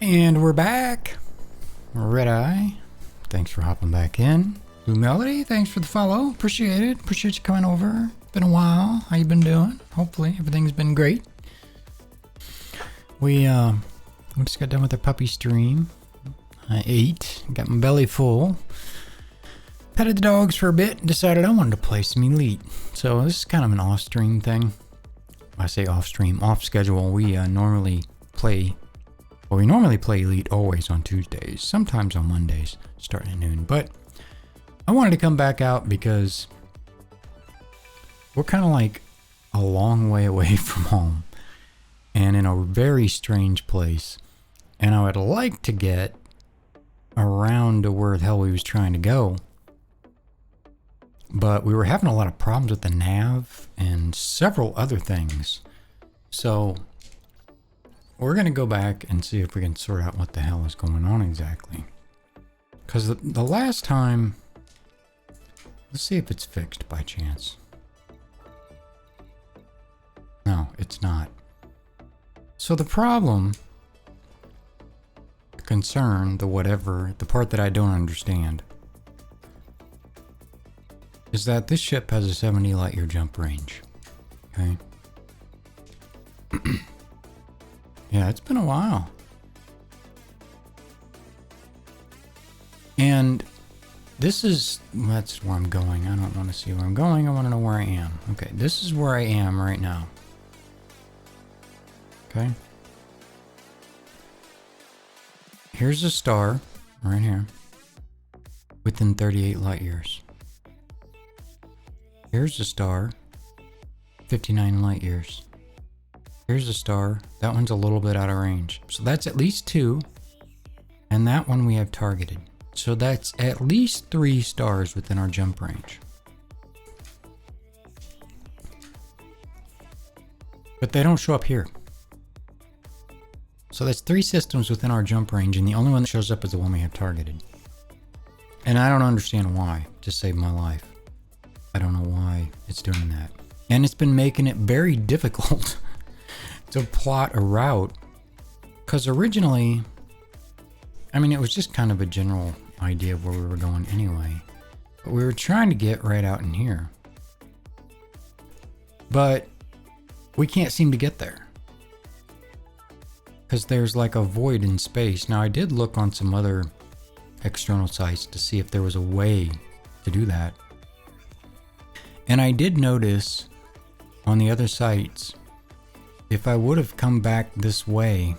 And we're back. Red Eye, thanks for hopping back in. Blue Melody, thanks for the follow. Appreciate it. Appreciate you coming over. Been a while. How you been doing? Hopefully everything's been great. We just got done with our puppy stream. I ate, got my belly full. Petted the dogs for a bit and decided I wanted to play some Elite. So this is kind of an off-stream thing. I say off-stream, off-schedule. We normally play Elite always on Tuesdays, sometimes on Mondays, starting at noon. But I wanted to come back out because we're kind of like a long way away from home and in a very strange place. And I would like to get around to where the hell we was trying to go. But we were having a lot of problems with the nav and several other things. So we're going to go back and see if we can sort out what the hell is going on exactly. Because the last time, let's see if it's fixed by chance. No, it's not. So the problem, the concern, the whatever, the part that I don't understand is that this ship has a 70 light year jump range. Okay. Yeah, it's been a while. And that's where I'm going. I don't want to see where I'm going. I want to know where I am. Okay, this is where I am right now. Okay. Here's a star right here within 38 light years. Here's a star, 59 light years. Here's a star, that one's a little bit out of range. So that's at least 2, and that one we have targeted. So that's at least 3 stars within our jump range. But they don't show up here. So that's 3 systems within our jump range, and the only one that shows up is the one we have targeted. And I don't understand why, to save my life. I don't know why it's doing that. And it's been making it very difficult to plot a route. Because originally, I mean, it was just kind of a general idea of where we were going anyway. But we were trying to get right out in here. But we can't seem to get there. Because there's like a void in space. Now, I did look on some other external sites to see if there was a way to do that. And I did notice on the other sites, if I would have come back this way,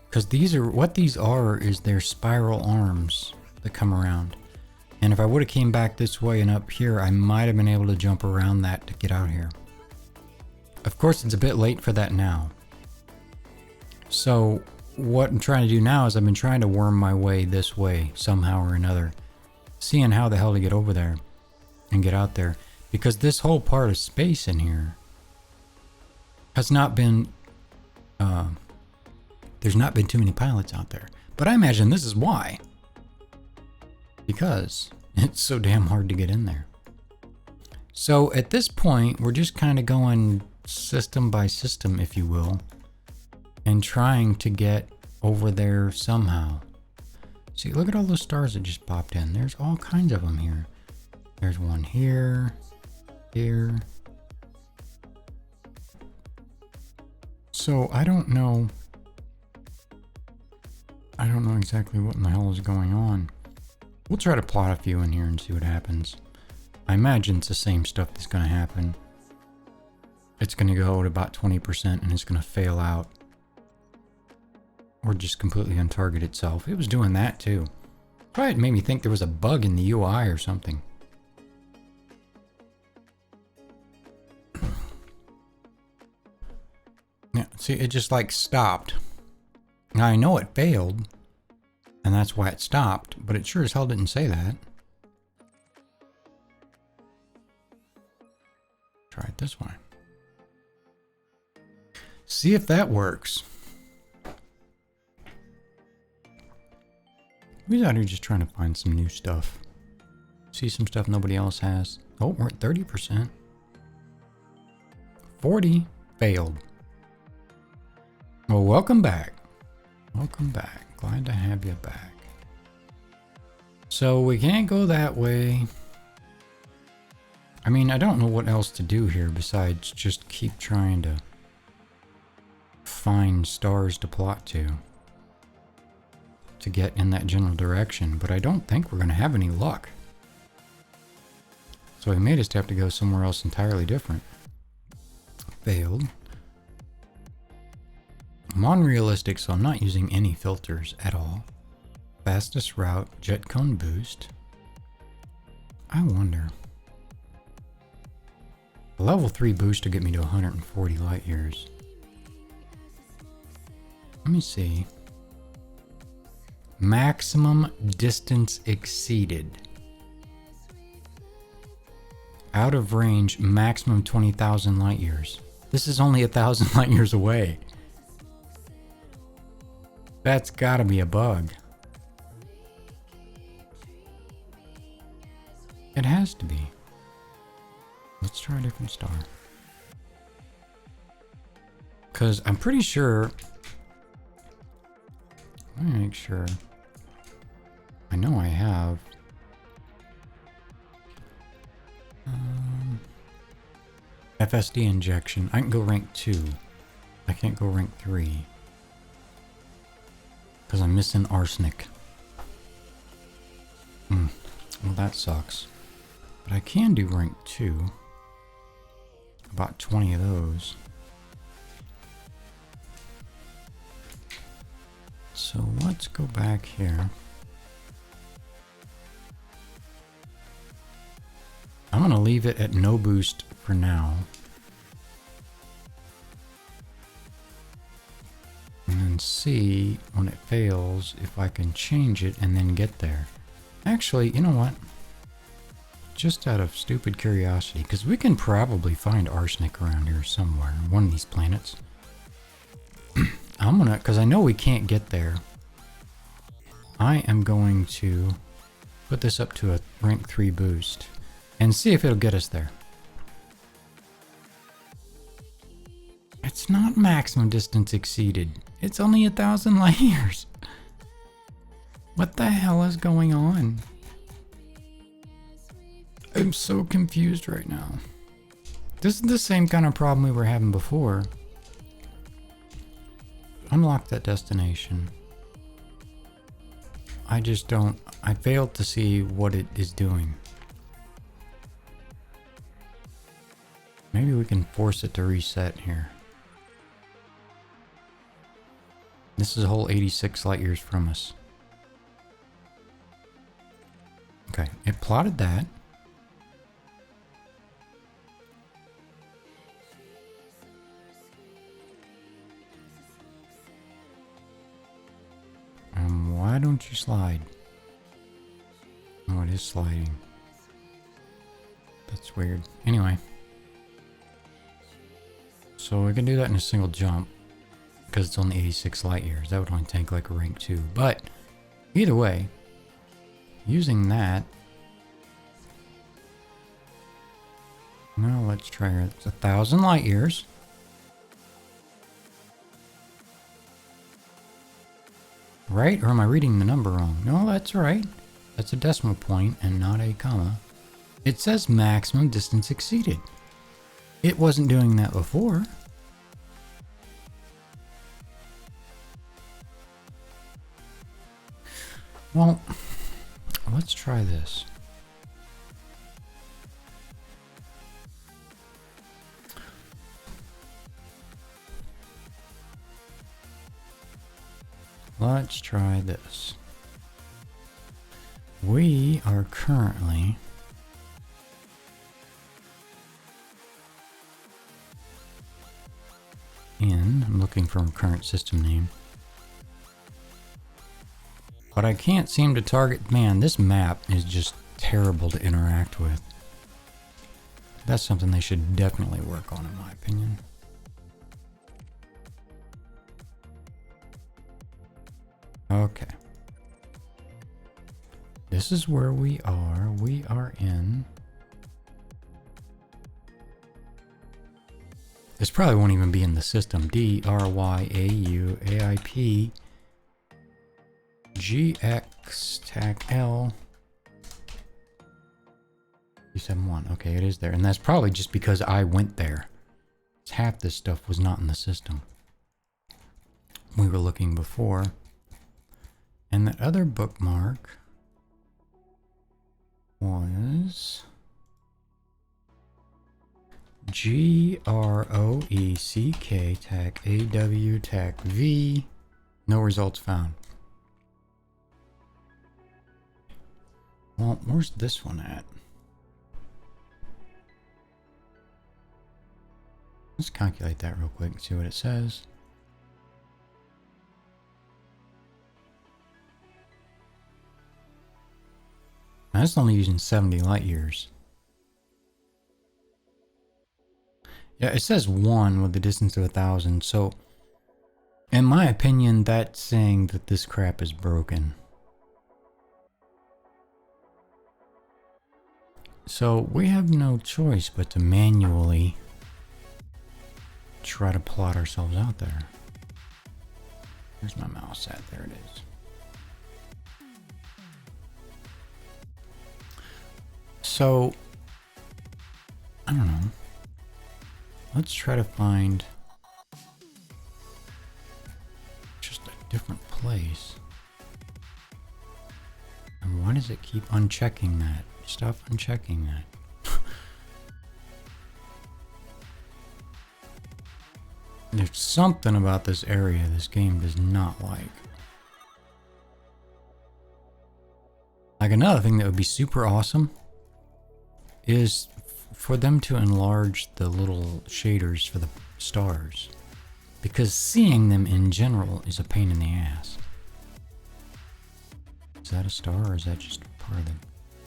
because these are their spiral arms that come around. And if I would have came back this way and up here, I might have been able to jump around that to get out here. Of course, it's a bit late for that now. So what I'm trying to do now is I've been trying to worm my way this way somehow or another, seeing how the hell to get over there and get out there. Because this whole part of space in here has not been, there's not been too many pilots out there. But I imagine this is why. Because it's so damn hard to get in there. So at this point, we're just kind of going system by system, if you will, and trying to get over there somehow. See, look at all those stars that just popped in. There's all kinds of them here. There's one here. Here. So I don't know exactly what in the hell is going on. We'll try to plot a few in here and see what happens. I imagine it's the same stuff that's going to happen. It's going to go at about 20% and it's going to fail out. Or just completely untarget itself. It was doing that too. Probably made me think there was a bug in the UI or something. Yeah, see, it just like stopped. Now I know it failed, and that's why it stopped, but it sure as hell didn't say that. Try it this way. See if that works. We're out here just trying to find some new stuff. See some stuff nobody else has. Oh, we're at 30%. 40 failed. Well, welcome back. Welcome back. Glad to have you back. So we can't go that way. I mean, I don't know what else to do here besides just keep trying to find stars to plot to get in that general direction, but I don't think we're going to have any luck. So we may just have to go somewhere else entirely different. Failed. I'm on realistic, so I'm not using any filters at all. Fastest route, jet cone boost. I wonder. The level 3 boost will get me to 140 light years. Let me see. Maximum distance exceeded. Out of range, maximum 20,000 light years. This is only 1,000 light years away. That's gotta be a bug. It has to be. Let's try a different star. Because I'm pretty sure... Let me make sure. I know I have. FSD injection. I can go rank 2. I can't go rank 3. Because I'm missing arsenic. Well, that sucks. But I can do rank 2. About 20 of those. So let's go back here. I'm going to leave it at no boost for now. And then see when it fails if I can change it and then get there. Actually, you know what? Just out of stupid curiosity, because we can probably find arsenic around here somewhere, one of these planets. I'm gonna, because I know we can't get there. I am going to put this up to a rank 3 boost and see if it'll get us there. It's not maximum distance exceeded. It's only 1,000 light years. What the hell is going on? I'm so confused right now. This is the same kind of problem we were having before. Unlock that destination. I just don't... I failed to see what it is doing. Maybe we can force it to reset here. This is a whole 86 light years from us. Okay, it plotted that. Why don't you slide? Oh, it is sliding. That's weird. Anyway. So we can do that in a single jump. Because it's only 86 light years. That would only take like a rank 2. But, either way, using that... Now let's try it. It's 1,000 light years. Right? Or am I reading the number wrong? No, that's right. That's a decimal point and not a comma. It says maximum distance exceeded. It wasn't doing that before. Well, let's try this. Let's try this. We are currently in, I'm looking for a current system name. But I can't seem to target, man, this map is just terrible to interact with. That's something they should definitely work on in my opinion. Okay. This is where we are. We are in... This probably won't even be in the system. DRYAUAIP GX TAC L 371. Okay, it is there. And that's probably just because I went there. Half this stuff was not in the system. We were looking before. And that other bookmark was GROECK TAC AW TAC V. No results found. Well, where's this one at? Let's calculate that real quick and see what it says. Now, it's only using 70 light years. Yeah, it says 1 with the distance of 1,000. So, in my opinion, that's saying that this crap is broken. So, we have no choice but to manually try to plot ourselves out there. Where's my mouse at? There it is. So, I don't know. Let's try to find just a different place. And why does it keep unchecking that? Stop unchecking that. There's something about this area this game does not like. Like, another thing that would be super awesome is for them to enlarge the little shaders for the stars, because seeing them in general is a pain in the ass. Is that a star, or is that just part of the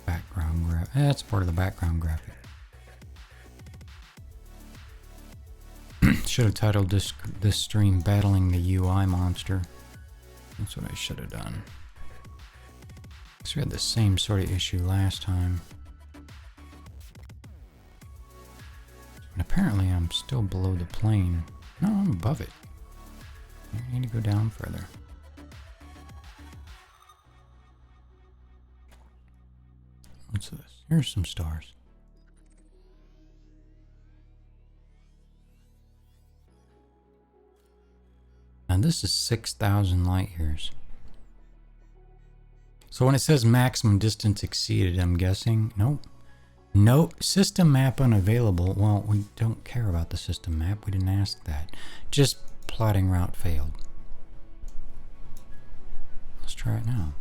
background graphic? That's part of the background graphic. Should have titled this stream "Battling the UI Monster." That's what I should have done. Because we had the same sort of issue last time. And apparently I'm still below the plane. No, I'm above it. I need to go down further. What's this? Here's some stars. Now this is 6,000 light years. So when it says maximum distance exceeded, I'm guessing, nope. No, system map unavailable. Well, we don't care about the system map. We didn't ask that. Just plotting route failed. Let's try it now.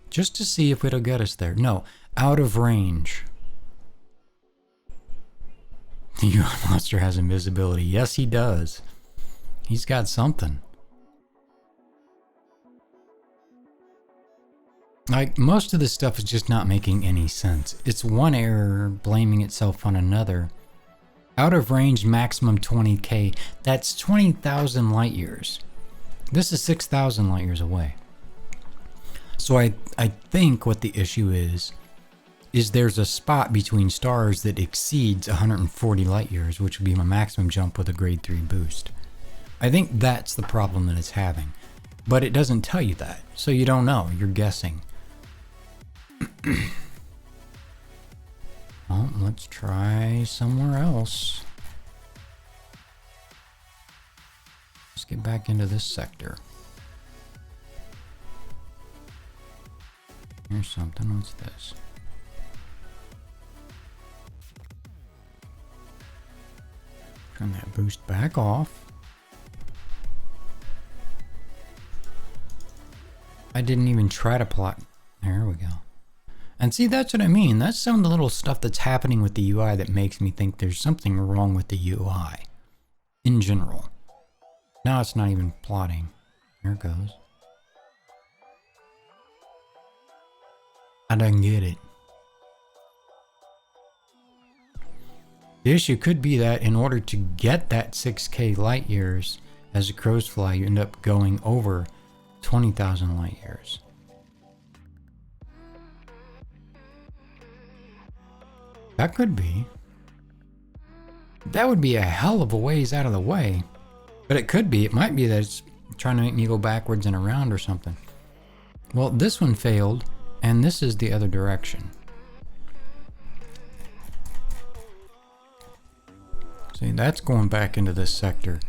Just to see if it'll get us there. No, out of range. The UI monster has invisibility. Yes, he does. He's got something. Like, most of this stuff is just not making any sense. It's one error blaming itself on another. Out of range, maximum 20K. That's 20,000 light years. This is 6,000 light years away. So I think what the issue is there's a spot between stars that exceeds 140 light years, which would be my maximum jump with a grade 3 boost. I think that's the problem that it's having. But it doesn't tell you that, so you don't know. You're guessing. Well, let's try somewhere else. Let's get back into this sector. Here's something. What's this? Turn that boost back off. I didn't even try to plot. There we go. And see, that's what I mean. That's some of the little stuff that's happening with the UI that makes me think there's something wrong with the UI in general. Now it's not even plotting. Here it goes. I don't get it. The issue could be that in order to get that 6K light years as a crow's fly, you end up going over 20,000 light years. That could be. That would be a hell of a ways out of the way. But it could be. It might be that it's trying to make me go backwards and around or something. Well, this one failed, and this is the other direction. See, that's going back into this sector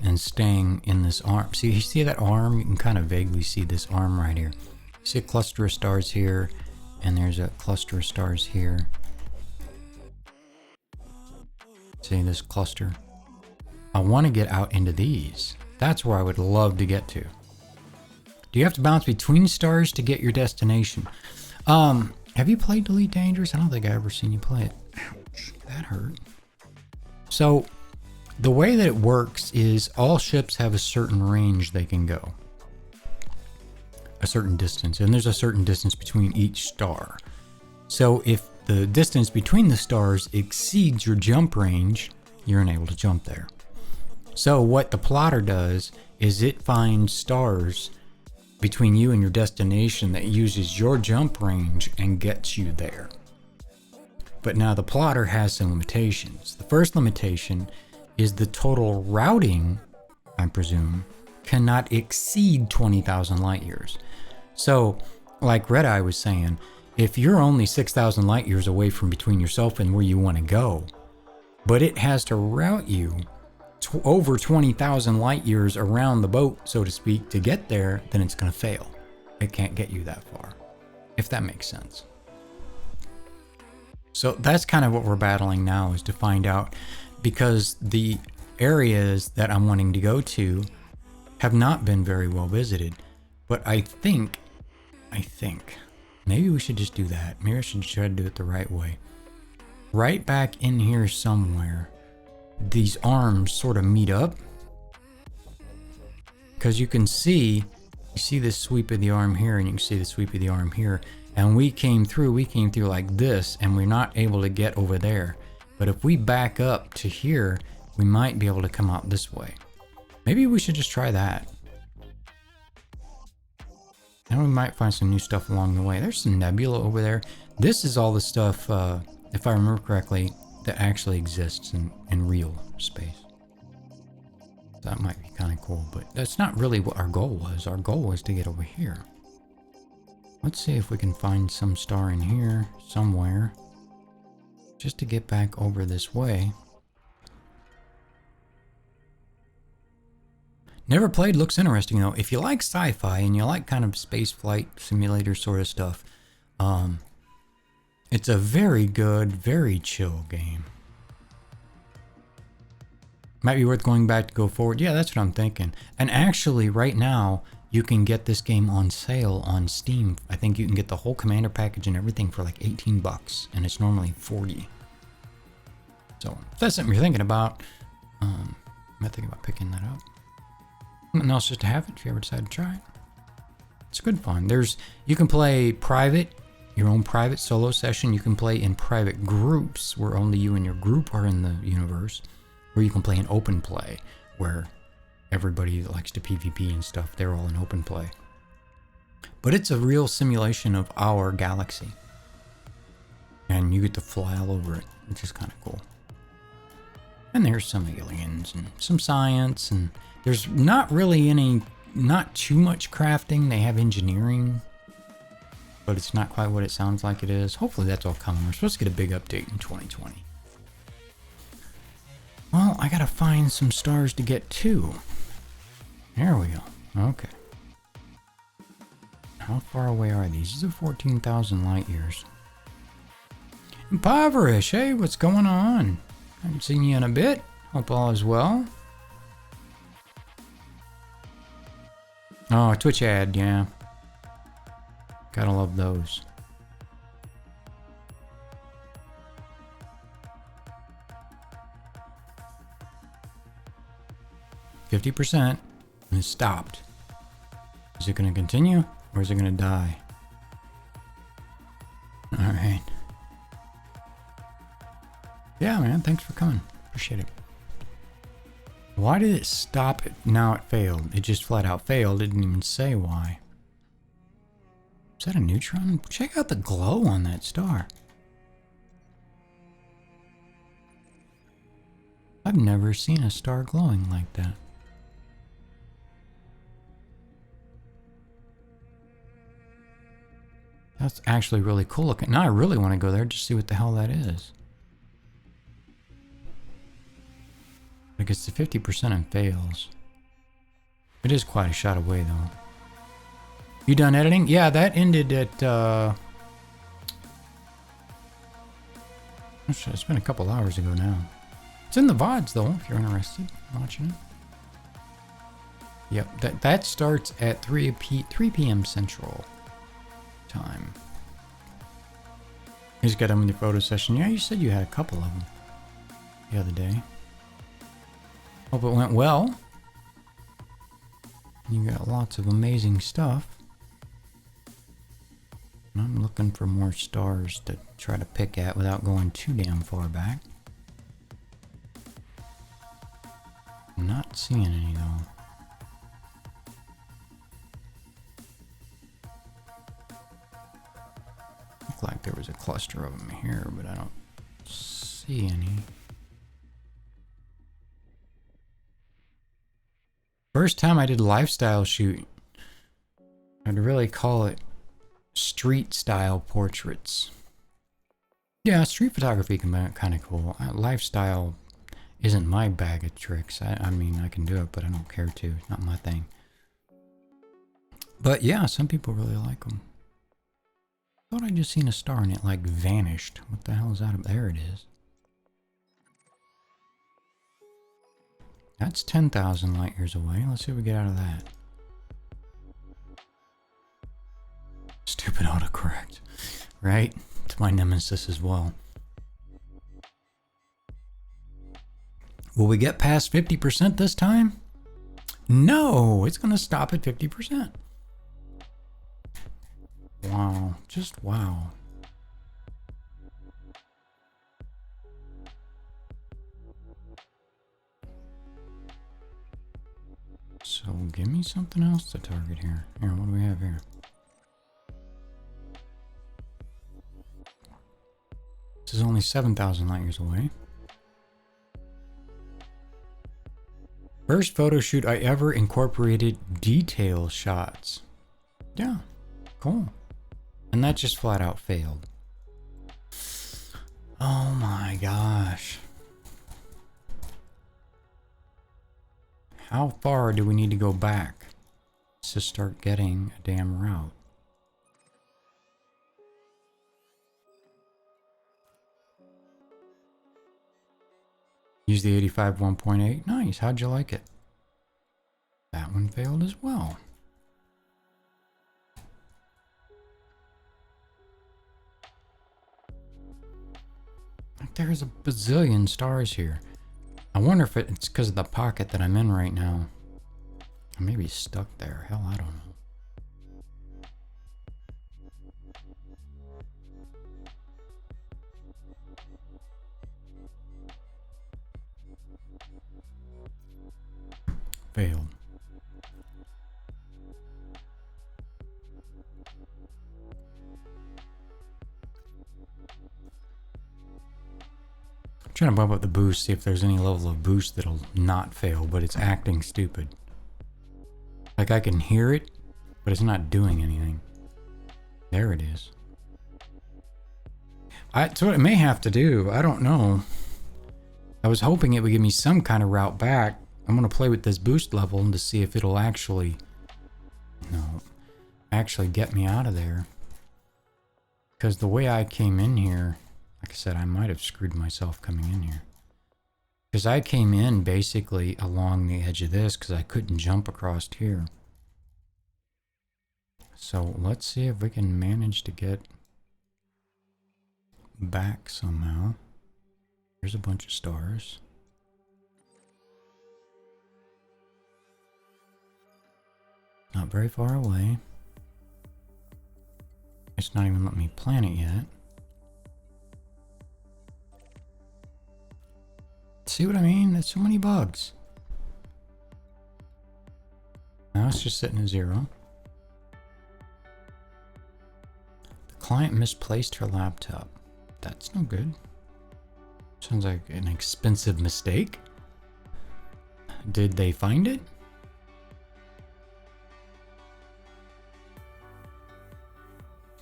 and staying in this arm. See, you see that arm? You can kind of vaguely see this arm right here. You see a cluster of stars here, and there's a cluster of stars here. See this cluster? I want to get out into these. That's where I would love to get to. Do you have to bounce between stars to get your destination? Have you played Elite Dangerous? I don't think I've ever seen you play it. Ouch, that hurt. So, the way that it works is all ships have a certain range they can go. A certain distance, and there's a certain distance between each star. So if the distance between the stars exceeds your jump range, you're unable to jump there. So what the plotter does is it finds stars between you and your destination that uses your jump range and gets you there. But now the plotter has some limitations. The first limitation is the total routing, I presume, cannot exceed 20,000 light years. So, like Red Eye was saying, if you're only 6,000 light years away from between yourself and where you want to go, but it has to route you over 20,000 light years around the boat, so to speak, to get there, then it's going to fail. It can't get you that far, if that makes sense. So that's kind of what we're battling now, is to find out, because the areas that I'm wanting to go to have not been very well visited. But I think, maybe we should just do that. Maybe I should try to do it the right way. Right back in here somewhere, these arms sort of meet up. Because you see this sweep of the arm here, and you can see the sweep of the arm here. And we came through like this, and we're not able to get over there. But if we back up to here, we might be able to come out this way. Maybe we should just try that. And we might find some new stuff along the way. There's some nebula over there. This is all the stuff, if I remember correctly, that actually exists in real space. That might be kind of cool, but that's not really what our goal was. Our goal was to get over here. Let's see if we can find some star in here somewhere, just to get back over this way. Never played, looks interesting though. If you like sci-fi and you like kind of space flight simulator sort of stuff, it's a very good, very chill game. Might be worth going back to go forward. Yeah, that's what I'm thinking. And actually, right now, you can get this game on sale on Steam. I think you can get the whole Commander package and everything for like 18 bucks, and it's normally 40. So if that's something you're thinking about, I might think about picking that up. Something else just to have it if you ever decide to try it. It's good fun. You can play private, your own private solo session. You can play in private groups where only you and your group are in the universe. Or you can play in open play where everybody that likes to PvP and stuff, they're all in open play. But it's a real simulation of our galaxy. And you get to fly all over it, which is kind of cool. And there's some aliens and some science, and there's not too much crafting. They have engineering, but it's not quite what it sounds like it is. Hopefully that's all coming. We're supposed to get a big update in 2020. Well, I gotta find some stars to get to. There we go. Okay. How far away are these? These are 14,000 light years. Impoverish, hey, what's going on? I haven't seen you in a bit. Hope all is well. Oh, Twitch ad, yeah. Gotta love those. %, and it stopped. Is it going to continue, or is it going to die? All right. Yeah, man, thanks for coming. Appreciate it. Why did it stop it? Now it failed. It just flat out failed. It didn't even say why. Is that a neutron? Check out the glow on that star. I've never seen a star glowing like that. That's actually really cool looking. Now I really want to go there just to see what the hell that is. It gets to 50% and fails. It is quite a shot away though. You done editing? Yeah, that ended at it's been a couple hours ago now. It's in the VODs though, if you're interested in watching it. Yep, that starts at 3 p.m. Central Time. You just got done with your photo session. Yeah, you said you had a couple of them the other day. Hope it went well. You got lots of amazing stuff. And I'm looking for more stars to try to pick at without going too damn far back. I'm not seeing any though. Looked like there was a cluster of them here, but I don't see any. First time I did a lifestyle shoot. I'd really call it street style portraits. Yeah, street photography can be kind of cool. Lifestyle isn't my bag of tricks. I mean, I can do it, but I don't care to. It's not my thing. But yeah, some people really like them. Thought I'd just seen a star and it like vanished. What the hell is that? There it is. That's 10,000 light years away. Let's see what we get out of that. Stupid autocorrect. Right? It's my nemesis as well. Will we get past 50% this time? No, it's going to stop at 50%. Wow. Just wow. So give me something else to target here. Here, what do we have here? This is only 7,000 light years away. First photo shoot I ever incorporated detail shots. Yeah, cool. And that just flat out failed. Oh my gosh. How far do we need to go back to start getting a damn route? Use the 85 1.8. Nice. How'd you like it? That one failed as well. There's a bazillion stars here. I wonder if it's because of the pocket that I'm in right now. I may be stuck there. Hell, I don't know. Failed. I'm trying to bump up the boost, see if there's any level of boost that'll not fail, but it's acting stupid. Like I can hear it, but it's not doing anything. There it is. That's what it may have to do. I don't know. I was hoping it would give me some kind of route back. I'm going to play with this boost level to see if it'll actually get me out of there. Because the way I came in here, like I said, I might have screwed myself coming in here. Because I came in basically along the edge of this because I couldn't jump across here. So let's see if we can manage to get back somehow. There's a bunch of stars. Not very far away. It's not even letting me plan it yet. See what I mean? There's so many bugs. Now it's just sitting at 0. The client misplaced her laptop. That's no good. Sounds like an expensive mistake. Did they find it?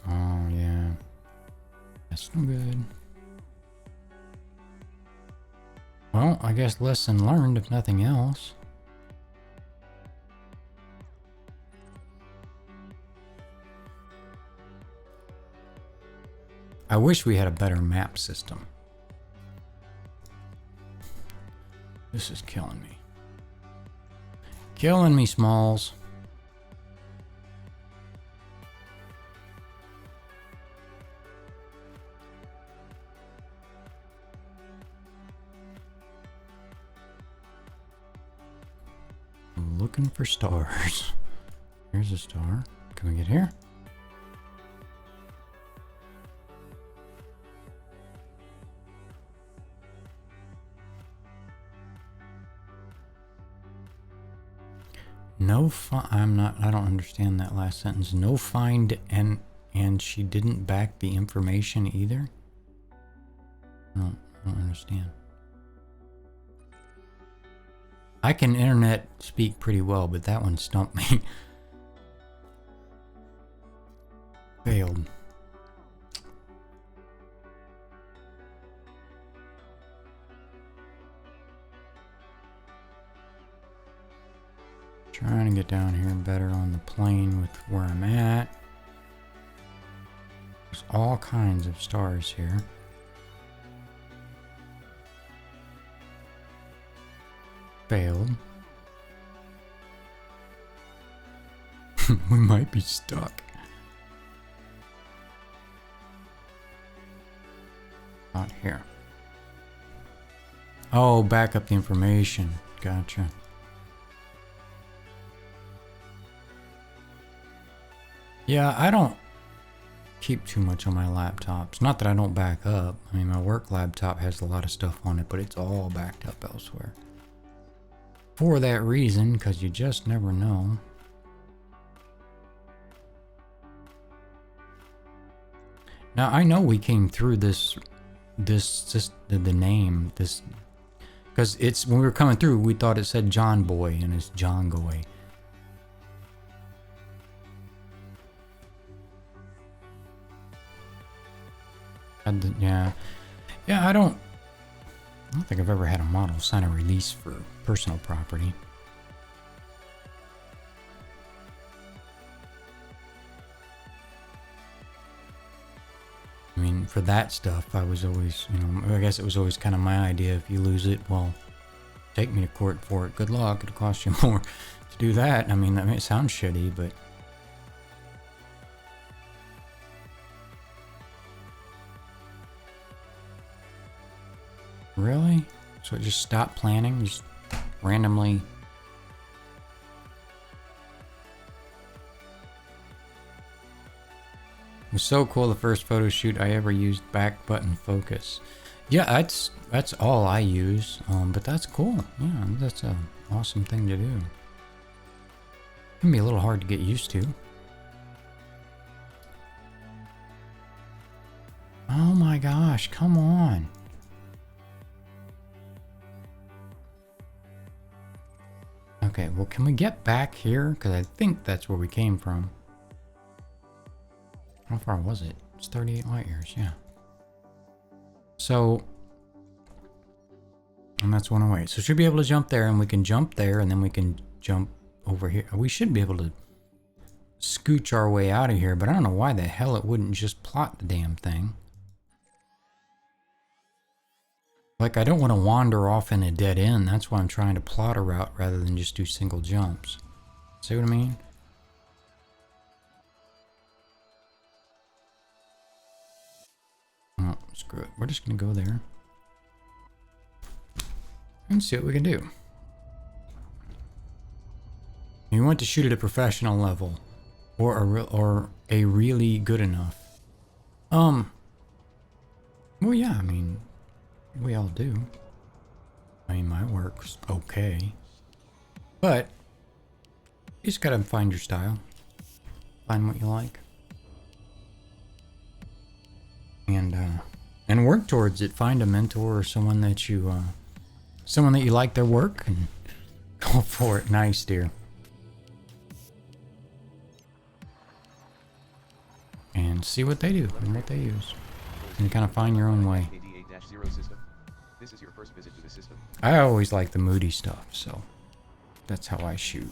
Oh, yeah. That's no good. Well, I guess lesson learned, if nothing else. I wish we had a better map system. This is killing me. Killing me, Smalls. I'm looking for stars. Here's a star. Can we get here? No I don't understand that last sentence. No find and she didn't back the information either? I don't understand. I can internet speak pretty well, but that one stumped me. Failed. Trying to get down here better on the plane with where I'm at. There's all kinds of stars here. Failed. We might be stuck. Not here. Oh, back up the information. Gotcha. Yeah, I don't keep too much on my laptops. Not that I don't back up. I mean, my work laptop has a lot of stuff on it, but it's all backed up elsewhere. For that reason, because you just never know. Now, I know we came through the name, because it's, when we were coming through, we thought it said John Boy, and it's John Goy. Yeah, I don't think I've ever had a model sign a release for personal property. I mean, for that stuff, I was always, I guess it was always kind of my idea. If you lose it, well, take me to court for it. Good luck. It'll cost you more to do that. I mean, it sounds shitty, but really? So it just stopped planning? Just randomly? It was so cool, the first photo shoot I ever used back button focus. Yeah, that's all I use, but that's cool. Yeah, that's an awesome thing to do. It can be a little hard to get used to. Oh my gosh, come on. Okay, well, can we get back here? Because I think that's where we came from. How far was it? It's 38 light years, yeah. So, and that's 108. So should be able to jump there, and we can jump there, and then we can jump over here. We should be able to scooch our way out of here, but I don't know why the hell it wouldn't just plot the damn thing. Like, I don't want to wander off in a dead end. That's why I'm trying to plot a route rather than just do single jumps. See what I mean? Oh, screw it. We're just going to go there and see what we can do. You want to shoot at a professional level or a really good enough. Well, yeah, I mean, we all do. I mean, my work's okay. But you just gotta find your style. Find what you like. And work towards it. Find a mentor or someone that you like their work, and Go for it. Nice, dear. And see what they do and what they use. And kind of find your own way. This is your first visit to the system. I always like the moody stuff, so that's how I shoot.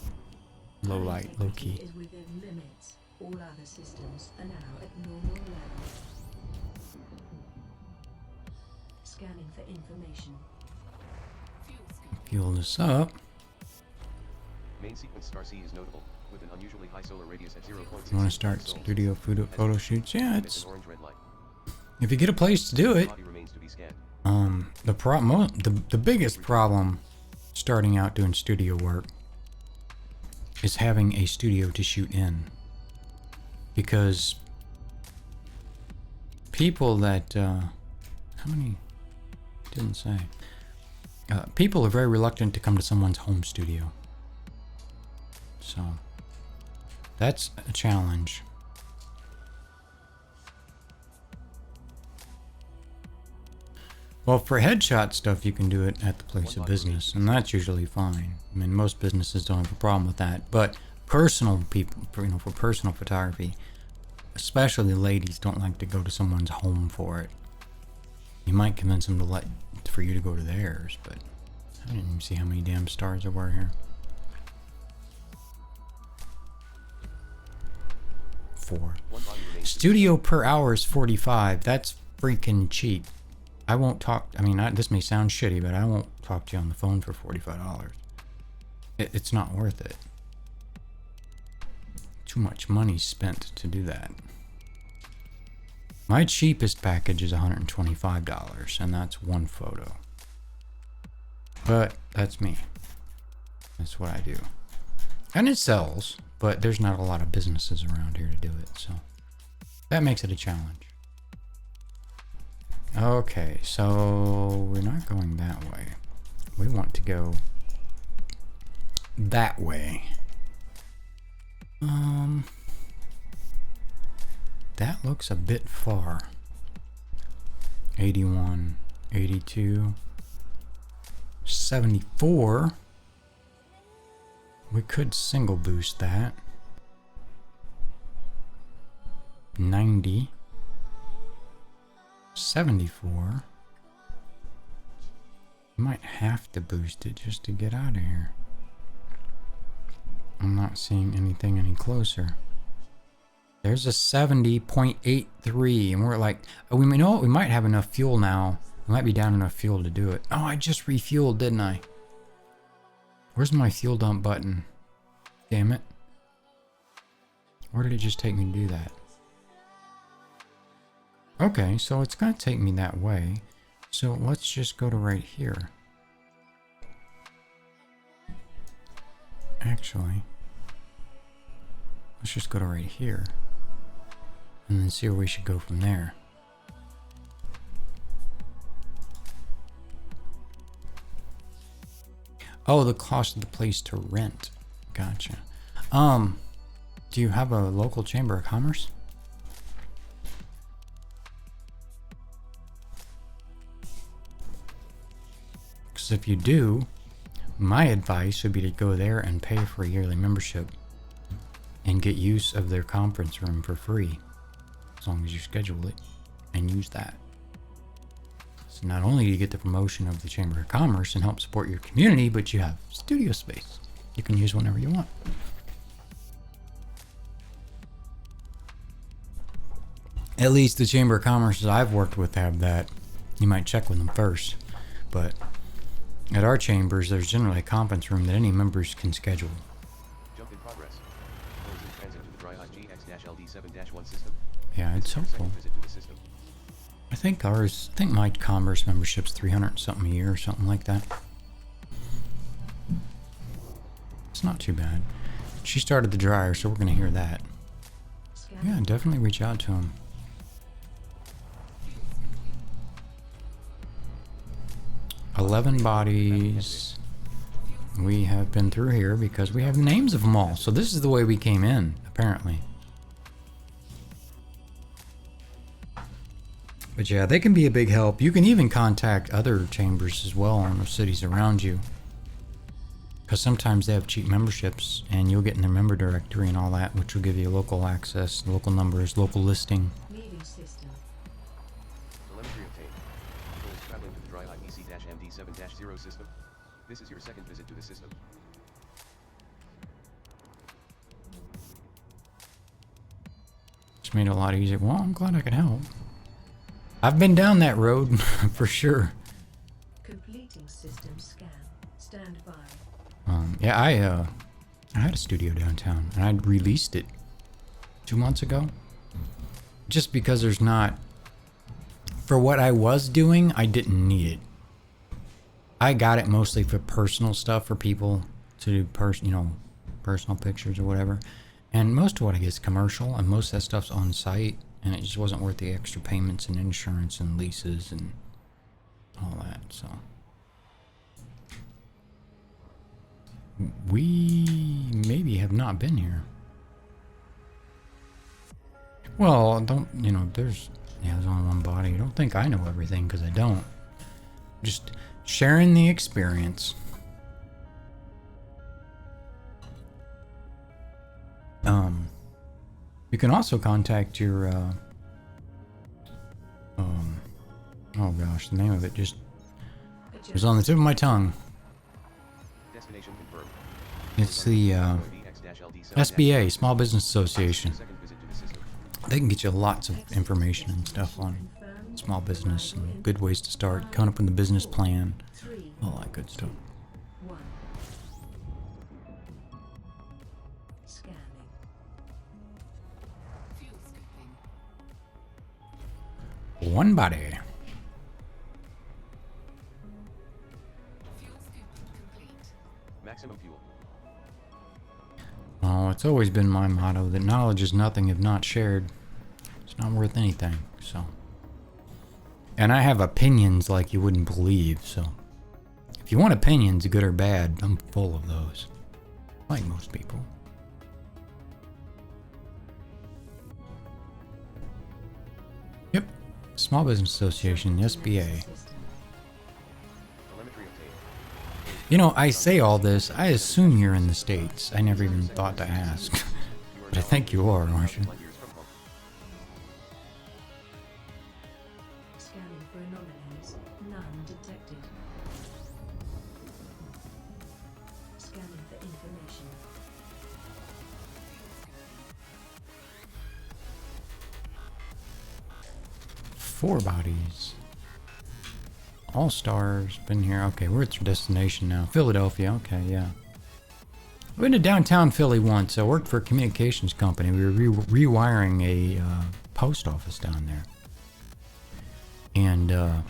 Low light, low key. Is within limits. All other systems are now at normal levels. Scanning for information. Fuel this up. Main sequence Star C is notable, with an unusually high solar radius at 0.6. You want to start studio photo shoots? Yeah, It's it's an orange red light. if you get a place to do it. Body remains to be scanned. The biggest problem starting out doing studio work is having a studio to shoot in, because people that how many didn't say people are very reluctant to come to someone's home studio, so that's a challenge. Well, for headshot stuff, you can do it at the place of business, and that's usually fine. I mean, most businesses don't have a problem with that. But personal people, for personal photography, especially ladies, don't like to go to someone's home for it. You might convince them for you to go to theirs, but I didn't even see how many damn stars there were here. 4. Studio per hour is 45. That's freaking cheap. I won't talk. I mean, this may sound shitty, but I won't talk to you on the phone for $45. It's not worth it. Too much money spent to do that. My cheapest package is $125, and that's one photo. But that's me. That's what I do. And it sells, but there's not a lot of businesses around here to do it, so that makes it a challenge. Okay, so we're not going that way. We want to go that way. That looks a bit far. 81, 82, 74. We could single boost that. 90. 74. Might have to boost it just to get out of here. I'm not seeing anything any closer. There's a 70.83, and we're like, oh, we know what? We might have enough fuel now. We might be down enough fuel to do it. Oh, I just refueled, didn't I? Where's my fuel dump button? Damn it. Where did it just take me to do that? Okay, so it's going to take me that way. So let's just go to right here. Actually, let's just go to right here. And then see where we should go from there. Oh, the cost of the place to rent. Gotcha. Do you have a local chamber of commerce? Because if you do, my advice would be to go there and pay for a yearly membership and get use of their conference room for free, as long as you schedule it and use that. So not only do you get the promotion of the Chamber of Commerce and help support your community, but you have studio space you can use whenever you want. At least the Chamber of Commerce I've worked with have that. You might check with them first, but at our chambers, there's generally a conference room that any members can schedule. Jump in progress. Closing transit to the Dry GX-LD7-1 system. Yeah, it's helpful. Visit to the system. I think my Commerce membership's 300 something a year or something like that. It's not too bad. She started the dryer, so we're gonna hear that. Yeah, definitely reach out to him. "11 bodies." We have been through here because we have names of them all. So this is the way we came in, apparently. But yeah, they can be a big help. You can even contact other chambers as well in the cities around you. Because sometimes they have cheap memberships, and you'll get in their member directory and all that, which will give you local access, local numbers, local listing. Leaving system. Telemetry obtained. People is traveling to the dry IPC-MD7-0 system. This is your second visit to the system. Just made it a lot easier. Well, I'm glad I could help. I've been down that road for sure. Completing system scan. Stand by. Yeah, I had a studio downtown, and I released it 2 months ago. Just because there's not, for what I was doing, I didn't need it. I got it mostly for personal stuff, for people to do personal pictures or whatever. And most of what I get is commercial, and most of that stuff's on site, and it just wasn't worth the extra payments and insurance and leases and all that. So we maybe have not been here. Well, there's only one body. I don't think I know everything, because I don't. Just sharing the experience. You can also contact your, oh gosh, the name of it just was on the tip of my tongue. Destination confirmed. It's the SBA, Small Business Association. Second visit to the system. They can get you lots of information and stuff on small business and good ways to start, coming up with a business plan, 3, all that good stuff. 1. Scanning. One body. Maximum fuel. Oh, it's always been my motto that knowledge is nothing if not shared. It's not worth anything, so. And I have opinions like you wouldn't believe, so. If you want opinions, good or bad, I'm full of those. Like most people. Yep. Small Business Association, SBA. Telemetry obtained. You know, I say all this, I assume you're in the States. I never even thought to ask. You are But I now think you are, aren't you? light years from home. Scanning for anomalies. None detected. Scanning for information. Four bodies. All stars. Been here. Okay, we're at your destination now. Philadelphia. Okay, yeah. I've been to downtown Philly once. I worked for a communications company. We were rewiring a post office down there. And the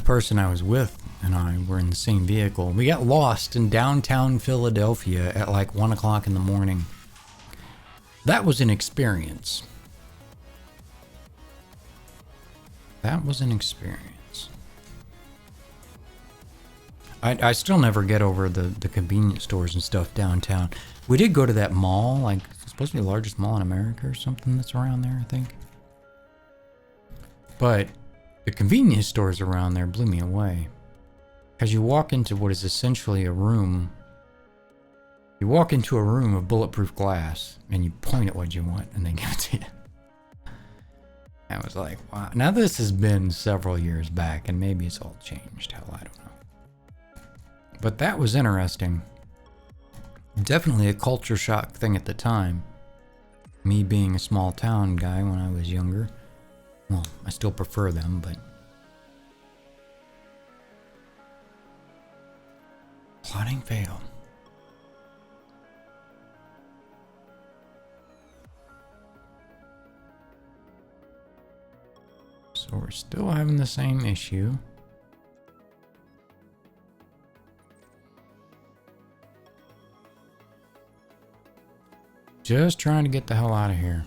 person I was with and I were in the same vehicle. We got lost in downtown Philadelphia at like 1 o'clock in the morning. That was an experience. That was an experience. I still never get over the convenience stores and stuff downtown. We did go to that mall, like it's supposed to be the largest mall in America or something that's around there, I think. But the convenience stores around there blew me away. Because you walk into what is essentially a room. You walk into a room of bulletproof glass and you point at what you want and they give it to you. I was like, wow. Now this has been several years back and maybe it's all changed. Hell, I don't know. But that was interesting. Definitely a culture shock thing at the time. Me being a small town guy when I was younger. Well, I still prefer them, but... Plotting failed. So we're still having the same issue. Just trying to get the hell out of here.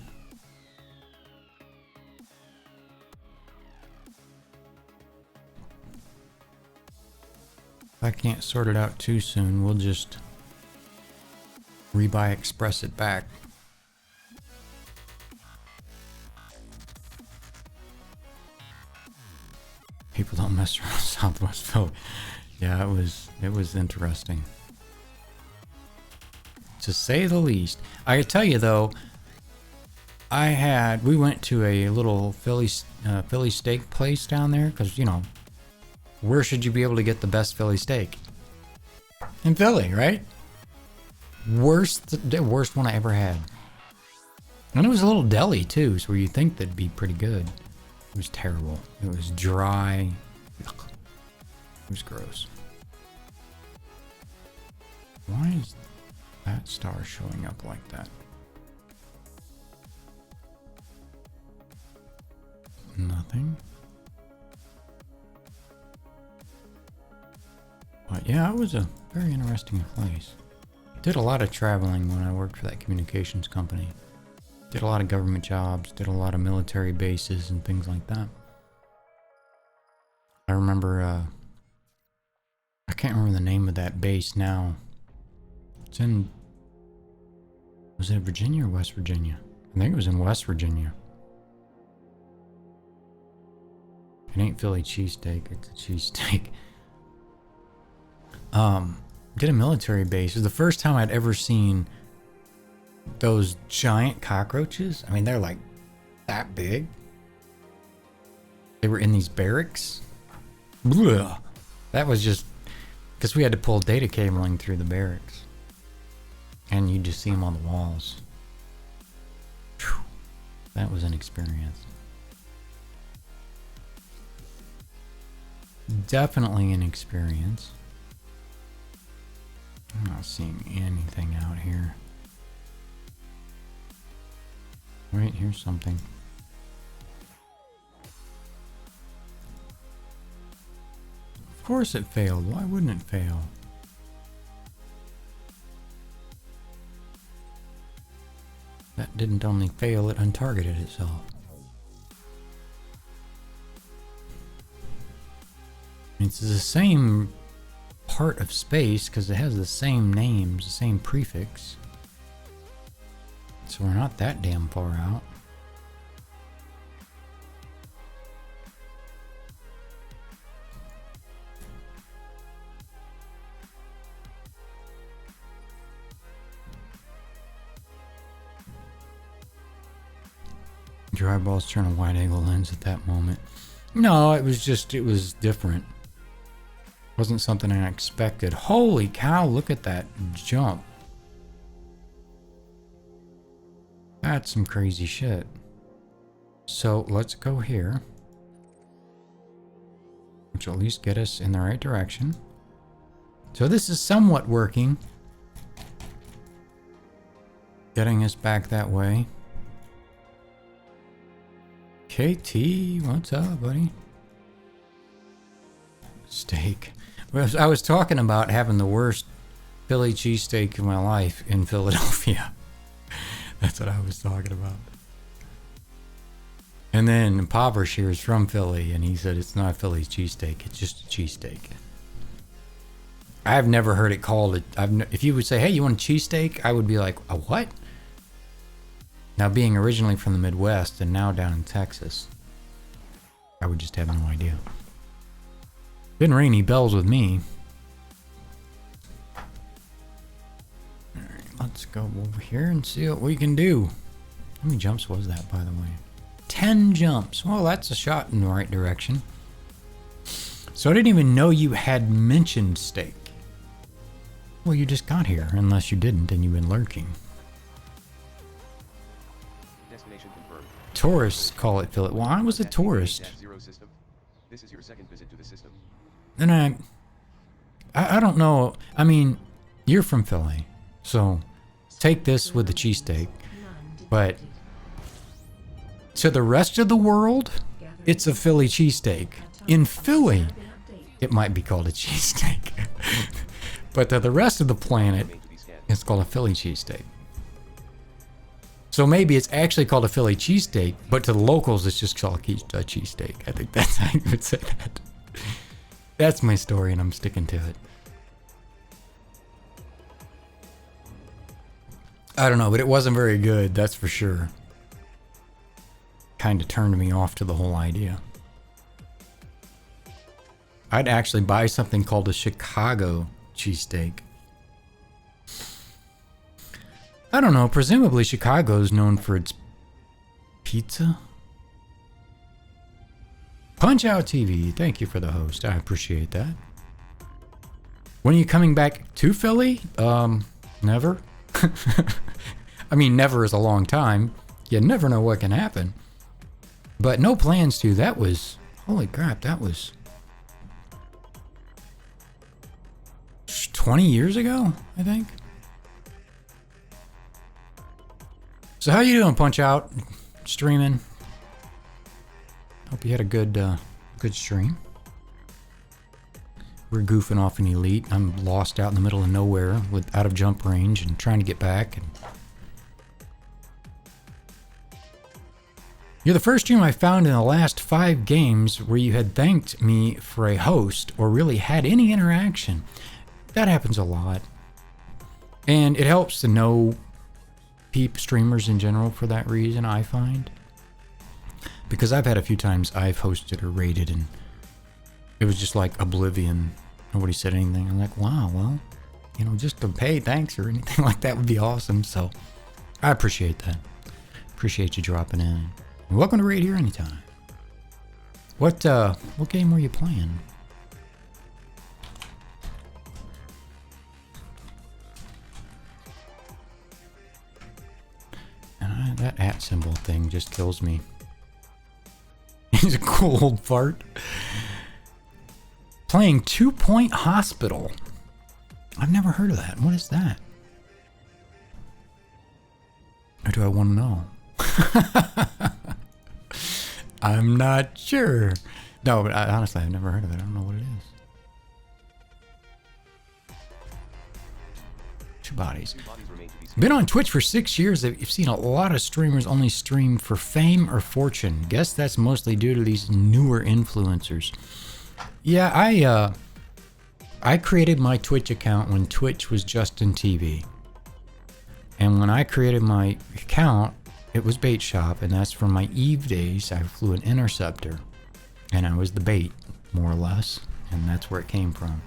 If I can't sort it out too soon, we'll just rebuy express it back. People don't mess around with Southwest Philly. Yeah, it was interesting, to say the least. I tell you though, we went to a little Philly steak place down there, because where should you be able to get the best Philly steak? In Philly, right? The worst one I ever had. And it was a little deli too, so you think that'd be pretty good. It was terrible. It was dry. Ugh. It was gross. Why is that star showing up like that? Nothing. But yeah, it was a very interesting place. Did a lot of traveling when I worked for that communications company. Did a lot of government jobs, did a lot of military bases and things like that. I remember, I can't remember the name of that base now. It's in, was it Virginia or West Virginia? I think it was in West Virginia. It ain't Philly cheesesteak, it's a cheesesteak. Did a military base. It was the first time I'd ever seen those giant cockroaches. I mean, they're like that big. They were in these barracks. Blah. That was just because we had to pull data cabling through the barracks. And you just see them on the walls. Whew. That was an experience. Definitely an experience. I'm not seeing anything out here. Wait, here's something. Of course it failed. Why wouldn't it fail? That didn't only fail, it untargeted itself. It's the same part of space because it has the same names, the same prefix. So we're not that damn far out. Your eyeballs turn a wide angle lens at that moment. No, it was different. Wasn't something I expected. Holy cow, look at that jump. That's some crazy shit. So let's go here. Which will at least get us in the right direction. So this is somewhat working. Getting us back that way. KT, what's up, buddy? Steak. I was talking about having the worst Philly cheesesteak of my life in Philadelphia. That's what I was talking about. And then Impoverish here is from Philly, and he said it's not a Philly cheesesteak, it's just a cheesesteak. I've never heard it called if you would say, hey, you want a cheesesteak? I would be like, a what? Now, being originally from the Midwest and now down in Texas, I would just have no idea. Didn't ring any bells with me. Alright, let's go over here and see what we can do. How many jumps was that, by the way? 10 jumps. Well, that's a shot in the right direction. So I didn't even know you had mentioned steak. Well, you just got here, unless you didn't and you've been lurking. Destination confirmed. Tourists call it Philly. Well, I was a tourist. This is your second visit to the system. And I don't know. I mean, you're from Philly, so take this with the cheesesteak. But to the rest of the world, it's a Philly cheesesteak. In Philly, it might be called a cheesesteak. But to the rest of the planet, it's called a Philly cheesesteak. So maybe it's actually called a Philly cheesesteak, but to the locals, it's just called a cheesesteak. I think that's how you would say that. That's my story, and I'm sticking to it. I don't know, but it wasn't very good, that's for sure. Kind of turned me off to the whole idea. I'd actually buy something called a Chicago cheesesteak. I don't know. Presumably Chicago is known for its pizza. Punch Out TV. Thank you for the host. I appreciate that. When are you coming back to Philly? Never. I mean, never is a long time. You never know what can happen. But no plans to. That was, holy crap, that was 20 years ago, I think. So how you doing, Punch Out? Streaming? Hope you had a good stream. We're goofing off in Elite. I'm lost out in the middle of nowhere with out of jump range and trying to get back. And you're the first stream I found in the last 5 games where you had thanked me for a host or really had any interaction. That happens a lot. And it helps to know streamers in general for that reason, I find. Because I've had a few times I've hosted or rated and it was just like oblivion. Nobody said anything. I'm like, wow, well, you know, just to pay thanks or anything like that would be awesome. So I appreciate that. Appreciate you dropping in. And welcome to Raid here anytime. What game were you playing? And that @ symbol thing just kills me. He's a cool old fart. Playing 2 Point Hospital. I've never heard of that. What is that? Or do I want to know? I'm not sure. No, but honestly, I've never heard of it. I don't know what it is. 2 bodies. Been on Twitch for 6 years. I've seen a lot of streamers only stream for fame or fortune. Guess that's mostly due to these newer influencers. Yeah, I created my Twitch account when Twitch was Justin TV. And when I created my account, it was Bait Shop, and that's from my Eve days. I flew an Interceptor, and I was the bait, more or less, and that's where it came from.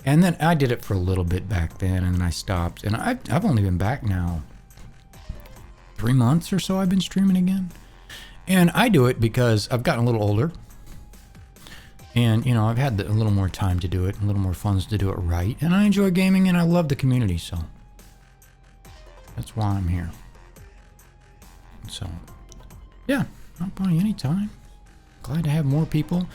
And then I did it for a little bit back then, and then I stopped. And I've only been back now 3 months or so. I've been streaming again. And I do it because I've gotten a little older. And, you know, I've had a little more time to do it, a little more funds to do it right. And I enjoy gaming, and I love the community, so that's why I'm here. So, yeah, I'll play anytime. Glad to have more people.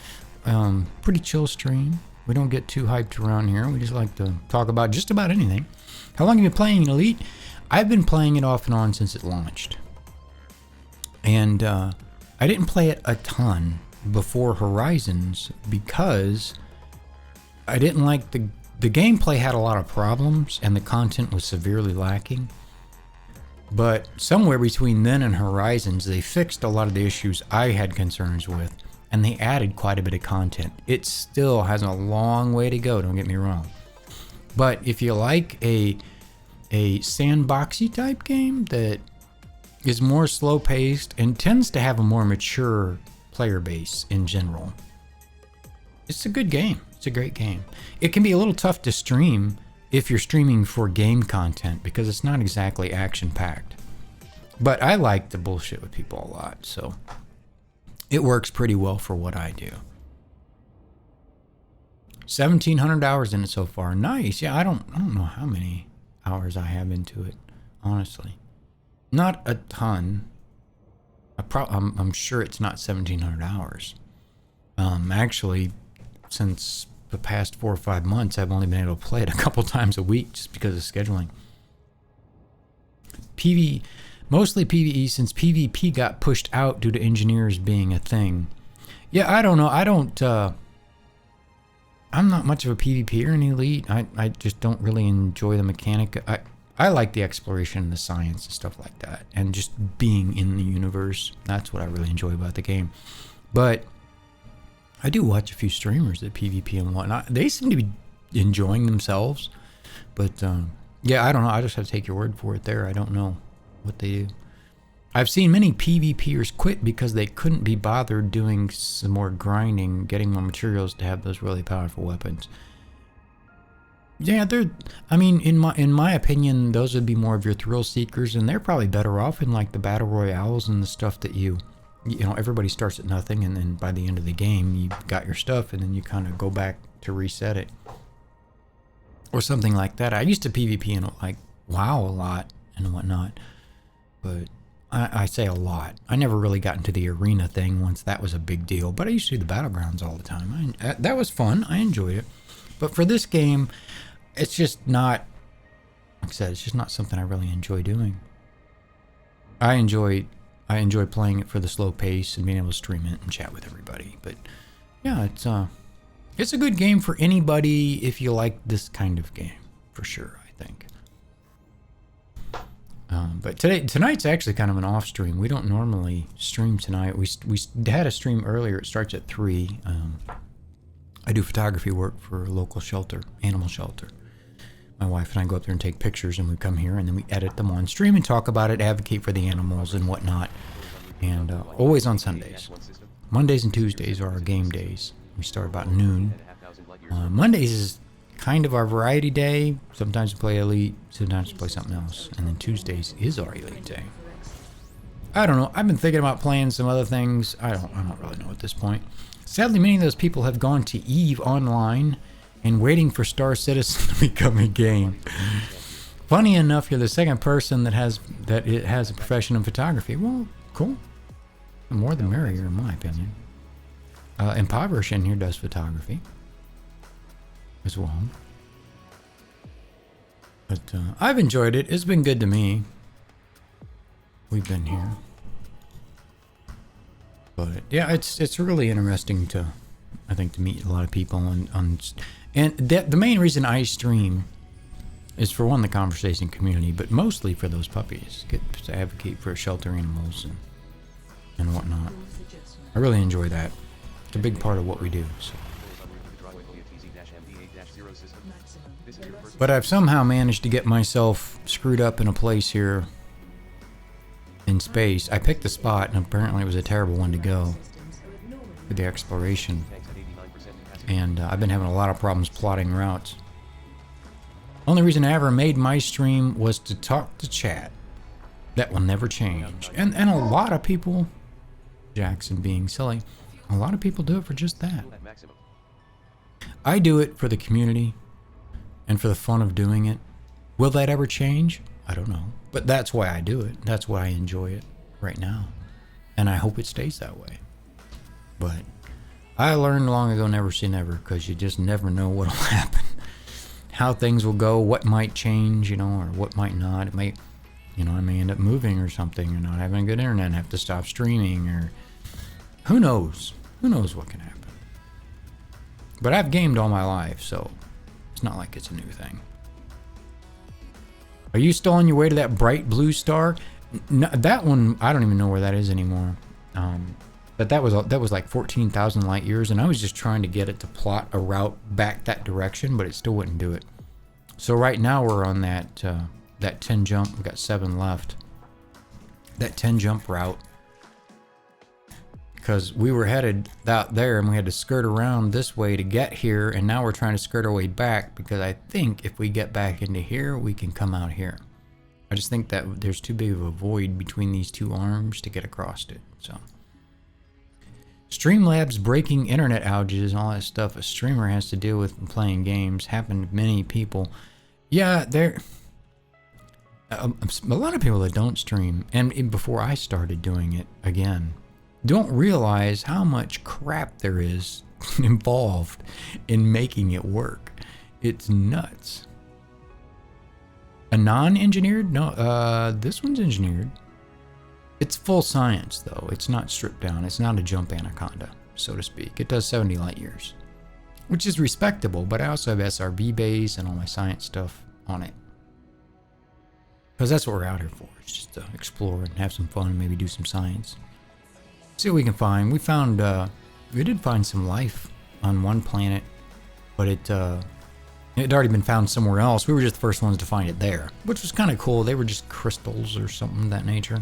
Pretty chill stream. We don't get too hyped around here. We just like to talk about just about anything. How long have you been playing Elite? I've been playing it off and on since it launched. And I didn't play it a ton before Horizons because I didn't like the gameplay had a lot of problems and the content was severely lacking. But somewhere between then and Horizons, they fixed a lot of the issues I had concerns with. And they added quite a bit of content. It still has a long way to go, don't get me wrong. But if you like a sandboxy type game that is more slow paced and tends to have a more mature player base in general, it's a good game. It's a great game. It can be a little tough to stream if you're streaming for game content because it's not exactly action packed. But I like to bullshit with people a lot, so it works pretty well for what I do. 1,700 hours in it so far. Nice. Yeah, I don't know how many hours I have into it, honestly. Not a ton. I'm sure it's not 1,700 hours. Actually, since the past 4 or 5 months, I've only been able to play it a couple times a week just because of scheduling. Mostly PvE since PvP got pushed out due to engineers being a thing. Yeah, I don't know. I'm not much of a PvPer in Elite. I just don't really enjoy the mechanic. I like the exploration and the science and stuff like that. And just being in the universe. That's what I really enjoy about the game. But I do watch a few streamers that PvP and whatnot. They seem to be enjoying themselves. But yeah, I don't know. I just have to take your word for it there. I don't know what they do. I've seen many PvPers quit because they couldn't be bothered doing some more grinding, getting more materials to have those really powerful weapons. Yeah, I mean, in my opinion, those would be more of your thrill seekers, and they're probably better off in like the battle royales and the stuff that you know, everybody starts at nothing, and then by the end of the game, you got your stuff, and then you kind of go back to reset it. Or something like that. I used to PvP in like WoW a lot and whatnot, but I say a lot. I never really got into the arena thing once that was a big deal, but I used to do the battlegrounds all the time. That was fun. I enjoyed it. But for this game, it's just not, like I said, it's just not something I really enjoy doing. I enjoy playing it for the slow pace and being able to stream it and chat with everybody. But yeah, it's a good game for anybody if you like this kind of game, for sure, I think. But tonight's actually kind of an off stream. We don't normally stream tonight. We had a stream earlier. It starts at 3. I do photography work for a local shelter, animal shelter. My wife and I go up there and take pictures, and we come here and then we edit them on stream and talk about it, advocate for the animals and whatnot. And always on Sundays. Mondays and Tuesdays are our game days. We start about noon. Mondays is kind of our variety day. Sometimes we play Elite, sometimes we play something else. And then Tuesdays is our Elite day. I don't know. I've been thinking about playing some other things. I don't really know at this point. Sadly, many of those people have gone to EVE Online and waiting for Star Citizen to become a game. Funny enough, you're the second person that has a profession in photography. Well, cool. The more the merrier, in my opinion. Impoverish in here does photography as well. But I've enjoyed it. It's been good to me. We've been here. But yeah, it's really interesting to, I think, to meet a lot of people and the main reason I stream is for one, the conversation community, but mostly for those puppies. Get to advocate for shelter animals and whatnot. I really enjoy that. It's a big part of what we do. So. But I've somehow managed to get myself screwed up in a place here in space. I picked the spot, and apparently it was a terrible one to go for the exploration. And I've been having a lot of problems plotting routes. Only reason I ever made my stream was to talk to chat. That will never change. And a lot of people, Jackson being silly, a lot of people do it for just that. I do it for the community and for the fun of doing it. Will that ever change? I don't know. But that's why I do it. That's why I enjoy it right now. And I hope it stays that way. But I learned long ago, never say never, because you just never know what'll happen. How things will go, what might change, or what might not. It might, I may end up moving or something, or not having a good internet and have to stop streaming, or who knows? Who knows what can happen? But I've gamed all my life, so it's not like it's a new thing. Are you still on your way to that bright blue star? No, that one, I don't even know where that is anymore. But that was like 14,000 light years, and I was just trying to get it to plot a route back that direction, but it still wouldn't do it. So right now we're on that 10 jump. We've got 7 left. That 10 jump route, because we were headed out there and we had to skirt around this way to get here, and now we're trying to skirt our way back because I think if we get back into here, we can come out here. I just think that there's too big of a void between these two arms to get across it. So. Streamlabs breaking internet outages and all that stuff a streamer has to deal with playing games happened to many people. Yeah, a lot of people that don't stream, and before I started doing it again, don't realize how much crap there is involved in making it work. It's nuts. A non-engineered? No, this one's engineered. It's full science, though. It's not stripped down. It's not a jump anaconda, so to speak. It does 70 light years, which is respectable, but I also have SRB bays and all my science stuff on it. Because that's what we're out here for. It's just to explore and have some fun and maybe do some science. See what we can find. We did find some life on one planet, but it had already been found somewhere else. We were just the first ones to find it there, which was kind of cool. They were just crystals or something of that nature.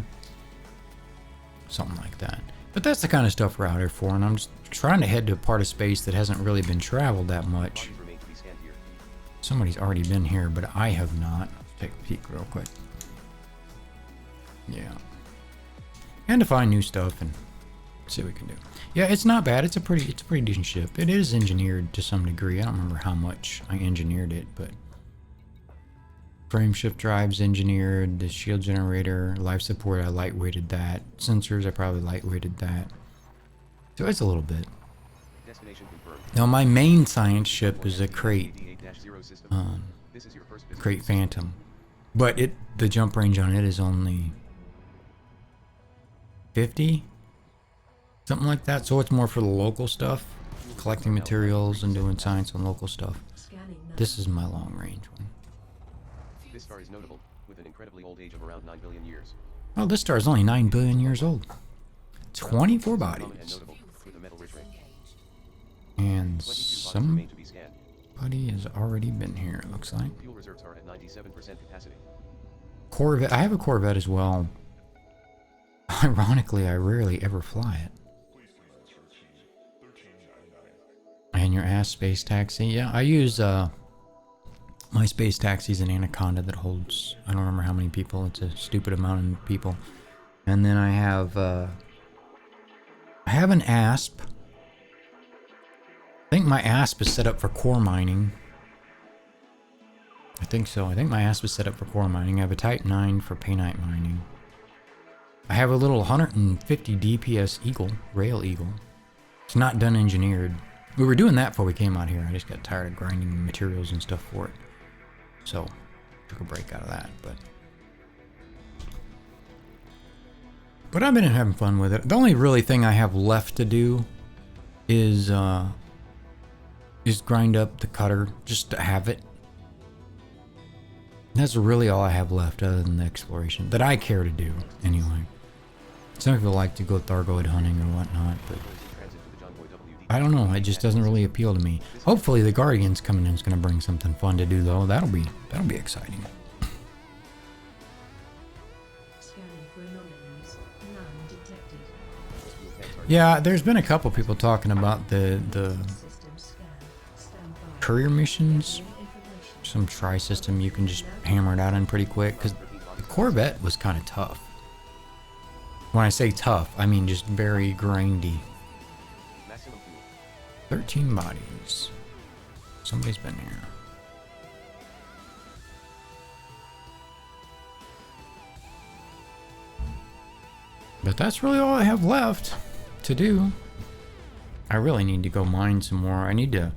something like that. But that's the kind of stuff we're out here for, and I'm just trying to head to a part of space that hasn't really been traveled that much. Bodies remain to be scanned here. Somebody's already been here, but I have not. Take a peek real quick. Yeah. And to find new stuff and see what we can do. Yeah, it's not bad. It's a pretty decent ship. It is engineered to some degree. I don't remember how much I engineered it, but frame shift drives engineered, the shield generator, life support, I lightweighted that. Sensors, I probably lightweighted that. So it's a little bit. Destination confirmed. Now my main science ship is a Crate, 88-0 system. This is your first visit. Crate Phantom. But the jump range on it is only 50? Something like that. So it's more for the local stuff, collecting materials and doing science on local stuff. Scanning now. This is my long range one. This star is notable, with an incredibly old age of around 9 billion years. Oh, this star is only 9 billion years old. 24 Common and bodies. notable, with a metal rich ring. And 22 bodies remain to be scanned. somebody has already been here, it looks like. Fuel reserves are at 97% capacity. Corvette. I have a Corvette as well. Ironically, I rarely ever fly it. And your ass space taxi. Yeah, I use my space taxi's an Anaconda that holds, I don't remember how many people. It's a stupid amount of people. And then I have an ASP. I think my ASP is set up for core mining. I think so. I think my ASP is set up for core mining. I have a Type 9 for Paynite mining. I have a little 150 DPS Eagle, Rail Eagle. It's not done engineered. We were doing that before we came out here. I just got tired of grinding materials and stuff for it. So, took a break out of that, but I've been having fun with it. The only really thing I have left to do is grind up the cutter just to have it. That's really all I have left other than the exploration that I care to do anyway. Some people like to go Thargoid hunting or whatnot, but I don't know. It just doesn't really appeal to me. Hopefully, the Guardians coming in is going to bring something fun to do, though. That'll be exciting. Scanning for anomalies. None detected. Yeah, there's been a couple people talking about the System scan. Stand by. courier missions. Information. Some tri-system you can just hammer it out on pretty quick, because the Corvette was kind of tough. When I say tough, I mean just very grindy. Maximum fuel. 13 bodies. Somebody's been here. But that's really all I have left to do. I really need to go mine some more. I need to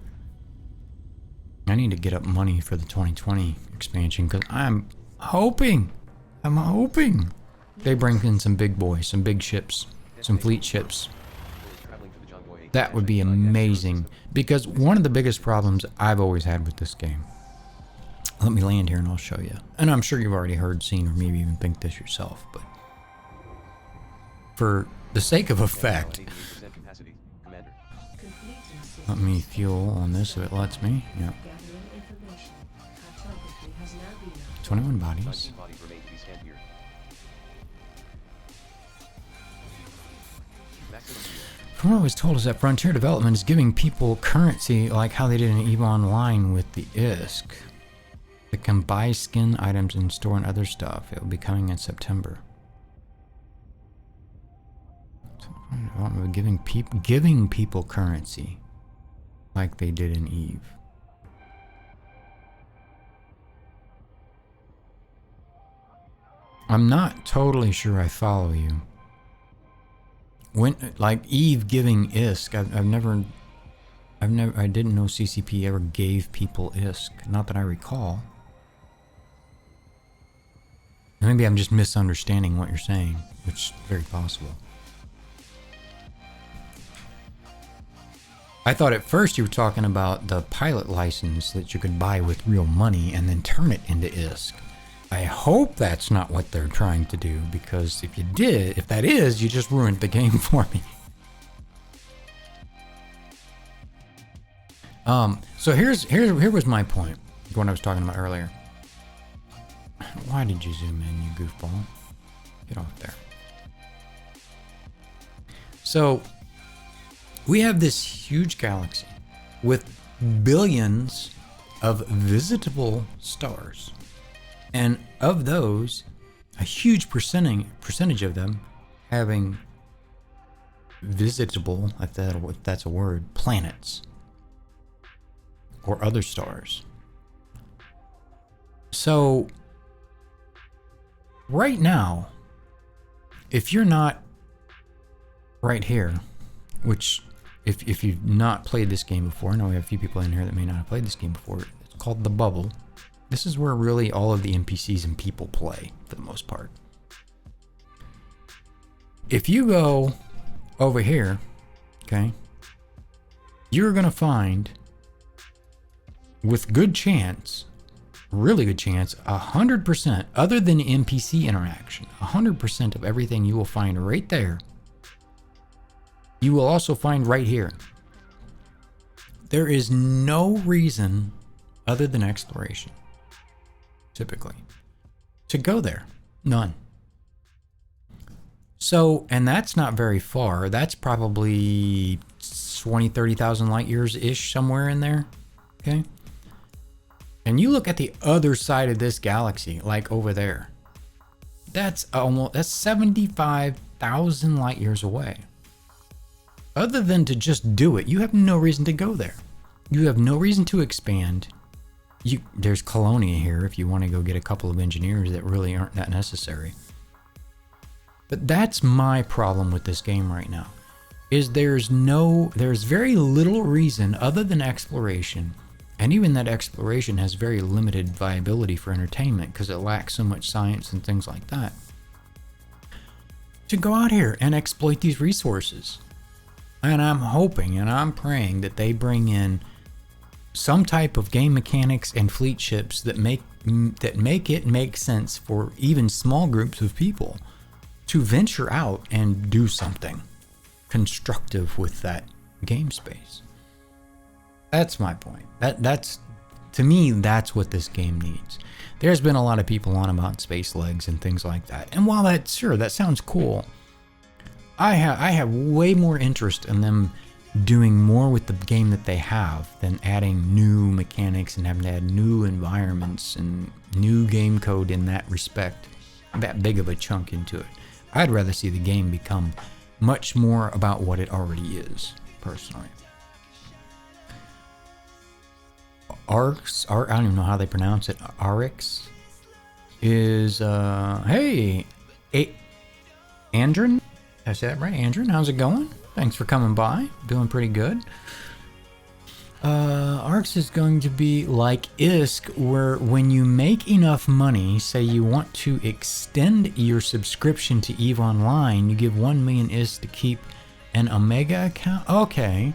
get up money for the 2020 expansion, because I'm hoping they bring in some big boys, some big ships, some fleet ships. Traveling to the John Boy 8 That would be amazing, because one of the biggest problems I've always had with this game. Let me land here and I'll show you. And I'm sure you've already heard, seen, or maybe even think this yourself, but for the sake of effect, 88% capacity. Commander. Completing system. let me fuel on this if it lets me. Yeah, Gathering information. Cartography has now been 21 bodies. 19 bodies remain to be scanned here. Maximum fuel. From what I was told is that Frontier Development is giving people currency like how they did in EVE Online with the ISK. That can buy skin items and store and other stuff. It will be coming in September. Giving people currency like they did in EVE. I'm not totally sure I follow you. When, like EVE giving ISK, I didn't know CCP ever gave people ISK. Not that I recall. Maybe I'm just misunderstanding what you're saying, which is very possible. I thought at first you were talking about the pilot license that you could buy with real money and then turn it into ISK. I hope that's not what they're trying to do, because if that is, you just ruined the game for me. So here was my point, what I was talking about earlier. Why did you zoom in, you goofball? Get off there. So we have this huge galaxy with billions of visitable stars. And of those, a huge percentage of them having visitable, if that's a word, planets or other stars. So right now, if you're not right here, which if you've not played this game before, I know we have a few people in here that may not have played this game before. It's called The Bubble. This is where really all of the NPCs and people play for the most part. If you go over here, okay, you're going to find, with good chance, really good chance, 100%, other than NPC interaction, 100% of everything you will find right there, you will also find right here. There is no reason other than exploration, typically, to go there. None. So, and that's not very far. That's probably 20, 30,000 light years-ish, somewhere in there. Okay? And you look at the other side of this galaxy, like over there. That's 75,000 light years away. Other than to just do it, you have no reason to go there. You have no reason to expand. There's Colonia here if you want to go get a couple of engineers that really aren't that necessary. But that's my problem with this game right now, is there's very little reason other than exploration, and even that exploration has very limited viability for entertainment because it lacks so much science and things like that, to go out here and exploit these resources. And I'm hoping and I'm praying that they bring in some type of game mechanics and fleet ships that make it make sense for even small groups of people to venture out and do something constructive with that game space. That's my point. That's to me, that's what this game needs. There's been a lot of people on about space legs and things like that. And while that sounds cool, I have way more interest in them doing more with the game that they have than adding new mechanics and having to add new environments and new game code in that respect, that big of a chunk into it. I'd rather see the game become much more about what it already is, personally. I don't even know how they pronounce it. Arx is, hey, Andrin? Did I say that right? Andrin, how's it going? Thanks for coming by. Doing pretty good. Arx is going to be like ISK, where when you make enough money, say you want to extend your subscription to EVE Online, you give 1 million ISK to keep an Omega account. Okay.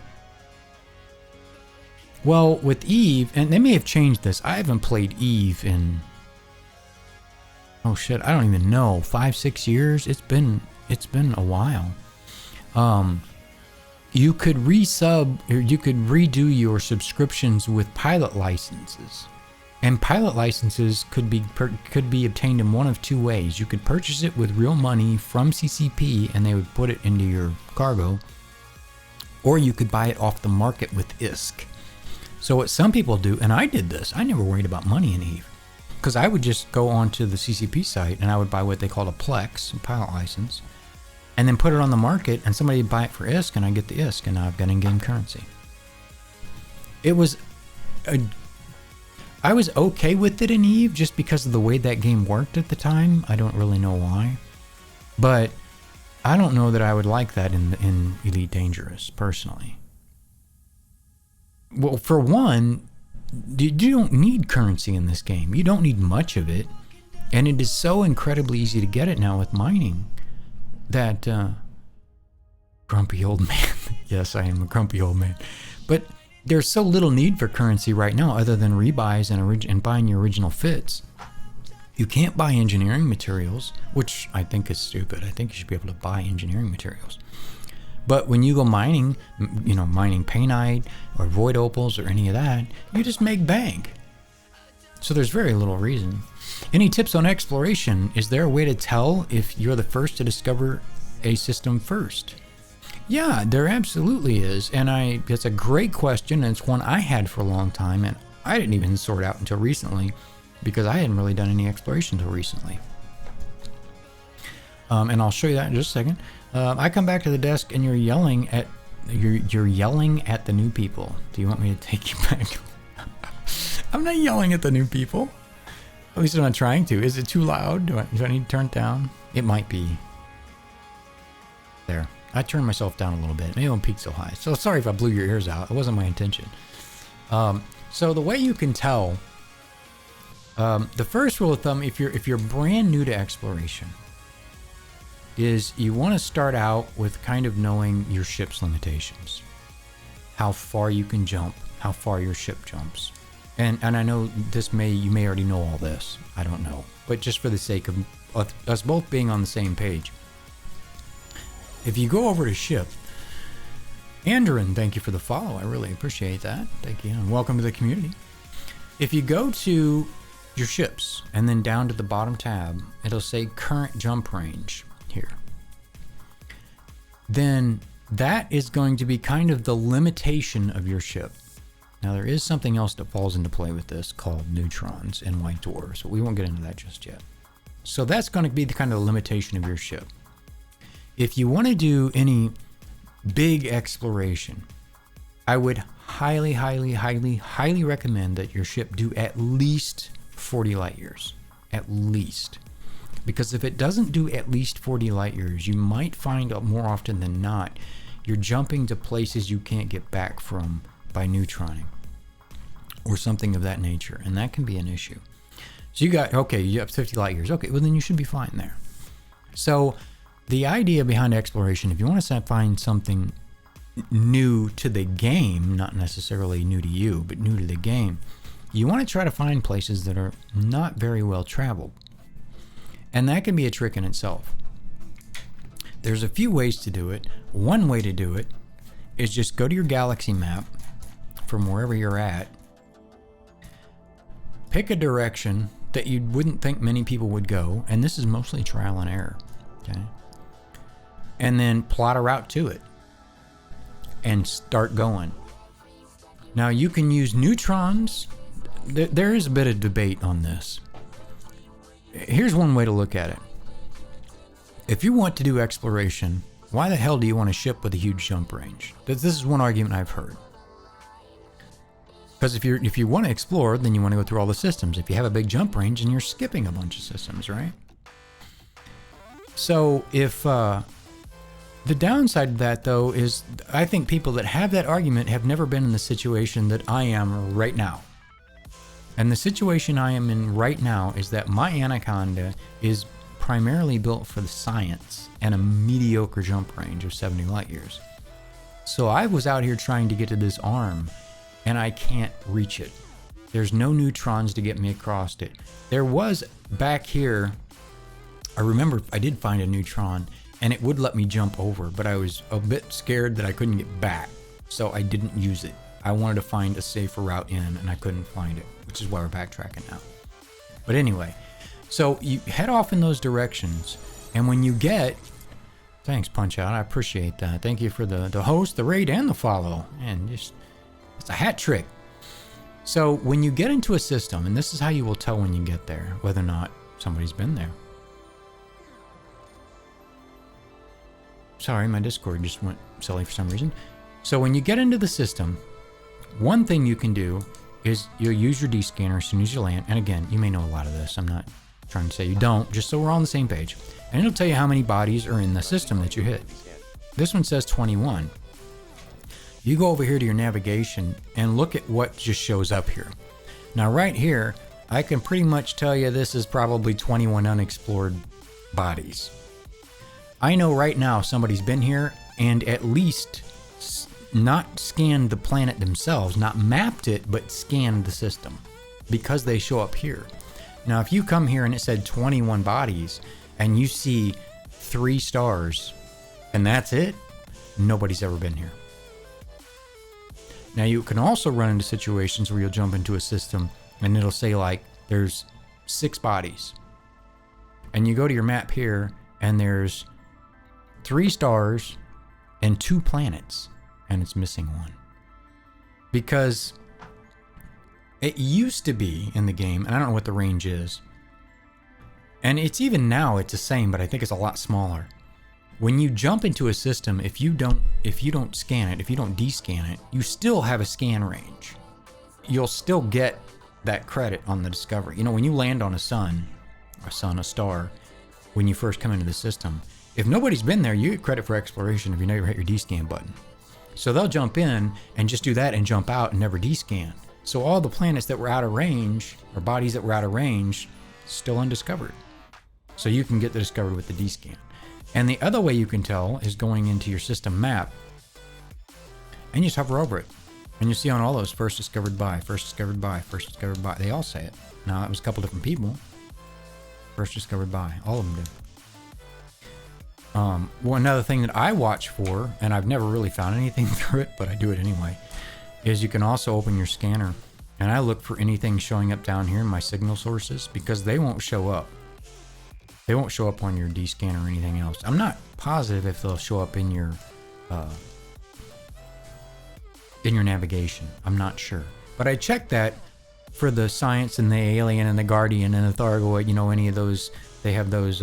Well, with EVE, and they may have changed this. I haven't played EVE in, oh shit, I don't even know, 5-6 years. It's been a while. You could resub, or you could redo your subscriptions with pilot licenses, and pilot licenses could be obtained in one of two ways. You could purchase it with real money from CCP, and they would put it into your cargo, or you could buy it off the market with ISK. So what some people do, and I did this, I never worried about money in EVE, because I would just go onto the CCP site and I would buy what they call a Plex, a pilot license, and then put it on the market, and somebody would buy it for ISK, and I get the ISK, and now I've got in-game currency. I was okay with it in EVE just because of the way that game worked at the time. I don't really know why, but I don't know that I would like that in Elite Dangerous, personally. Well, for one, you don't need currency in this game. You don't need much of it, and it is so incredibly easy to get it now with mining. That grumpy old man. Yes, I am a grumpy old man. But there's so little need for currency right now other than rebuys and buying your original fits. You can't buy engineering materials, which I think is stupid. I think you should be able to buy engineering materials. But when you go mining, mining painite or void opals or any of that, you just make bank. So there's very little reason. Any tips on exploration? Is there a way to tell if you're the first to discover a system first? Yeah, there absolutely is. And it's a great question. And it's one I had for a long time. And I didn't even sort out until recently because I hadn't really done any exploration until recently. And I'll show you that in just a second. I come back to the desk and you're yelling at the new people. Do you want me to take you back? I'm not yelling at the new people. At least I'm not trying to. Is it too loud? Do I need to turn it down? It might be. There. I turned myself down a little bit. Maybe I don't peak so high. So sorry if I blew your ears out. It wasn't my intention. So the way you can tell, the first rule of thumb, if you're brand new to exploration, is you want to start out with kind of knowing your ship's limitations, how far you can jump, how far your ship jumps, and I know you may already know all this. I don't know, but just for the sake of us both being on the same page, if you go over to ship, Andrin, thank you for the follow. I really appreciate that. Thank you, and welcome to the community. If you go to your ships and then down to the bottom tab, it'll say current jump range here. Then that is going to be kind of the limitation of your ship. Now there is something else that falls into play with this called neutrons and white dwarfs, but we won't get into that just yet. So that's going to be the kind of limitation of your ship. If you want to do any big exploration, I would highly recommend that your ship do at least 40 light years. At least. Because if it doesn't do at least 40 light years, you might find out more often than not, you're jumping to places you can't get back from by neutroning or something of that nature. And that can be an issue. So you have 50 light years. Okay, well then you should be fine there. So the idea behind exploration, if you want to find something new to the game, not necessarily new to you, but new to the game, you want to try to find places that are not very well traveled. And that can be a trick in itself. There's a few ways to do it. One way to do it is just go to your galaxy map from wherever you're at, pick a direction that you wouldn't think many people would go, and this is mostly trial and error, okay? And then plot a route to it and start going. Now you can use neutrons. There is a bit of debate on this. Here's one way to look at it. If you want to do exploration, why the hell do you want a ship with a huge jump range? This is one argument I've heard. Because if you want to explore, then you want to go through all the systems. If you have a big jump range, and you're skipping a bunch of systems, right? So if the downside of that, though, is I think people that have that argument have never been in the situation that I am right now. And the situation I am in right now is that my Anaconda is primarily built for the science and a mediocre jump range of 70 light years. So I was out here trying to get to this arm, and I can't reach it. There's no neutrons to get me across it. There was back here, I remember I did find a neutron, and it would let me jump over, but I was a bit scared that I couldn't get back, so I didn't use it. I wanted to find a safer route in, and I couldn't find it, which is why we're backtracking now. But anyway, so you head off in those directions, and when you get... Thanks, Punch Out. I appreciate that. Thank you for the host, the raid, and the follow. And just... It's a hat trick. So when you get into a system, and this is how you will tell when you get there, whether or not somebody's been there. Sorry, my Discord just went silly for some reason. So when you get into the system, one thing you can do is you'll use your D-scanner as soon as you land. And again, you may know a lot of this. I'm not trying to say you don't, just so we're all on the same page. And it'll tell you how many bodies are in the system that you hit. This one says 21. You go over here to your navigation and look at what just shows up here. Now right here, I can pretty much tell you this is probably 21 unexplored bodies. I know right now somebody's been here and at least not scanned the planet themselves, not mapped it, but scanned the system because they show up here. Now, if you come here and it said 21 bodies and you see 3 stars and that's it, nobody's ever been here. Now, you can also run into situations where you'll jump into a system and it'll say like there's 6 bodies. And you go to your map here and there's 3 stars and 2 planets, and it's missing one. Because it used to be in the game, and I don't know what the range is, and it's even now it's the same, but I think it's a lot smaller. When you jump into a system, if you don't scan it, if you don't descan it, you still have a scan range. You'll still get that credit on the discovery. You know, when you land on a star, when you first come into the system, if nobody's been there, you get credit for exploration if you never hit your descan button. So they'll jump in and just do that and jump out and never descan. So all the planets that were out of range, or bodies that were out of range, still undiscovered. So you can get the discovered with the descan. And the other way you can tell is going into your system map, and you just hover over it. And you see on all those first discovered by, first discovered by, first discovered by. They all say it. Now, that was a couple different people. First discovered by. All of them do. Well, another thing that I watch for, and I've never really found anything through it, but I do it anyway, is you can also open your scanner. And I look for anything showing up down here in my signal sources, because they won't show up. They won't show up on your D-scan or anything else. I'm not positive if they'll show up in your navigation. I'm not sure. But I checked that for the Science and the Alien and the Guardian and the Thargoid, you know, any of those. They have those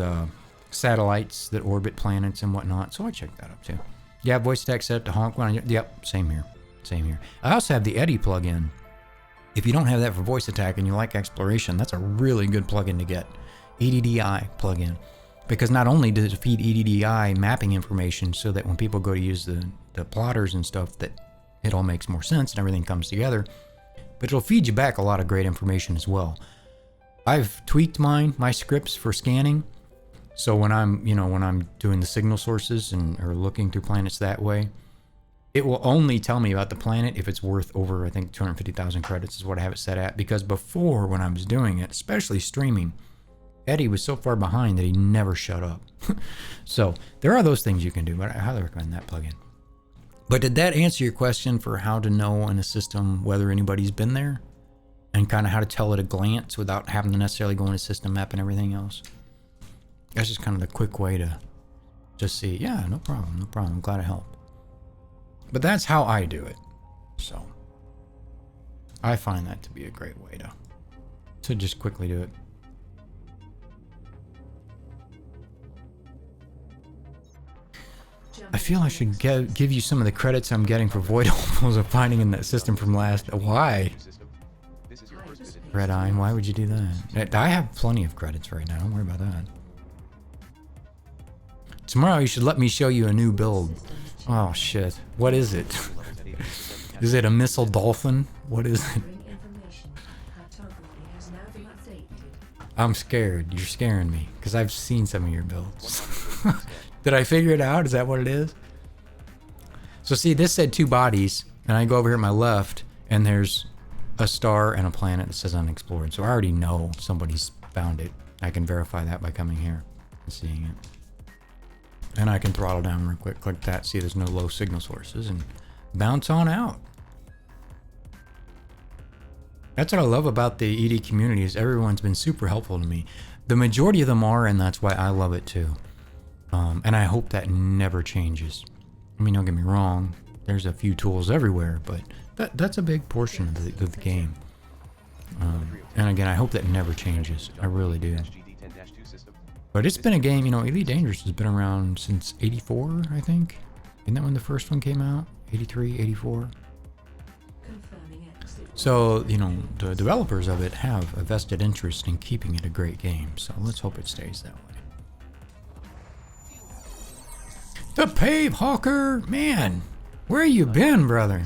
satellites that orbit planets and whatnot. So I checked that up too. Yeah, voice attack set up to honk. Yep, same here. Same here. I also have the Eddie plugin. If you don't have that for voice attack and you like exploration, that's a really good plugin to get. EDDI plugin, because not only does it feed EDDI mapping information so that when people go to use the plotters and stuff, that it all makes more sense and everything comes together, but it'll feed you back a lot of great information as well. I've tweaked my scripts for scanning, so when I'm doing the signal sources or looking through planets that way, it will only tell me about the planet if it's worth over, I think, 250,000 credits is what I have it set at. Because before, when I was doing it, especially streaming, Eddie was so far behind that he never shut up. So there are those things you can do, but I highly recommend that plugin. But did that answer your question for how to know in a system whether anybody's been there? And kind of how to tell at a glance without having to necessarily go into system map and everything else? That's just kind of the quick way to just see, yeah, no problem. I'm glad to help. But that's how I do it. So I find that to be a great way to just quickly do it. I feel I should give you some of the credits I'm getting for void holes I'm finding in that system from last. Why? Red Eye, why would you do that? I have plenty of credits right now. Don't worry about that. Tomorrow you should let me show you a new build. Oh shit. What is it? Is it a missile dolphin? What is it? I'm scared. You're scaring me because I've seen some of your builds. Did I figure it out? Is that what it is? So see, this said 2 bodies, and I go over here at my left, and there's a star and a planet that says unexplored. So I already know somebody's found it. I can verify that by coming here and seeing it. And I can throttle down real quick, click that, see there's no low signal sources, and bounce on out. That's what I love about the ED community, is everyone's been super helpful to me. The majority of them are, and that's why I love it too. And I hope that never changes. I mean, don't get me wrong, there's a few tools everywhere, but that's a big portion of the game. And again, I hope that never changes. I really do. But it's been a game, you know, Elite Dangerous has been around since 84, I think. Isn't that when the first one came out? 83, 84? So, you know, the developers of it have a vested interest in keeping it a great game. So let's hope it stays that way. The Pave Hawker, man, where you been, brother?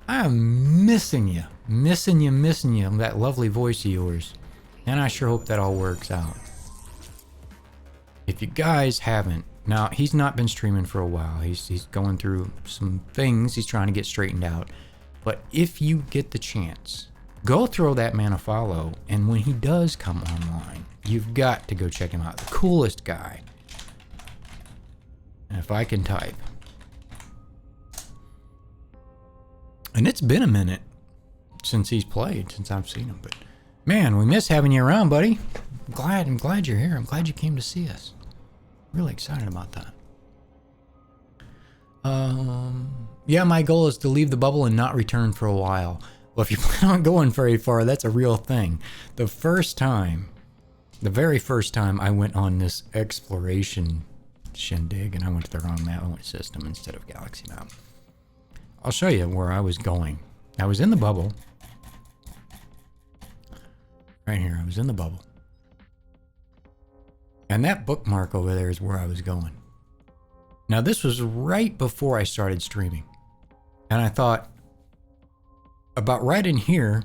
I am missing you, that lovely voice of yours. And I sure hope that all works out. If you guys haven't, now he's not been streaming for a while. He's going through some things he's trying to get straightened out. But if you get the chance, go throw that man a follow. And when he does come online, you've got to go check him out. The coolest guy. And if I can type. And it's been a minute since he's played, since I've seen him. But man, we miss having you around, buddy. I'm glad you're here. I'm glad you came to see us. Really excited about that. Yeah, my goal is to leave the bubble and not return for a while. Well, if you plan on going very far, that's a real thing. The very first time I went on this exploration shindig, and I went to the wrong map. I went system instead of galaxy map. I'll show you where I was going. I was in the bubble. Right here, I was in the bubble. And that bookmark over there is where I was going. Now, this was right before I started streaming. And I thought, about right in here,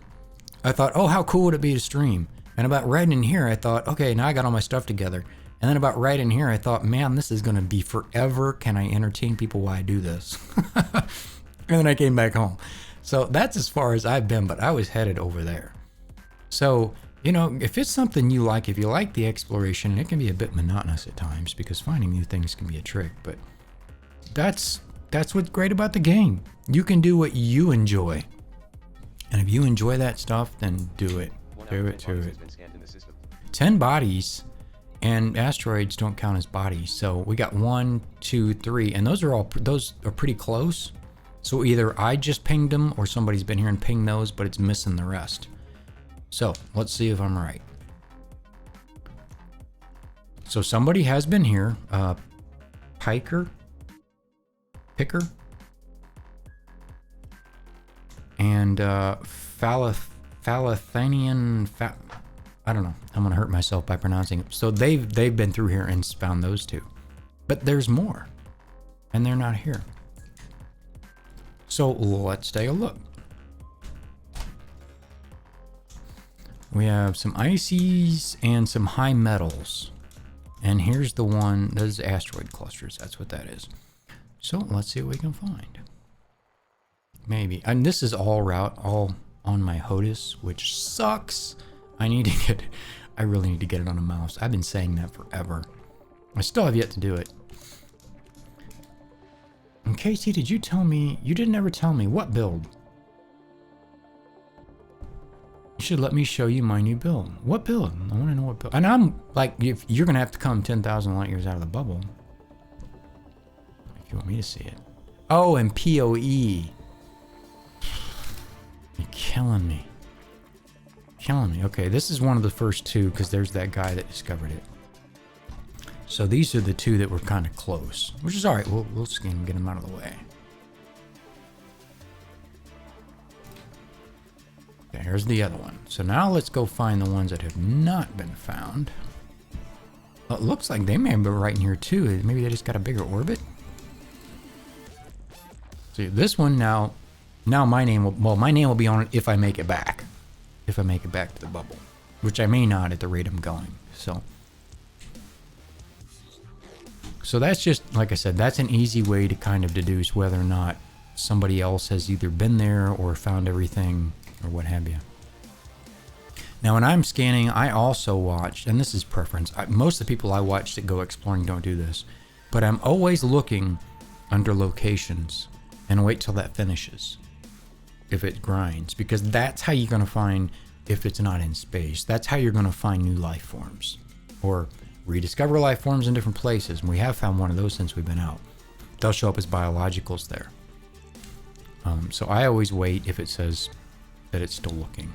I thought, oh, how cool would it be to stream? And about right in here, I thought, okay, now I got all my stuff together. And then about right in here, I thought, man, this is going to be forever. Can I entertain people while I do this? And then I came back home. So that's as far as I've been, but I was headed over there. So, you know, if it's something you like, if you like the exploration, it can be a bit monotonous at times because finding new things can be a trick, but that's what's great about the game. You can do what you enjoy. And if you enjoy that stuff, then do it. Do it. 10 bodies, and asteroids don't count as bodies. So we got 1, 2, 3, and those are pretty close. So either I just pinged them or somebody's been here and pinged those, but it's missing the rest. So let's see if I'm right. So somebody has been here. Picker, and Phalathanian. I don't know. I'm gonna hurt myself by pronouncing it. So they've been through here and found those two, but there's more, and they're not here. So let's take a look. We have some ices and some high metals. And here's the one, those asteroid clusters, that's what that is. So let's see what we can find. Maybe, and this is all on my HOTAS, which sucks. I really need to get it on a mouse. I've been saying that forever. I still have yet to do it. And Casey, did you tell me, you didn't ever tell me what build? You should let me show you my new build. What build? I want to know what build. And I'm like, if you're going to have to come 10,000 light years out of the bubble. If you want me to see it. Oh, and PoE. You're killing me. Killing me. Okay, this is one of the first two because there's that guy that discovered it. So these are the two that were kind of close, which is all right. We'll skin and get them out of the way. Okay, here's the other one. So now let's go find the ones that have not been found. Well, it looks like they may have been right in here too. Maybe they just got a bigger orbit. See, this one now my name will be on it if I make it back. If I make it back to the bubble, which I may not at the rate I'm going. So that's just, like I said, that's an easy way to kind of deduce whether or not somebody else has either been there or found everything or what have you. Now, when I'm scanning, I also watch, and this is preference. Most of the people I watch that go exploring don't do this, but I'm always looking under locations and wait till that finishes. If it grinds, because that's how you're going to find if it's not in space. That's how you're going to find new life forms or rediscover life forms in different places. And we have found one of those since we've been out. They'll show up as biologicals there. So I always wait if it says that it's still looking.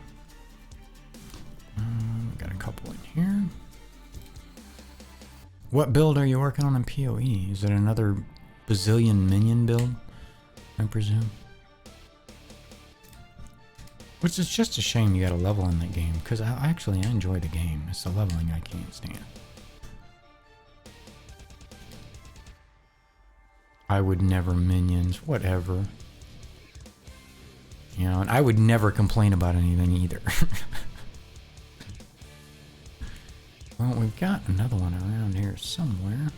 Got a couple in here. What build are you working on in PoE? Is it another bazillion minion build, I presume? Which is just a shame you gotta level in that game, because I enjoy the game. It's the leveling I can't stand. I would never minions, whatever. You know, and I would never complain about anything either. Well, we've got another one around here somewhere.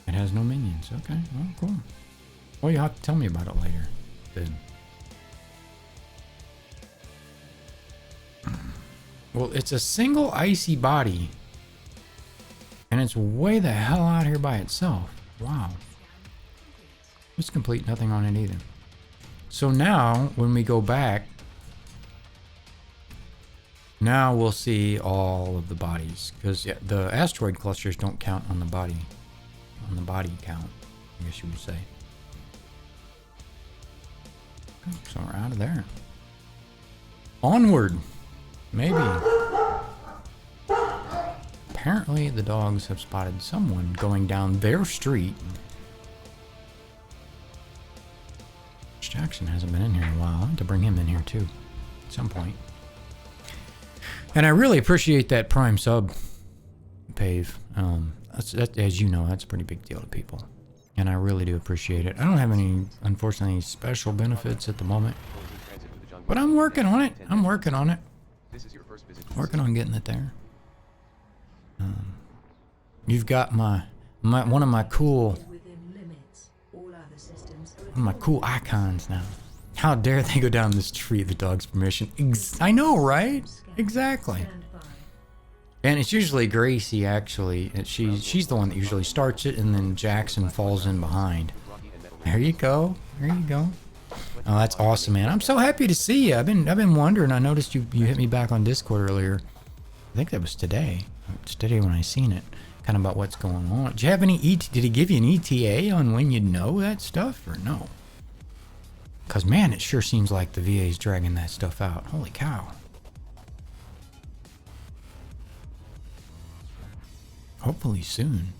It has no minions. Okay, well, cool. Well, you'll have to tell me about it later, then. Well, it's a single icy body. And it's way the hell out here by itself. Wow. It's complete, nothing on it either. So now, when we go back, now we'll see all of the bodies. Because the asteroid clusters don't count on the body count. I guess you would say. So we're out of there. Onward. Maybe. Apparently the dogs have spotted someone going down their street. Jackson hasn't been in here in a while. I have to bring him in here too at some point. And I really appreciate that Prime sub, Pave. That, as you know, that's a pretty big deal to people. And I really do appreciate it. I don't have any, unfortunately, special benefits at the moment. But I'm working on it. I'm working on it. Working on getting it there. You've got one of my cool icons now. How dare they go down this tree at the dog's permission? I know, right? Exactly. And it's usually Gracie, actually. She's the one that usually starts it, and then Jackson falls in behind. There you go. There you go. Oh, that's awesome, man. I'm so happy to see you. I've been wondering. I noticed you hit me back on Discord earlier. I think that was today. It's today when I seen it. Kind of about what's going on. Do you have any did he give you an ETA on when you'd know that stuff, or no? Because, man, it sure seems like the VA's dragging that stuff out. Holy cow. Hopefully soon.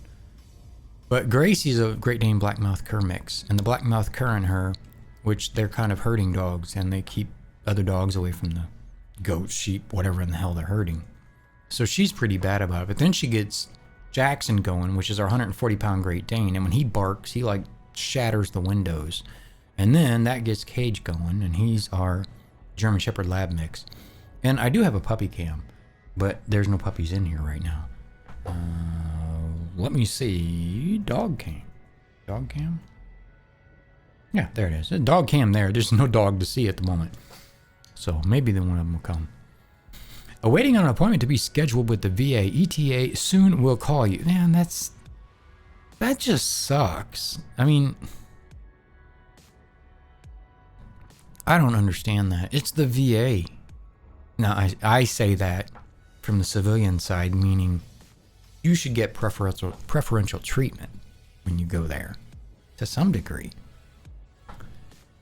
But Gracie's a Great Dane Blackmouth Cur mix. And the Blackmouth Cur in her, which they're kind of herding dogs, and they keep other dogs away from the goats, sheep, whatever in the hell they're herding. So she's pretty bad about it. But then she gets Jackson going, which is our 140-pound Great Dane. And when he barks, he like shatters the windows. And then that gets Cage going, and he's our German Shepherd Lab mix. And I do have a puppy cam, but there's no puppies in here right now. Let me see. Dog cam. Dog cam? Yeah, there it is. A dog cam there. There's no dog to see at the moment. So maybe then one of them will come. Awaiting an appointment to be scheduled with the VA. ETA soon will call you. Man, that just sucks. I mean, I don't understand that. It's the VA. Now, I say that from the civilian side, meaning you should get preferential treatment when you go there, to some degree.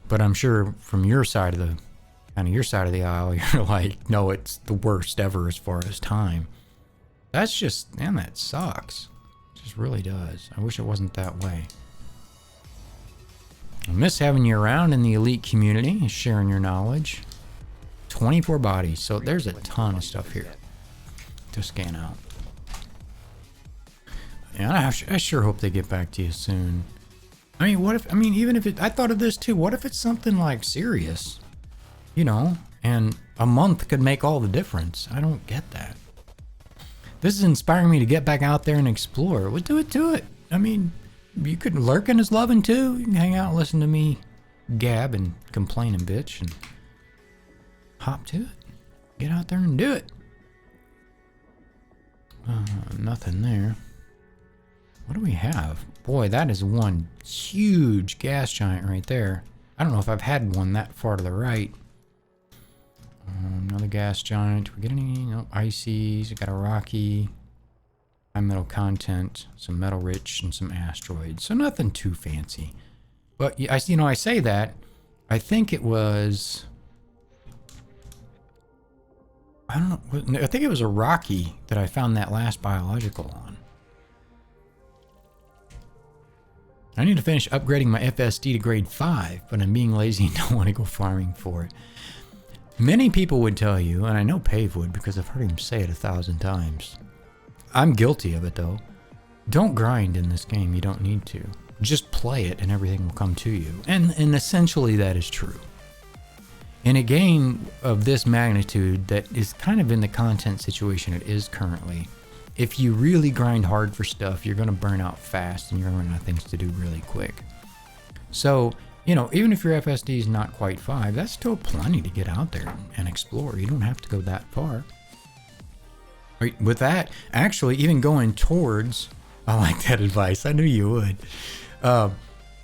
But I'm sure from your side of the aisle, you're like, no, it's the worst ever as far as time. That's just, man, that sucks. It just really does. I wish it wasn't that way. I miss having you around in the elite community, sharing your knowledge. 24 bodies, so there's a ton of stuff here to scan out. And I sure hope they get back to you soon. I mean, even if I thought of this too, what if it's something like serious? You know, and a month could make all the difference. I don't get that. This is inspiring me to get back out there and explore. We'll do it. I mean, you could lurking is loving too. You can hang out and listen to me gab and complain and bitch and hop to it. Get out there and do it. Nothing there. What do we have? Boy, that is one huge gas giant right there. I don't know if I've had one that far to the right. Another gas giant. We get any? No, ices. We got a rocky. High metal content. Some metal rich and some asteroids. So nothing too fancy. But I say that. I think it was. I don't know. I think it was a rocky that I found that last biological on. I need to finish upgrading my FSD to grade 5, but I'm being lazy and don't want to go farming for it. Many people would tell you, and I know Pave would because I've heard him say it 1,000 times. I'm guilty of it though. Don't grind in this game, you don't need to. Just play it and everything will come to you. And essentially that is true. In a game of this magnitude that is kind of in the content situation it is currently, if you really grind hard for stuff, you're going to burn out fast and you're going to run out of things to do really quick. So, you know, even if your FSD is not quite 5, that's still plenty to get out there and explore. You don't have to go that far. Right, with that, actually, even going towards, I like that advice. I knew you would.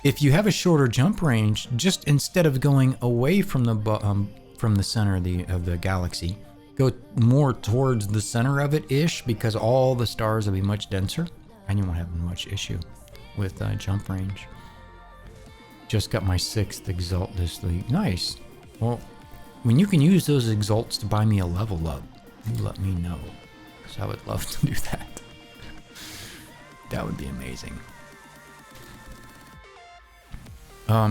If you have a shorter jump range, just instead of going away from the center of the galaxy, go more towards the center of it-ish, because all the stars will be much denser and you won't have much issue with jump range. Just got my 6th exalt this week. Nice. Well, when you can use those exalts to buy me a level up, you let me know, because I would love to do that. That would be amazing.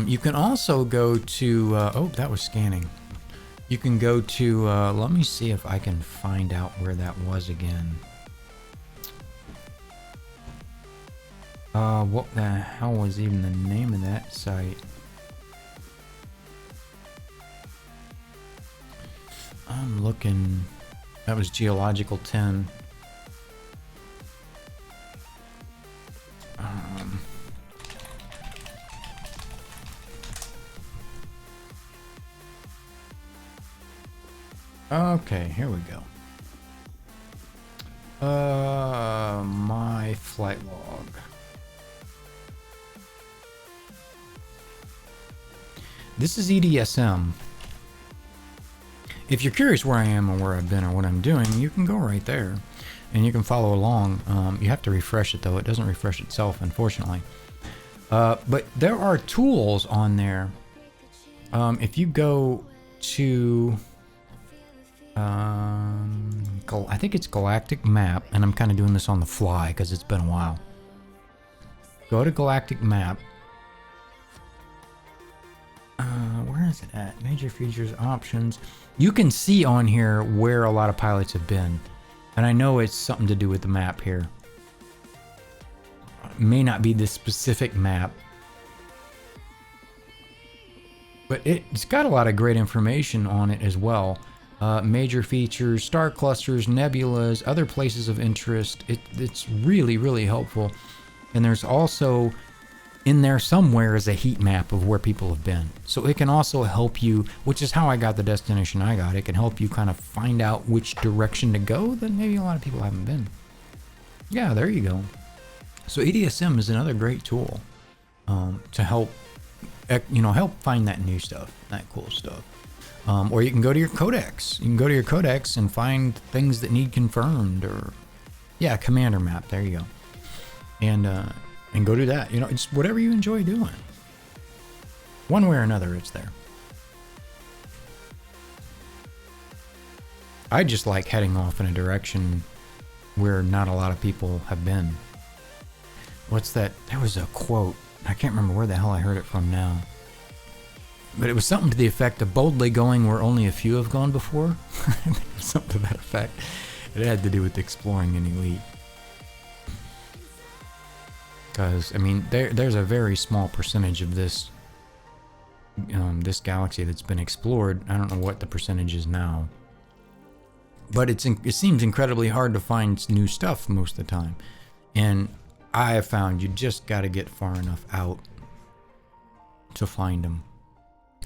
You can also go to, oh, that was scanning. You can go to, let me see if I can find out where that was again. What the hell was even the name of that site? I'm looking, that was Geological 10. Okay, here we go. My flight log. This is EDSM. If you're curious where I am or where I've been or what I'm doing, you can go right there and you can follow along. You have to refresh it though. It doesn't refresh itself, unfortunately. But there are tools on there. If you go to I think it's Galactic Map, and I'm kind of doing this on the fly because it's been a while. Go to Galactic Map. Where is it at? Major features, options. You can see on here where a lot of pilots have been, and I know it's something to do with the map here. It may not be this specific map, but it's got a lot of great information on it as well. Major features, star clusters, nebulas, other places of interest. It's really, really helpful. And there's also in there somewhere is a heat map of where people have been. So it can also help you, which is how I got the destination I got. It can help you kind of find out which direction to go that maybe a lot of people haven't been. Yeah, there you go. So EDSM is another great tool to help, help find that new stuff, that cool stuff. Or you can go to your codex. You can go to your codex and find things that need confirmed, or yeah, commander map. There you go. And go do that. It's whatever you enjoy doing. One way or another, it's there. I just like heading off in a direction where not a lot of people have been. What's that? There was a quote. I can't remember where the hell I heard it from now. But it was something to the effect of boldly going where only a few have gone before. Something to that effect. It had to do with exploring an elite. Because, I mean, there's a very small percentage of this this galaxy that's been explored. I don't know what the percentage is now. But it seems incredibly hard to find new stuff most of the time. And I have found you just got to get far enough out to find them.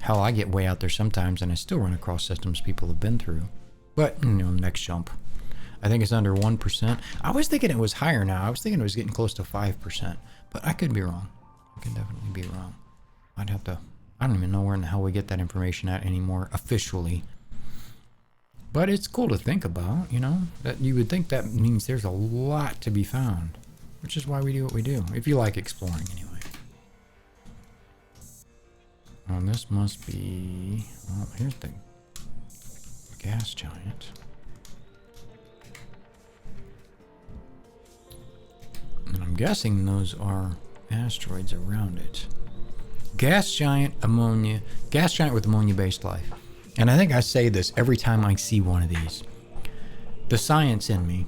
Hell, I get way out there sometimes and I still run across systems people have been through. But, next jump. I think it's under 1%. I was thinking it was higher now. I was thinking it was getting close to 5%. But I could be wrong. I could definitely be wrong. I don't even know where in the hell we get that information at anymore officially. But it's cool to think about, that you would think that means there's a lot to be found. Which is why we do what we do. If you like exploring anyway. This must be, well, here's the gas giant. And I'm guessing those are asteroids around it. Gas giant with ammonia-based life. And I think I say this every time I see one of these. The science in me.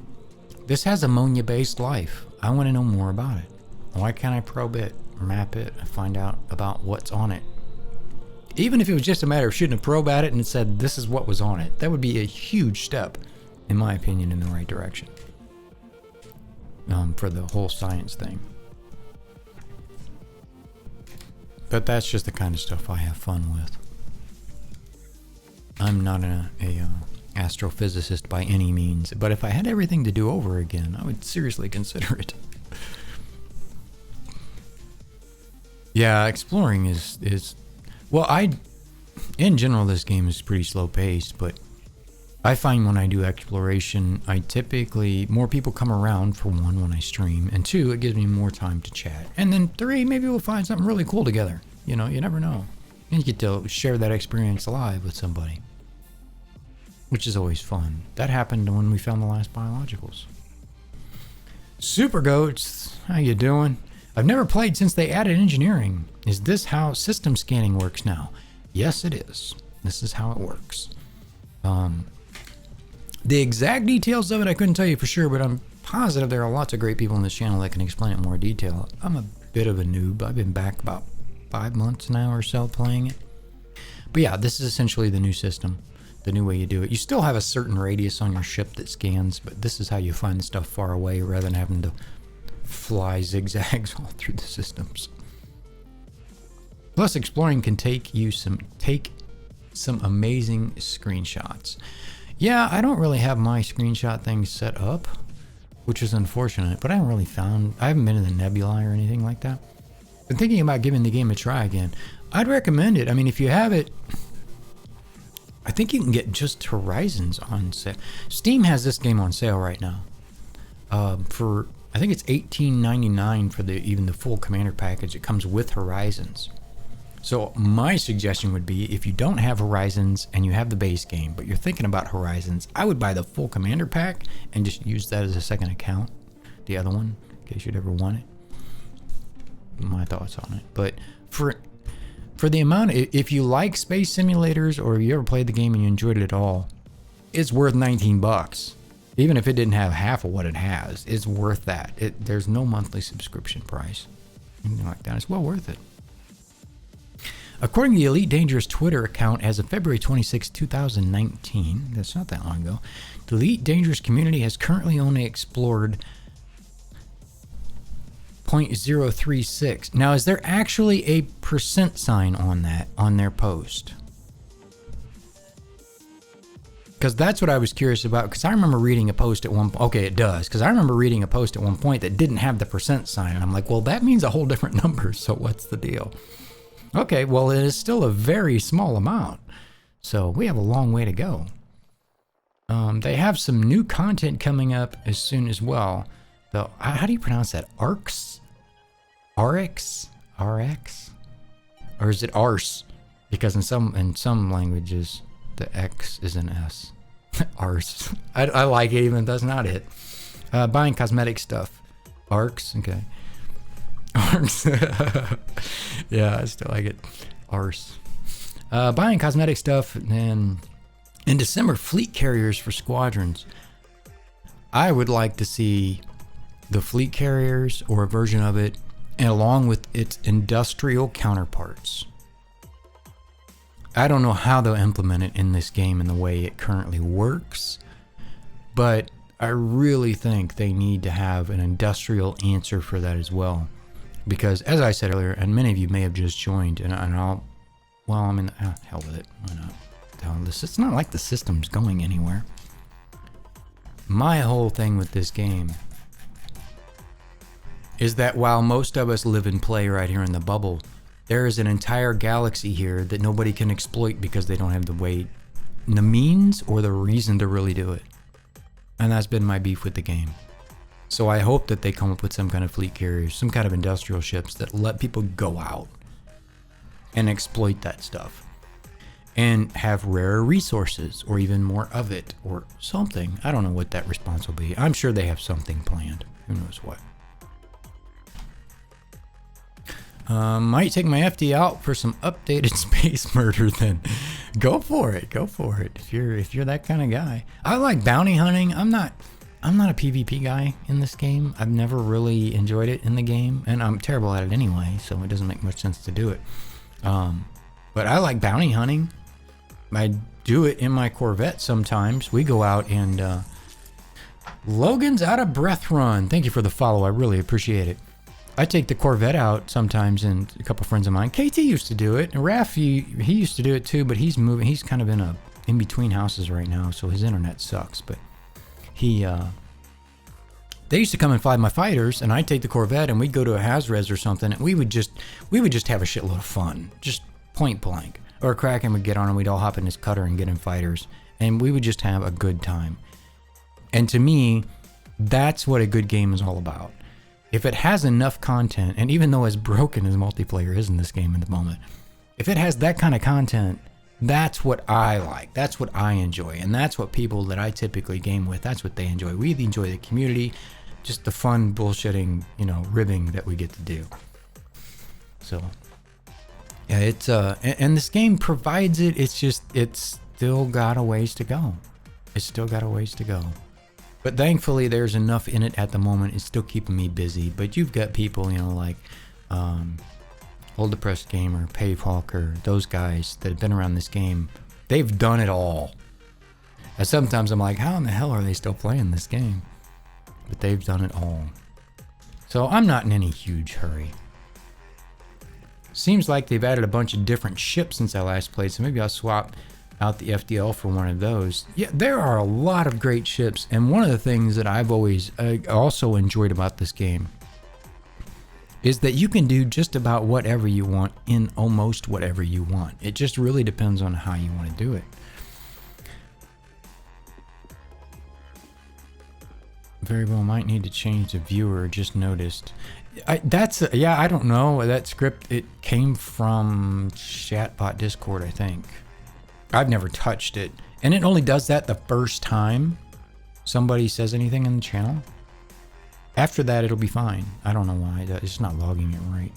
This has ammonia-based life. I want to know more about it. Why can't I probe it, or map it, and find out about what's on it? Even if it was just a matter of shooting a probe at it and it said this is what was on it, that would be a huge step, in my opinion, in the right direction. For the whole science thing. But that's just the kind of stuff I have fun with. I'm not a astrophysicist by any means, but if I had everything to do over again, I would seriously consider it. Yeah, exploring is well, in general, this game is pretty slow paced, but I find when I do exploration, I typically, more people come around, for one, when I stream, and two, it gives me more time to chat. And then three, maybe we'll find something really cool together. You know, you never know. And you get to share that experience live with somebody, which is always fun. That happened when we found the last biologicals. Super Goats, how you doing? I've never played since they added engineering. Is this how system scanning works now? Yes, it is. This is how it works. The exact details of it I couldn't tell you for sure, but I'm positive there are lots of great people on this channel that can explain it in more detail. I'm a bit of a noob. I've been back about 5 months now or so playing it. But yeah, this is essentially the new system, the new way you do it. You still have a certain radius on your ship that scans, but this is how you find stuff far away rather than having to fly zigzags all through the systems. Plus, exploring can take some amazing screenshots. Yeah, I don't really have my screenshot thing set up, which is unfortunate, but I haven't been in the nebula or anything like that. Been thinking about giving the game a try again. I'd recommend it. I mean, if you have it, I think you can get just Horizons on sale. Steam has this game on sale right now. For, I think it's $18.99 for even the full Commander package. It comes with Horizons. So my suggestion would be, if you don't have Horizons and you have the base game, but you're thinking about Horizons, I would buy the full Commander pack and just use that as a second account, the other one, in case you'd ever want it. My thoughts on it. But for the amount, if you like space simulators, or if you ever played the game and you enjoyed it at all, it's worth $19. Even if it didn't have half of what it has, it's worth that. There's no monthly subscription price. Anything like that. It's well worth it. According to the Elite Dangerous Twitter account, as of February 26, 2019, that's not that long ago, the Elite Dangerous community has currently only explored 0.036. Now, is there actually a percent sign on that, on their post? Because that's what I was curious about, because I remember reading a post at one point. Okay, it does, because I remember reading a post at one point that didn't have the percent sign, and I'm like, well, that means a whole different number, so what's the deal? Okay, well, it is still a very small amount, so we have a long way to go. They have some new content coming up as soon as well. Though, how do you pronounce that? Arx? RX? RX? Or is it Arse? Because in some languages, the X is an S. Arse. I like it even if that's not it. Buying cosmetic stuff. Arx? Okay. Arse. Yeah, I still like it. Arse. Buying cosmetic stuff, and in December, fleet carriers for squadrons. I would like to see the fleet carriers, or a version of it, and along with its industrial counterparts. I don't know how they'll implement it in this game in the way it currently works, but I really think they need to have an industrial answer for that as well. Because, as I said earlier, and many of you may have just joined, and hell with it, why not? It's not like the system's going anywhere. My whole thing with this game is that while most of us live and play right here in the bubble, there is an entire galaxy here that nobody can exploit because they don't have the means or the reason to really do it. And that's been my beef with the game. So I hope that they come up with some kind of fleet carriers, some kind of industrial ships that let people go out and exploit that stuff. And have rarer resources, or even more of it, or something. I don't know what that response will be. I'm sure they have something planned. Who knows what. Might take my FD out for some updated space murder then. Go for it. Go for it. If you're that kind of guy. I like bounty hunting. I'm not a PvP guy in this game. I've never really enjoyed it in the game, and I'm terrible at it anyway, so it doesn't make much sense to do it. But I like bounty hunting. I do it in my Corvette sometimes. We go out and Logan's out of breath run. Thank you for the follow. I really appreciate it. I take the Corvette out sometimes, and a couple friends of mine. KT used to do it, and Raph, he used to do it too, but he's moving. He's kind of in between houses right now, so his internet sucks. But they used to come and fly my fighters, and I'd take the Corvette, and we'd go to a Hazres or something, and we would just have a shitload of fun, just point blank. Or Kraken would get on, and we'd all hop in his cutter and get in fighters, and we would just have a good time. And to me, that's what a good game is all about. If it has enough content, and even though as broken as multiplayer is in this game at the moment, if it has that kind of content, that's what I like. That's what I enjoy. And that's what people that I typically game with, that's what they enjoy. We enjoy the community, just the fun bullshitting, ribbing that we get to do. So, yeah, it's, and this game provides it. It's still got a ways to go. It's still got a ways to go. But thankfully, there's enough in it at the moment. It's still keeping me busy. But you've got people, like Old Depressed Gamer, Pave Hawker, those guys that have been around this game. They've done it all. And sometimes I'm like, how in the hell are they still playing this game? But they've done it all. So I'm not in any huge hurry. Seems like they've added a bunch of different ships since I last played, so maybe I'll swap out the FDL for one of those. Yeah, there are a lot of great ships, and one of the things that I've always also enjoyed about this game is that you can do just about whatever you want in almost whatever you want. It just really depends on how you want to do it. Variable might need to change the viewer, just noticed. I don't know. That script, it came from Chatbot Discord, I think. I've never touched it. And it only does that the first time somebody says anything in the channel. After that, it'll be fine. I don't know why. It's not logging it right.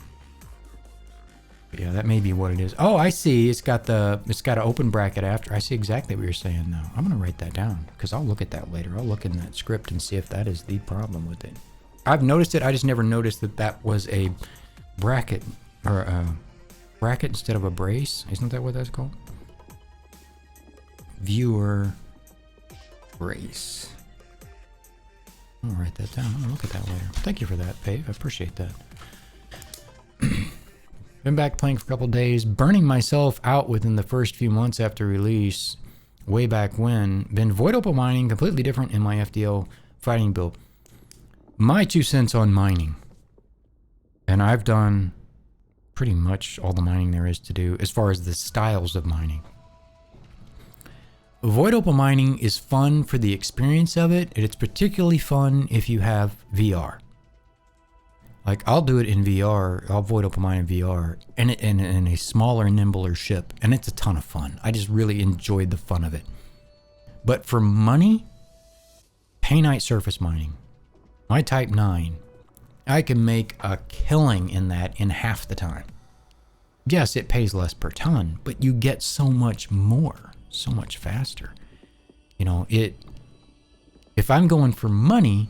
But yeah, that may be what it is. Oh, I see. It's got an open bracket after. I see exactly what you're saying now. I'm going to write that down because I'll look at that later. I'll look in that script and see if that is the problem with it. I've noticed it. I just never noticed that was a bracket or a bracket instead of a brace. Isn't that what that's called? Viewer brace. I'm gonna write that down. I'm gonna look at that later. Thank you for that, Pave. I appreciate that. Been back playing for a couple days, burning myself out within the first few months after release. Way back when. Been Void Opal mining, completely different in my FDL fighting build. My 2 cents on mining. And I've done pretty much all the mining there is to do as far as the styles of mining. Void Opal mining is fun for the experience of it, and it's particularly fun if you have VR. Like, I'll do it in VR, I'll Void Opal mine in VR, and in a smaller, nimbler ship, and it's a ton of fun. I just really enjoyed the fun of it. But for money, Painite surface mining. My Type 9, I can make a killing in that in half the time. Yes, it pays less per ton, but you get so much more, so much faster. If I'm going for money,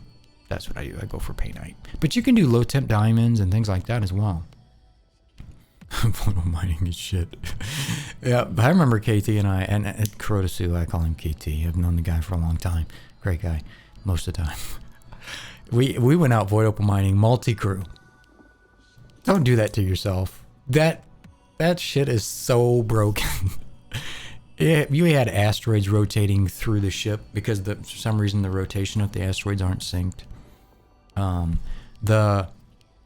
that's what I do. I go for Painite. But you can do low temp diamonds and things like that as well. Photo mining is shit. Yeah, I remember KT and I, and at Kurodasu, I call him KT. I've known the guy for a long time. Great guy, most of the time. We went out Void Opal mining multi-crew. Don't do that to yourself. That shit is so broken. You had asteroids rotating through the ship because for some reason the rotation of the asteroids aren't synced.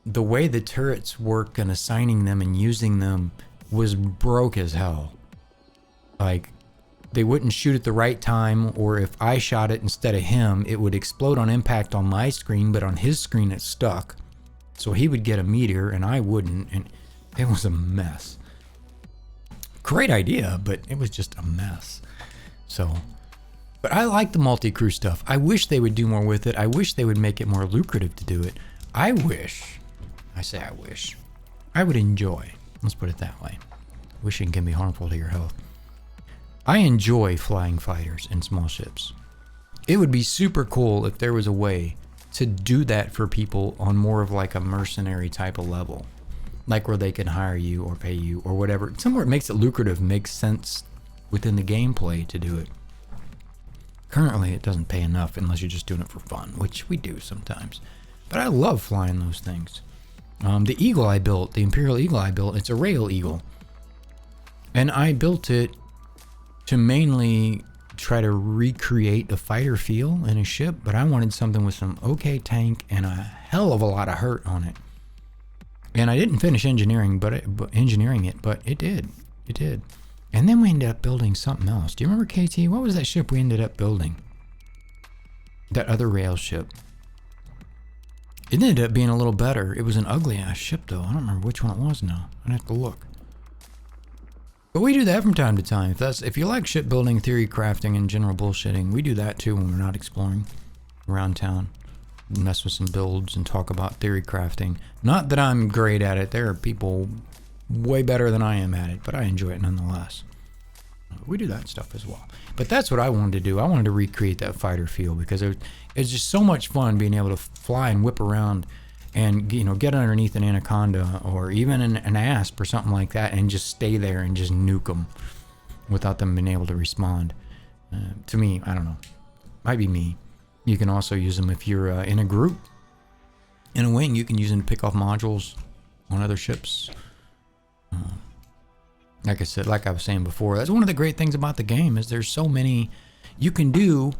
The way the turrets work and assigning them and using them was broke as hell. Like, they wouldn't shoot at the right time, or if I shot it instead of him, it would explode on impact on my screen, but on his screen it stuck. So he would get a meteor and I wouldn't, and it was a mess. Great idea, but it was just a mess. But I like the multi-crew stuff. I wish they would do more with it. I wish they would make it more lucrative to do it. I wish, I would enjoy, let's put it that way. Wishing can be harmful to your health. I enjoy flying fighters and small ships. It would be super cool if there was a way to do that for people on more of like a mercenary type of level. Like where they can hire you or pay you or whatever. Somewhere it makes it lucrative, makes sense within the gameplay to do it. Currently, it doesn't pay enough unless you're just doing it for fun, which we do sometimes. But I love flying those things. The Eagle I built, the Imperial Eagle I built, it's a rail eagle. And I built it to mainly try to recreate a fighter feel in a ship, but I wanted something with some okay tank and a hell of a lot of hurt on it. And I didn't finish engineering it, but it did. And then we ended up building something else. Do you remember, KT? What was that ship we ended up building? That other rail ship. It ended up being a little better. It was an ugly ass ship though. I don't remember which one it was now. I'd have to look. But we do that from time to time. If you like shipbuilding, theory crafting, and general bullshitting, we do that too when we're not exploring around town. Mess with some builds and talk about theory crafting. Not that I'm great at it. There are people way better than I am at it, but I enjoy it nonetheless. We do that stuff as well. But that's what I wanted to do. I wanted to recreate that fighter feel because it's just so much fun being able to fly and whip around and get underneath an anaconda or even an asp or something like that and just stay there and just nuke them without them being able to respond. To me, I don't know. Might be me. You can also use them if you're in a group. In a wing, you can use them to pick off modules on other ships. Like I said, like I was saying before, that's one of the great things about the game is there's so many, you can do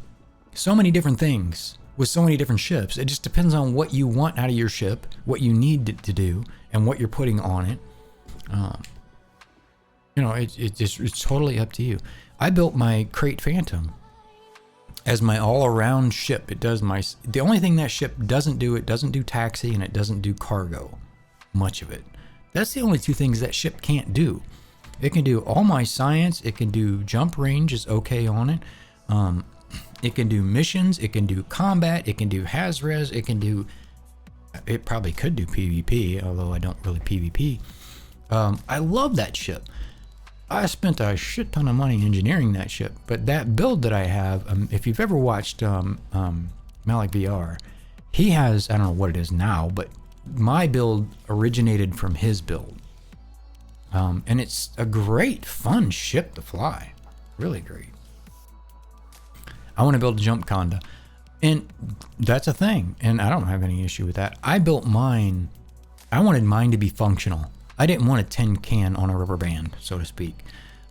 so many different things with so many different ships. It just depends on what you want out of your ship, what you need to do, and what you're putting on it. It's totally up to you. I built my Crate Phantom as my all-around ship. The only thing that ship doesn't do, it doesn't do taxi and it doesn't do cargo, much of it. That's the only two things that ship can't do. It can do all my science. It can do jump range is okay on it. It can do missions. It can do combat. It can do Haz-Res. It probably could do PvP, although I don't really PvP. I love that ship. I spent a shit ton of money engineering that ship, but that build that I have, if you've ever watched Malik VR, he has, I don't know what it is now, but my build originated from his build. And it's a great, fun ship to fly. Really great. I want to build a jump conda. And that's a thing. And I don't have any issue with that. I built mine. I wanted mine to be functional. I didn't want a tin can on a rubber band, so to speak.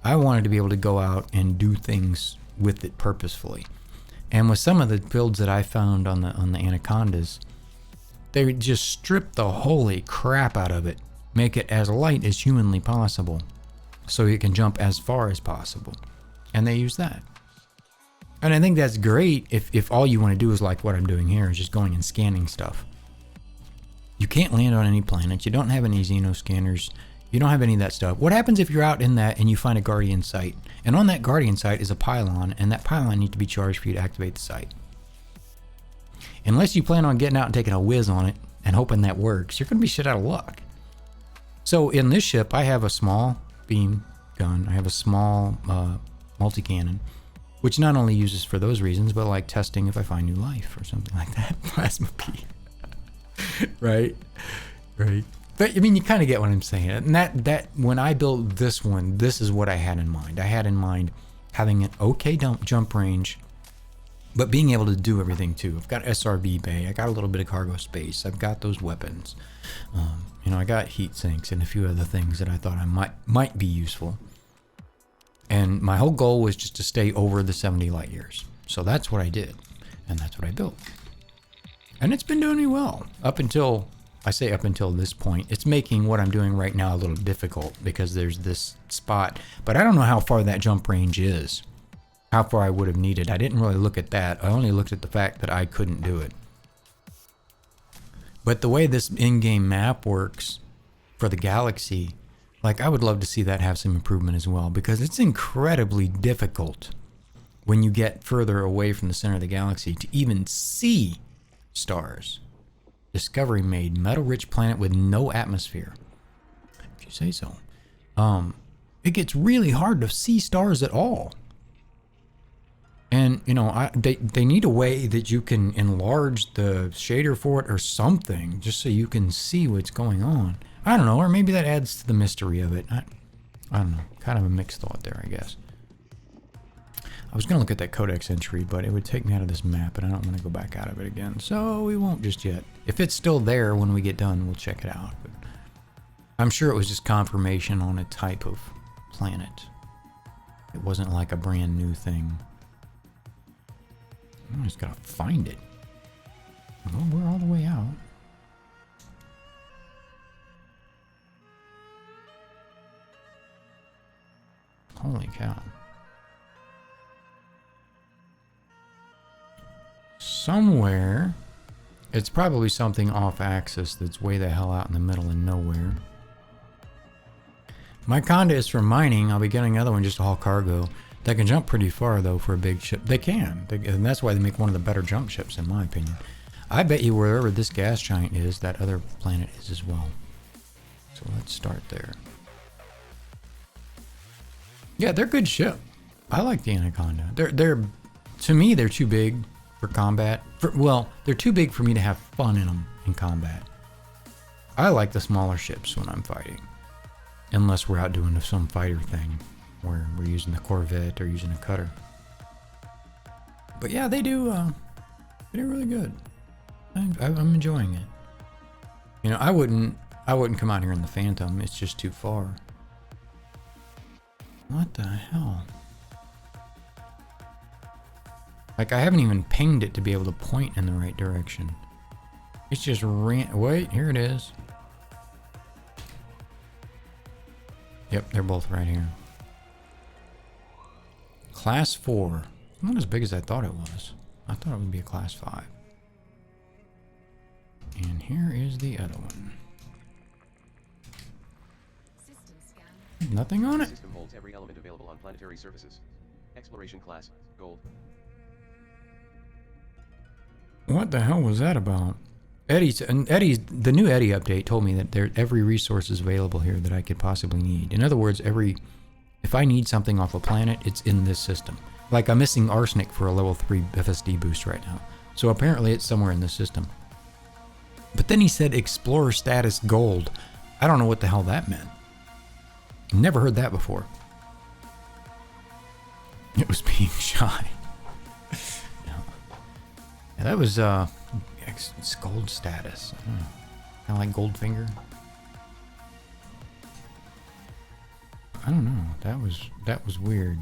I wanted to be able to go out and do things with it purposefully. And with some of the builds that I found on the Anacondas, they just strip the holy crap out of it. Make it as light as humanly possible so it can jump as far as possible. And they use that. And I think that's great if all you want to do is like what I'm doing here, is just going and scanning stuff. You can't land on any planets. You don't have any xenoscanners. You don't have any of that stuff. What happens if you're out in that and you find a Guardian site? And on that Guardian site is a pylon, and that pylon needs to be charged for you to activate the site. Unless you plan on getting out and taking a whiz on it and hoping that works, you're going to be shit out of luck. So in this ship, I have a small beam gun. I have a small multi-cannon, which not only uses for those reasons, but like testing if I find new life or something like that. Plasma P. Right? But I mean, you kind of get what I'm saying. And that when I built this one, this is what I had in mind. I had in mind having an okay jump range, but being able to do everything too. I've got SRB bay. I got a little bit of cargo space. I've got those weapons. I got heat sinks and a few other things that I thought I might be useful. And my whole goal was just to stay over the 70 light years. So that's what I did. And that's what I built. And it's been doing me well. Up until this point. It's making what I'm doing right now a little difficult because there's this spot. But I don't know how far that jump range is. How far I would have needed. I didn't really look at that. I only looked at the fact that I couldn't do it. But the way this in-game map works for the galaxy, like I would love to see that have some improvement as well, because it's incredibly difficult when you get further away from the center of the galaxy to even see stars. Discovery made metal-rich planet with no atmosphere. If you say so. It gets really hard to see stars at all. And, they need a way that you can enlarge the shader for it or something, just so you can see what's going on. I don't know, or maybe that adds to the mystery of it. I don't know, kind of a mixed thought there, I guess. I was going to look at that codex entry, but it would take me out of this map, and I don't want to go back out of it again, so we won't just yet. If it's still there when we get done, we'll check it out. But I'm sure it was just confirmation on a type of planet. It wasn't like a brand new thing. I just gotta find it. Well, we're all the way out. Holy cow. Somewhere, it's probably something off axis that's way the hell out in the middle of nowhere. My Conda is for mining. I'll be getting another one just to haul cargo. They can jump pretty far though for a big ship. They can, and that's why they make one of the better jump ships in my opinion. I bet you wherever this gas giant is, that other planet is as well. So let's start there. Yeah, they're good ship. I like the Anaconda. They're to me they're too big for combat. Well, they're too big for me to have fun in them in combat. I like the smaller ships when I'm fighting, unless we're out doing some fighter thing where we're using the Corvette or using a cutter. But yeah, they do really good. I'm enjoying it. You know, I wouldn't come out here in the Phantom. It's just too far. What the hell? Like, I haven't even pinged it to be able to point in the right direction. It's just wait, here it is. Yep, they're both right here. Class 4. Not as big as I thought it was. I thought it would be a class 5. And here is the other one. Nothing on The it. system holds every element available on planetary surfaces. Exploration class, gold. What the hell was that about? Eddie's the new Eddie update told me that every resource is available here that I could possibly need. In other words, if I need something off a planet, it's in this system. Like I'm missing arsenic for a level 3 FSD boost right now. So apparently it's somewhere in this system. But then he said Explorer status gold. I don't know what the hell that meant. Never heard that before. It was being shy. Yeah, that was it's gold status. Kind of like Goldfinger. I don't know. That was weird.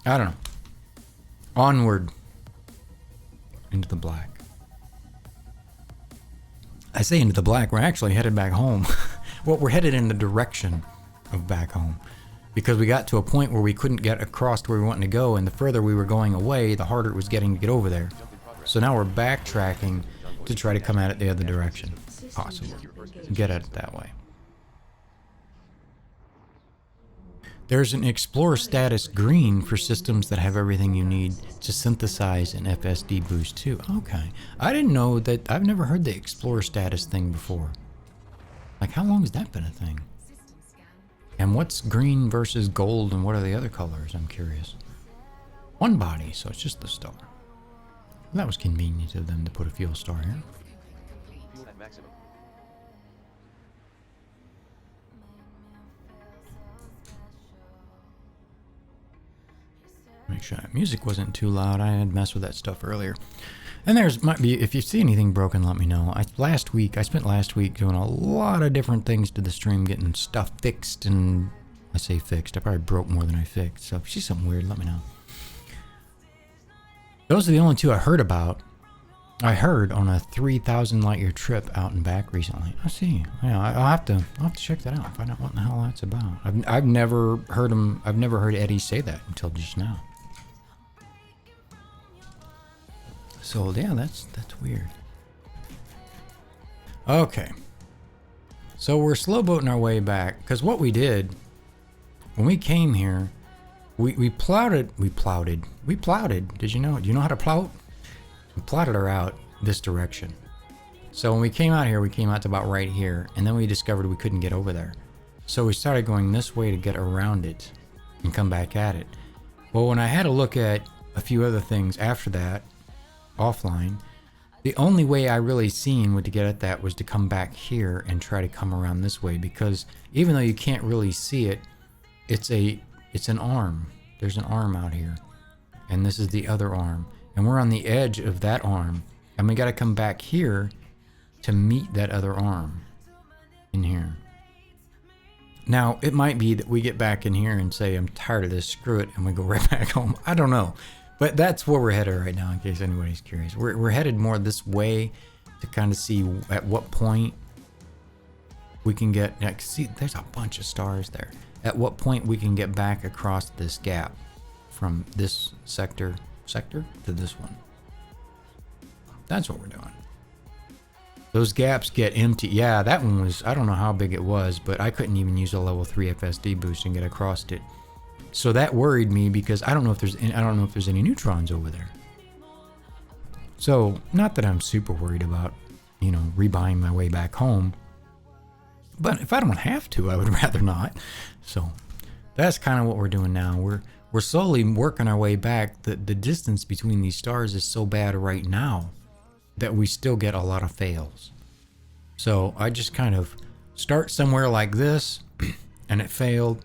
I don't know. Onward into the black. I say into the black. We're actually headed back home. Well, we're headed in the direction of back home because we got to a point where we couldn't get across to where we wanted to go, and the further we were going away, the harder it was getting to get over there. So now we're backtracking to try to come at it the other direction, possibly. Get at it that way. There's an Explorer status green for systems that have everything you need to synthesize an FSD boost too. Okay. I didn't know that. I've never heard the Explorer status thing before. Like, how long has that been a thing? And what's green versus gold, and what are the other colors? I'm curious. One body, so it's just the star. That was convenient of them to put a fuel star here. Fuel at maximum. Make sure that music wasn't too loud. I had messed with that stuff earlier. And might be, if you see anything broken, let me know. I spent last week doing a lot of different things to the stream, getting stuff fixed, and I say fixed, I probably broke more than I fixed. So if you see something weird, let me know. Those are the only two I heard about. I heard on a 3,000 light year trip out and back recently. I see. Yeah, I'll have to check that out. Find out what the hell that's about. I've never heard him. I've never heard Eddie say that until just now. So yeah, that's weird. Okay. So we're slow boating our way back because what we did when we came here, we plowed. Did you know? Do you know how to plow? We plotted her out this direction. So when we came out here, we came out to about right here, and then we discovered we couldn't get over there. So we started going this way to get around it and come back at it. Well, when I had a look at a few other things after that, offline, the only way I really seen to get at that was to come back here and try to come around this way, because even though you can't really see it, it's an arm. There's an arm out here, and this is the other arm, and we're on the edge of that arm, and we got to come back here to meet that other arm in here. Now, it might be that we get back in here and say, I'm tired of this, screw it, and we go right back home. I don't know. But that's where we're headed right now, in case anybody's curious. We're headed more this way to kind of see at what point we can get... See, there's a bunch of stars there. at what point we can get back across this gap from this sector to this one. That's what we're doing. Those gaps get empty. Yeah, that one was, I don't know how big it was, but I couldn't even use a level 3 FSD boost and get across it. So that worried me because I don't know if there's any neutrons over there. So, not that I'm super worried about, you know, rebuying my way back home. But if I don't have to, I would rather not. So, that's kind of what we're doing now. We're slowly working our way back. The distance between these stars is so bad right now that we still get a lot of fails. So I just kind of start somewhere like this and it failed,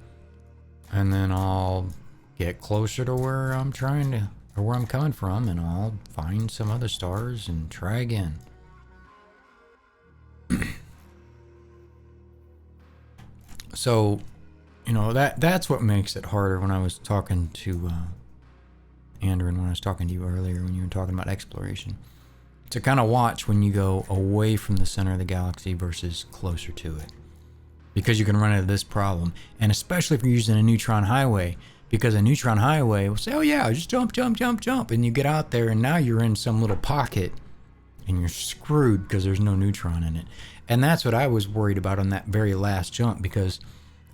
and then I'll get closer to where I'm trying to, or where I'm coming from, and I'll find some other stars and try again. So, you know, that's what makes it harder. When I was talking to Andrew, and when I was talking to you earlier, when you were talking about exploration, to kind of watch when you go away from the center of the galaxy versus closer to it, because you can run into this problem. And especially if you're using a neutron highway, because a neutron highway will say, oh yeah, just jump, and you get out there and now you're in some little pocket and you're screwed because there's no neutron in it. And that's what I was worried about on that very last jump, because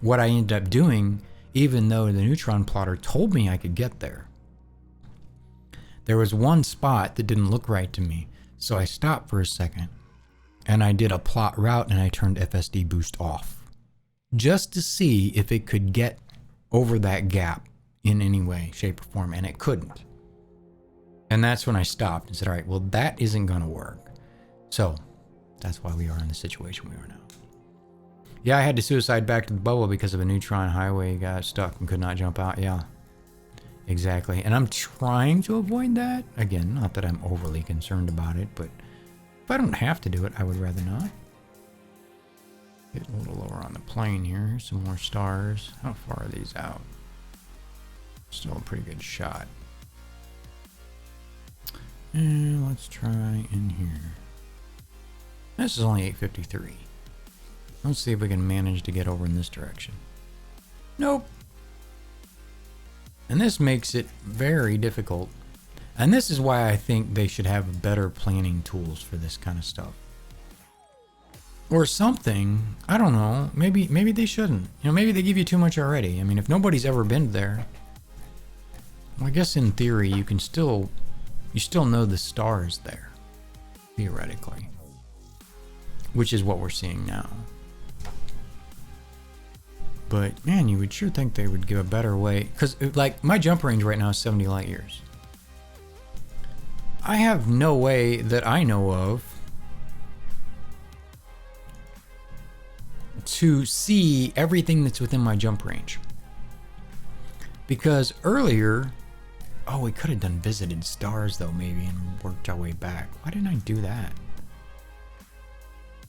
what I ended up doing, even though the neutron plotter told me I could get there, there was one spot that didn't look right to me. So I stopped for a second and I did a plot route and I turned FSD boost off just to see if it could get over that gap in any way, shape, or form, and it couldn't. And that's when I stopped and said, all right, well, that isn't going to work. So that's why we are in the situation we are now. Yeah, I had to suicide back to the bubble because of a neutron highway, got stuck and could not jump out. Yeah. Exactly, and I'm trying to avoid that. Again, not that I'm overly concerned about it, but if I don't have to do it, I would rather not. Get a little lower on the plane here. Here's some more stars. How far are these out? Still a pretty good shot. And let's try in here. This is only 853. Let's see if we can manage to get over in this direction. Nope. And this makes it very difficult. And this is why I think they should have better planning tools for this kind of stuff. Or something. I don't know. Maybe they shouldn't. You know, maybe they give you too much already. I mean, if nobody's ever been there, well, I guess in theory you still know the stars there. Theoretically. Which is what we're seeing now. But man, you would sure think they would give a better way, because like my jump range right now is 70 light years. I have no way that I know of to see everything that's within my jump range. Because earlier, oh, we could have done visited stars though, maybe, and worked our way back. Why didn't I do that?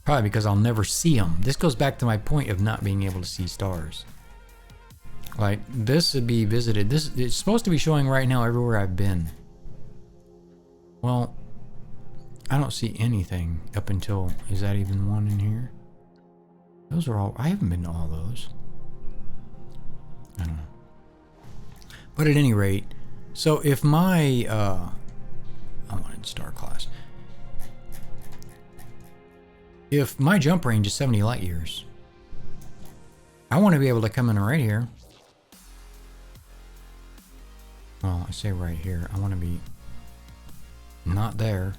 Probably because I'll never see them. This goes back to my point of not being able to see stars. Like, this would be visited. This, it's supposed to be showing right now everywhere I've been. Well, I don't see anything up until, is that even one in here? Those are all, I haven't been to all those. I don't know. But at any rate, so if my, I wanted star class. If my jump range is 70 light years, I want to be able to come in right here. Well, I say right here. I want to be not there.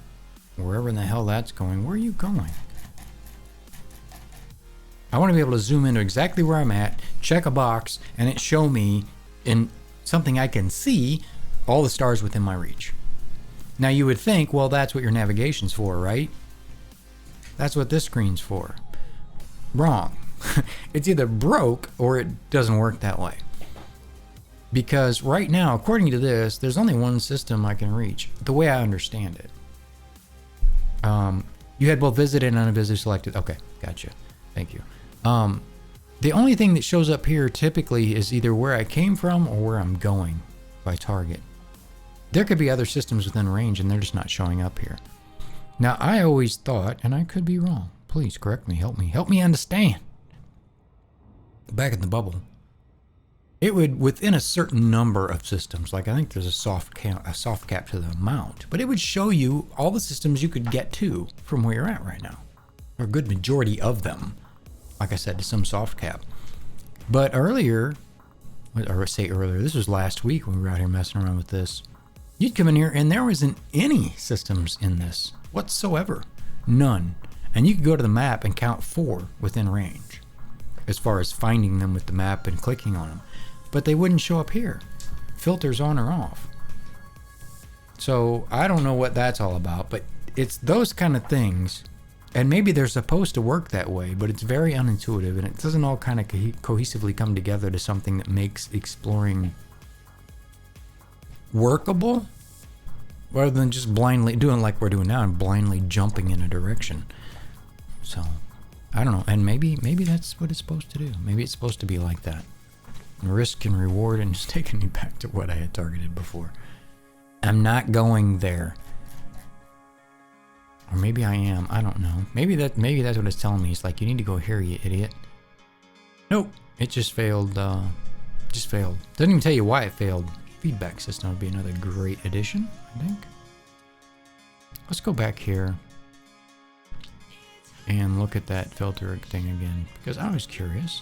Wherever in the hell that's going. Where are you going? I want to be able to zoom into exactly where I'm at, check a box, and it show me in something I can see all the stars within my reach. Now you would think, well, that's what your navigation's for, right? That's what this screen's for. Wrong. It's either broke or it doesn't work that way. Because right now, according to this, there's only one system I can reach, the way I understand it. You had both visited and unvisited selected. Okay, gotcha. Thank you. The only thing that shows up here typically is either where I came from or where I'm going by target. There could be other systems within range and they're just not showing up here. Now, I always thought, and I could be wrong, please correct me, help me understand. Back in the bubble, it would, within a certain number of systems, like I think there's a soft cap to the mount, but it would show you all the systems you could get to from where you're at right now, or a good majority of them. Like I said, to some soft cap. But earlier, this was last week when we were out here messing around with this. You'd come in here and there wasn't any systems in this whatsoever. None. And you could go to the map and count 4 within range, as far as finding them with the map and clicking on them. But they wouldn't show up here. Filters on or off. So I don't know what that's all about, but it's those kind of things. And maybe they're supposed to work that way, but it's very unintuitive, and it doesn't all kind of cohesively come together to something that makes exploring workable, rather than just blindly doing like we're doing now and blindly jumping in a direction. So I don't know, and maybe that's what it's supposed to do. Maybe it's supposed to be like that. Risk and reward, and just taking me back to what I had targeted before. I'm not going there. Or maybe I am. I don't know. Maybe that's what it's telling me. It's like, you need to go here, you idiot. Nope. It just failed. Just failed. Doesn't even tell you why it failed. Feedback system would be another great addition, I think. Let's go back here and look at that filter thing again, because I was curious.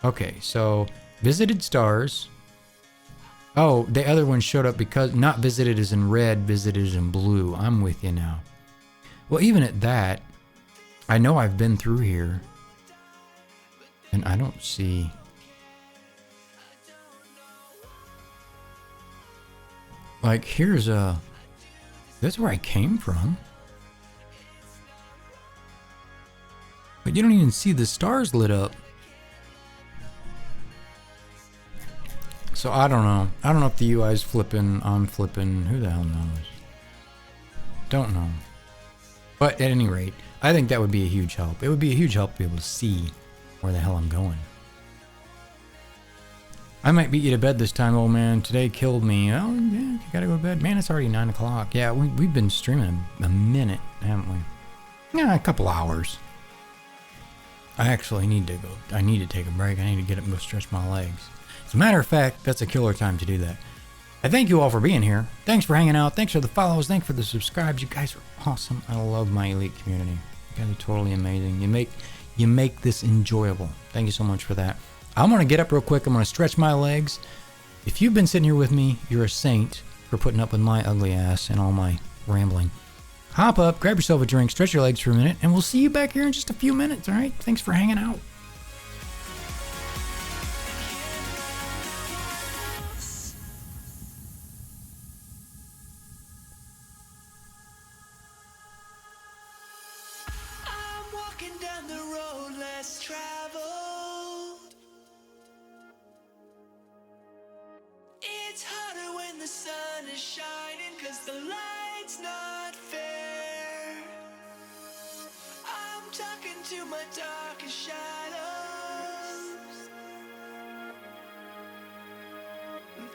Okay, so visited stars. Oh, the other one showed up because not visited is in red, visited is in blue. I'm with you now. Well, even at that, I know I've been through here, and I don't see... Like, here's a... That's where I came from. But you don't even see the stars lit up. So I don't know. I don't know if the UI's flipping, I'm flipping, who the hell knows? Don't know. But at any rate, I think that would be a huge help. It would be a huge help to be able to see where the hell I'm going. I might beat you to bed this time, old man. Today killed me. Oh, yeah, you gotta go to bed. Man, it's already 9 o'clock. Yeah, we've been streaming a minute, haven't we? Yeah, a couple hours. I actually need to go. I need to take a break. I need to get up and go stretch my legs. As a matter of fact, that's a killer time to do that. I thank you all for being here. Thanks for hanging out. Thanks for the follows. Thanks for the subscribes. You guys are awesome. I love my elite community. You guys are totally amazing. You make this enjoyable. Thank you so much for that. I'm going to get up real quick. I'm going to stretch my legs. If you've been sitting here with me, you're a saint for putting up with my ugly ass and all my rambling. Hop up, grab yourself a drink, stretch your legs for a minute, and we'll see you back here in just a few minutes, all right? Thanks for hanging out. Down the road less traveled, it's harder when the sun is shining, 'cause the light's not fair. I'm talking to my darkest shadows.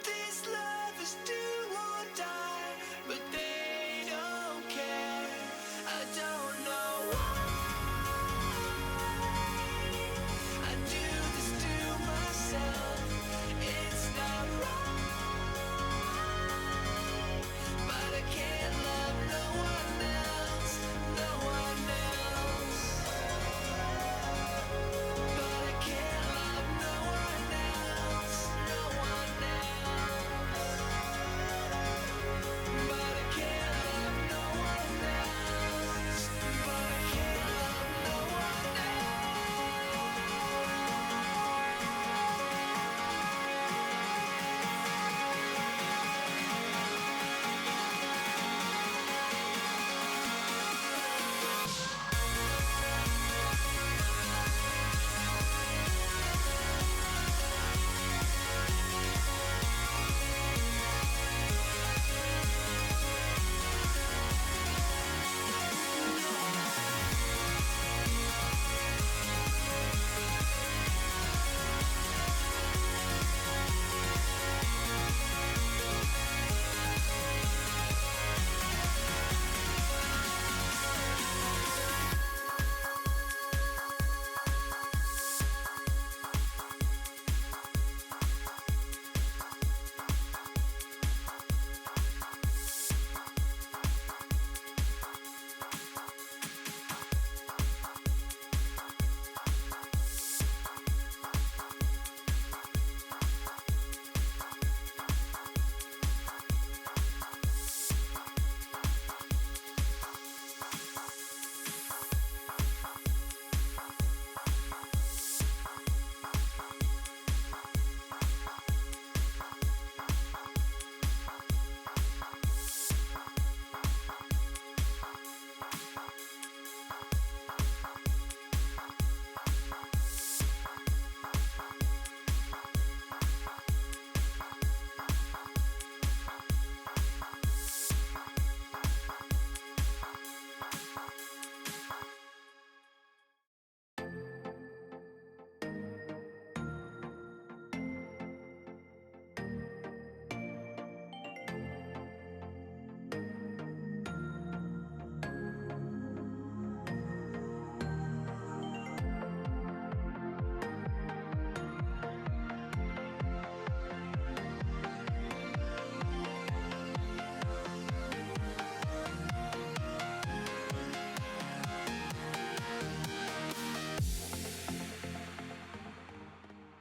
This love is do or die, but they don't care. I don't know why.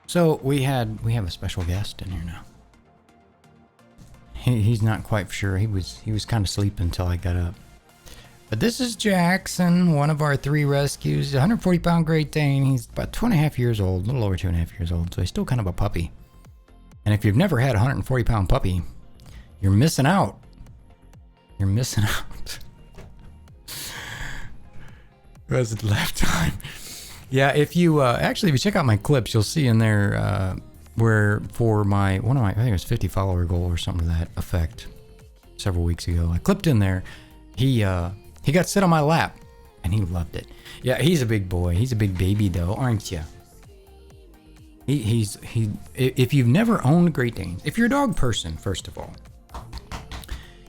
So we have a special guest in here now. He's not quite sure. He was kind of sleeping until I got up. But this is Jackson, one of our 3 rescues. 140-pound Great Dane. He's about 2.5 years old, a little over 2.5 years old. So he's still kind of a puppy. And if you've never had a 140-pound puppy, you're missing out. You're missing out. That's the last time. Yeah, if you actually, if you check out my clips, you'll see in there where for I think it was 50 follower goal or something to that effect several weeks ago. I clipped in there. He got to sit on my lap and he loved it. Yeah, he's a big boy. He's a big baby though, aren't you? If you've never owned Great Danes, if you're a dog person, first of all,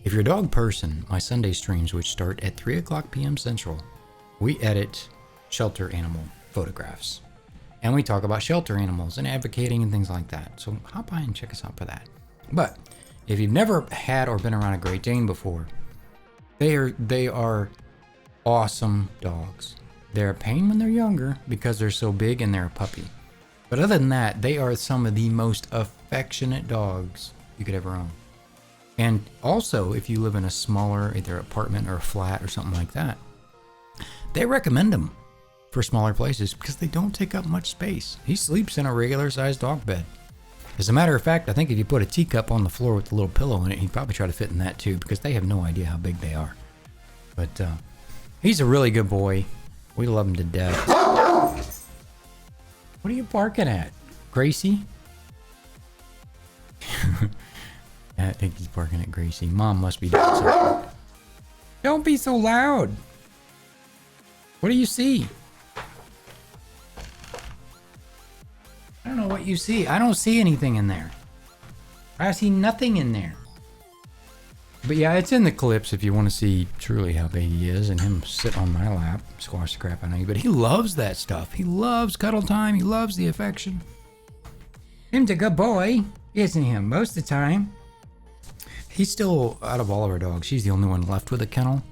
if you're a dog person, my Sunday streams, which start at 3:00 p.m. Central, we edit shelter animal photographs. And we talk about shelter animals and advocating and things like that. So hop by and check us out for that. But if you've never had or been around a Great Dane before, they are awesome dogs. They're a pain when they're younger because they're so big and they're a puppy. But other than that, they are some of the most affectionate dogs you could ever own. And also, if you live in a smaller either apartment or a flat or something like that, they recommend them for smaller places because they don't take up much space. He sleeps in a regular sized dog bed. As a matter of fact, I think if you put a teacup on the floor with a little pillow in it, he'd probably try to fit in that too because they have no idea how big they are. But he's a really good boy. We love him to death. What are you barking at? Gracie? I think he's barking at Gracie. Mom must be doing something. Don't be so loud. What do you see? I don't know what you see. I don't see anything in there. I see nothing in there. But yeah, it's in the clips if you want to see truly how big he is and him sit on my lap, squash the crap out of me. But he loves that stuff. He loves cuddle time. He loves the affection. Him's a good boy, isn't he? Most of the time. He's still, out of all of our dogs, he's the only one left with a kennel.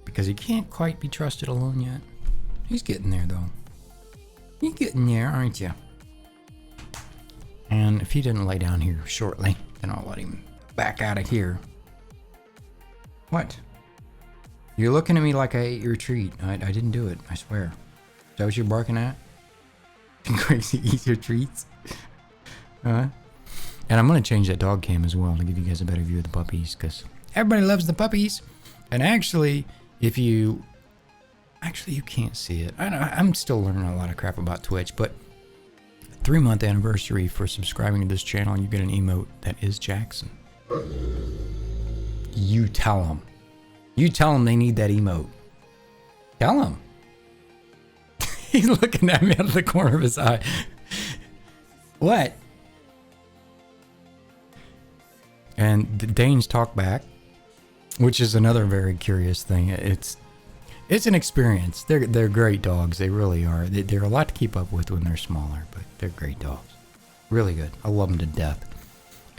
Because he can't quite be trusted alone yet. He's getting there though. You're getting there, aren't you? And if he didn't lay down here shortly, then I'll let him back out of here. What? You're looking at me like I ate your treat. I didn't do it, I swear. Is that what you're barking at? Gracie eats your treats? And I'm going to change that dog cam as well to give you guys a better view of the puppies because everybody loves the puppies. And actually, if you... Actually, you can't see it. I'm still learning a lot of crap about Twitch, but 3-month anniversary for subscribing to this channel, you get an emote that is Jackson. You tell them. You tell them they need that emote. Tell them. He's looking at me out of the corner of his eye. What? And the Danes talk back, which is another very curious thing. It's an experience. They're great dogs. They really are. They're a lot to keep up with when they're smaller, but they're great dogs. Really good. I love them to death.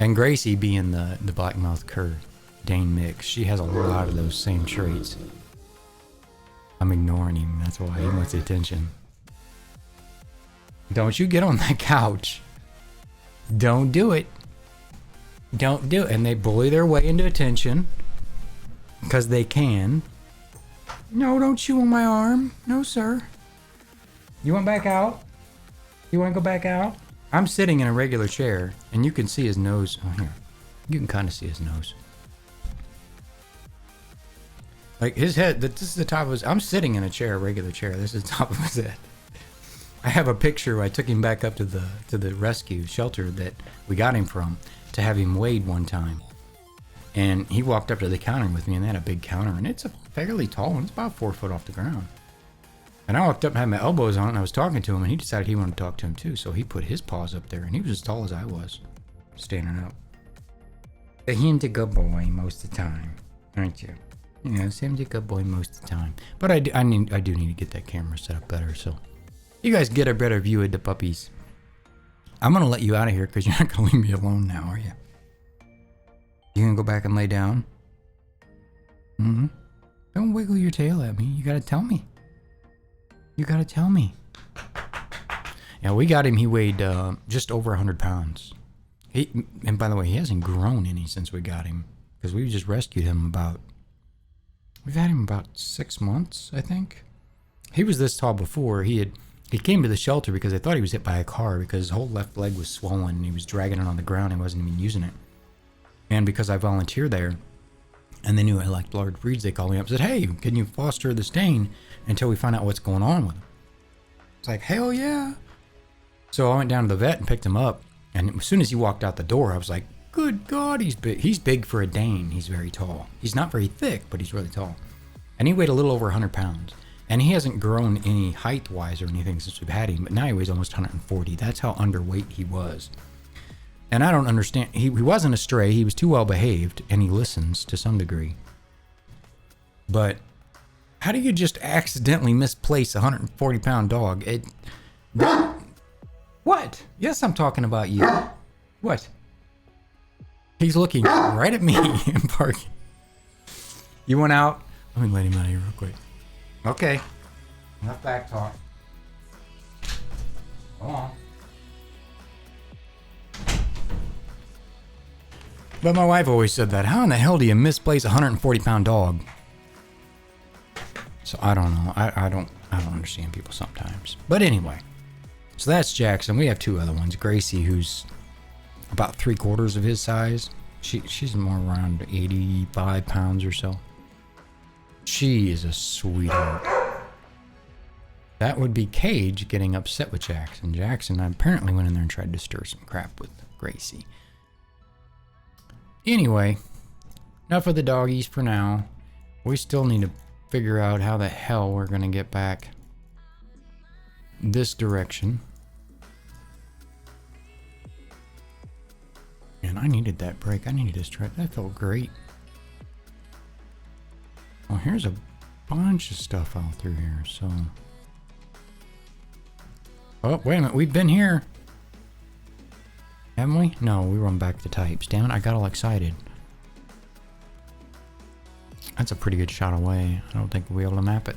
And Gracie, being the Blackmouth Cur Dane mix, she has a lot of those same traits. I'm ignoring him. That's why he wants the attention. Don't you get on that couch. Don't do it. Don't do it. And they bully their way into attention because they can. No, don't chew on my arm. No, sir. You want back out? You want to go back out? I'm sitting in a regular chair, and you can see his nose. Oh, here. You can kind of see his nose. Like his head, this is the top of his... I'm sitting in a chair, a regular chair. This is the top of his head. I have a picture where I took him back up to the rescue shelter that we got him from to have him weighed one time. And he walked up to the counter with me, and they had a big counter, and it's a fairly tall one. It's about 4 foot off the ground. And I walked up and had my elbows on it, and I was talking to him, and he decided he wanted to talk to him too. So he put his paws up there, and he was as tall as I was, standing up. Him's a good boy most of the time, aren't you? You know, Sam's a good boy most of the time. But I do need to get that camera set up better, so you guys get a better view of the puppies. I'm going to let you out of here because you're not going to leave me alone now, are you? You going to go back and lay down? Mm-hmm. Don't wiggle your tail at me. You got to tell me. You got to tell me. Yeah, we got him. He weighed just over 100 pounds. And by the way, he hasn't grown any since we got him, because we just rescued him we've had him about 6 months, I think. He was this tall before. He came to the shelter because they thought he was hit by a car because his whole left leg was swollen and he was dragging it on the ground and wasn't even using it. And because I volunteered there, and they knew I liked large breeds, they called me up and said, hey, can you foster the Dane until we find out what's going on with him? It's like, hell yeah. So I went down to the vet and picked him up. And as soon as he walked out the door, I was like, good God, he's big. He's big for a Dane. He's very tall. He's not very thick, but he's really tall. And he weighed a little over 100 pounds. And he hasn't grown any height-wise or anything since we've had him. But now he weighs almost 140. That's how underweight he was. And I don't understand. He wasn't a stray. He was too well behaved. And he listens to some degree. But how do you just accidentally misplace a 140-pound dog? What? Yes, I'm talking about you. What? He's looking right at me and barking. You went out? Let me let him out of here real quick. Okay. Enough back talk. Go on. But my wife always said that. How in the hell do you misplace a 140-pound dog? So I don't know. I don't understand people sometimes. But anyway. So that's Jackson. We have two other ones. Gracie, who's about 3/4 of his size. She's more around 85 pounds or so. She is a sweetheart. That would be Cage getting upset with Jackson. Jackson apparently went in there and tried to stir some crap with Gracie. Anyway, enough of the doggies for now. We still need to figure out how the hell we're going to get back this direction. And I needed that break. I needed this track. That felt great. Well, here's a bunch of stuff out through here, so... Oh, wait a minute. We've been here. Haven't we? No, we run back to types. Damn it, I got all excited. That's a pretty good shot away. I don't think we'll be able to map it.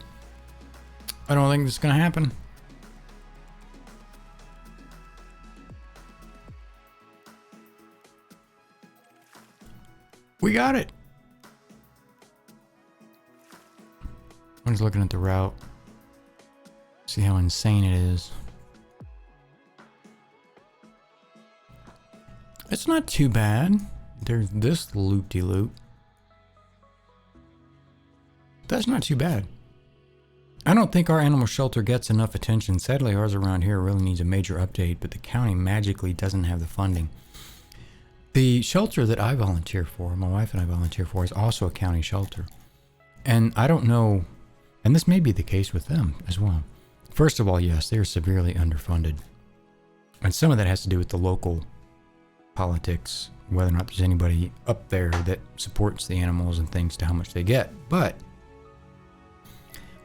I don't think this is going to happen. We got it. I'm just looking at the route. See how insane it is. It's not too bad. There's this loop-de-loop. That's not too bad. I don't think our animal shelter gets enough attention. Sadly, ours around here really needs a major update, but the county magically doesn't have the funding. The shelter that I volunteer for, my wife and I volunteer for, is also a county shelter. And I don't know, and this may be the case with them as well. First of all, yes, they are severely underfunded. And some of that has to do with the local politics, whether or not there's anybody up there that supports the animals and things to how much they get. But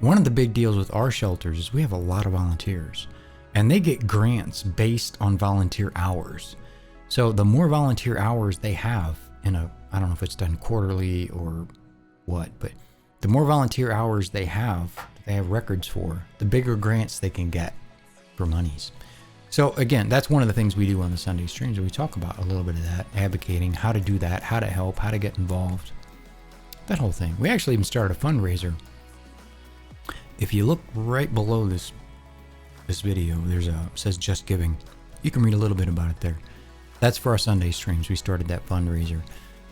one of the big deals with our shelters is we have a lot of volunteers. And they get grants based on volunteer hours. So the more volunteer hours they have in I don't know if it's done quarterly or what, but the more volunteer hours they have records for, the bigger grants they can get for monies. So again, that's one of the things we do on the Sunday streams. We talk about a little bit of that, advocating how to do that, how to help, how to get involved, that whole thing. We actually even started a fundraiser. If you look right below this video, there's says Just Giving. You can read a little bit about it there. That's for our Sunday streams. We started that fundraiser.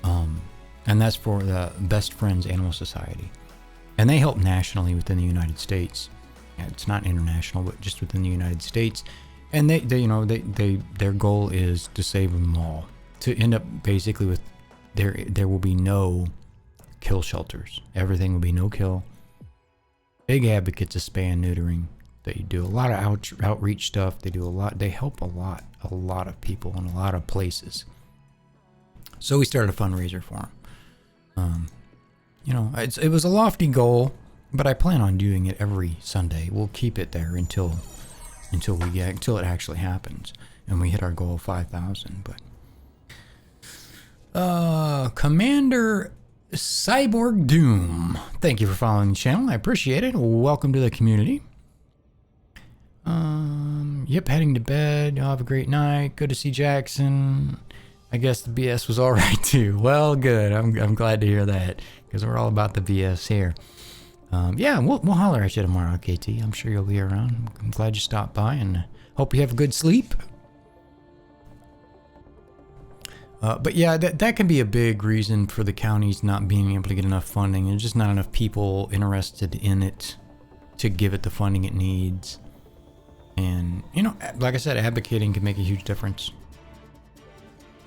And that's for the Best Friends Animal Society. And they help nationally within the United States. Yeah, it's not international, but just within the United States. And their goal is to save them all. To end up basically with there will be no kill shelters. Everything will be no kill. Big advocates of spay and neutering. They do a lot of outreach stuff. They do a lot. They help a lot of people in a lot of places. So we started a fundraiser for them. It was a lofty goal, but I plan on doing it every Sunday. We'll keep it there until it actually happens, and we hit our goal of 5,000. But Commander Cyborg Doom, thank you for following the channel. I appreciate it. Welcome to the community. Yep, heading to bed. Y'all have a great night. Good to see Jackson. I guess the BS was all right too. Well, good. I'm glad to hear that because we're all about the BS here. Yeah, we'll holler at you tomorrow, KT. I'm sure you'll be around. I'm glad you stopped by and hope you have a good sleep. But yeah, that can be a big reason for the counties not being able to get enough funding. There's just not enough people interested in it to give it the funding it needs. And, you know, like I said, advocating can make a huge difference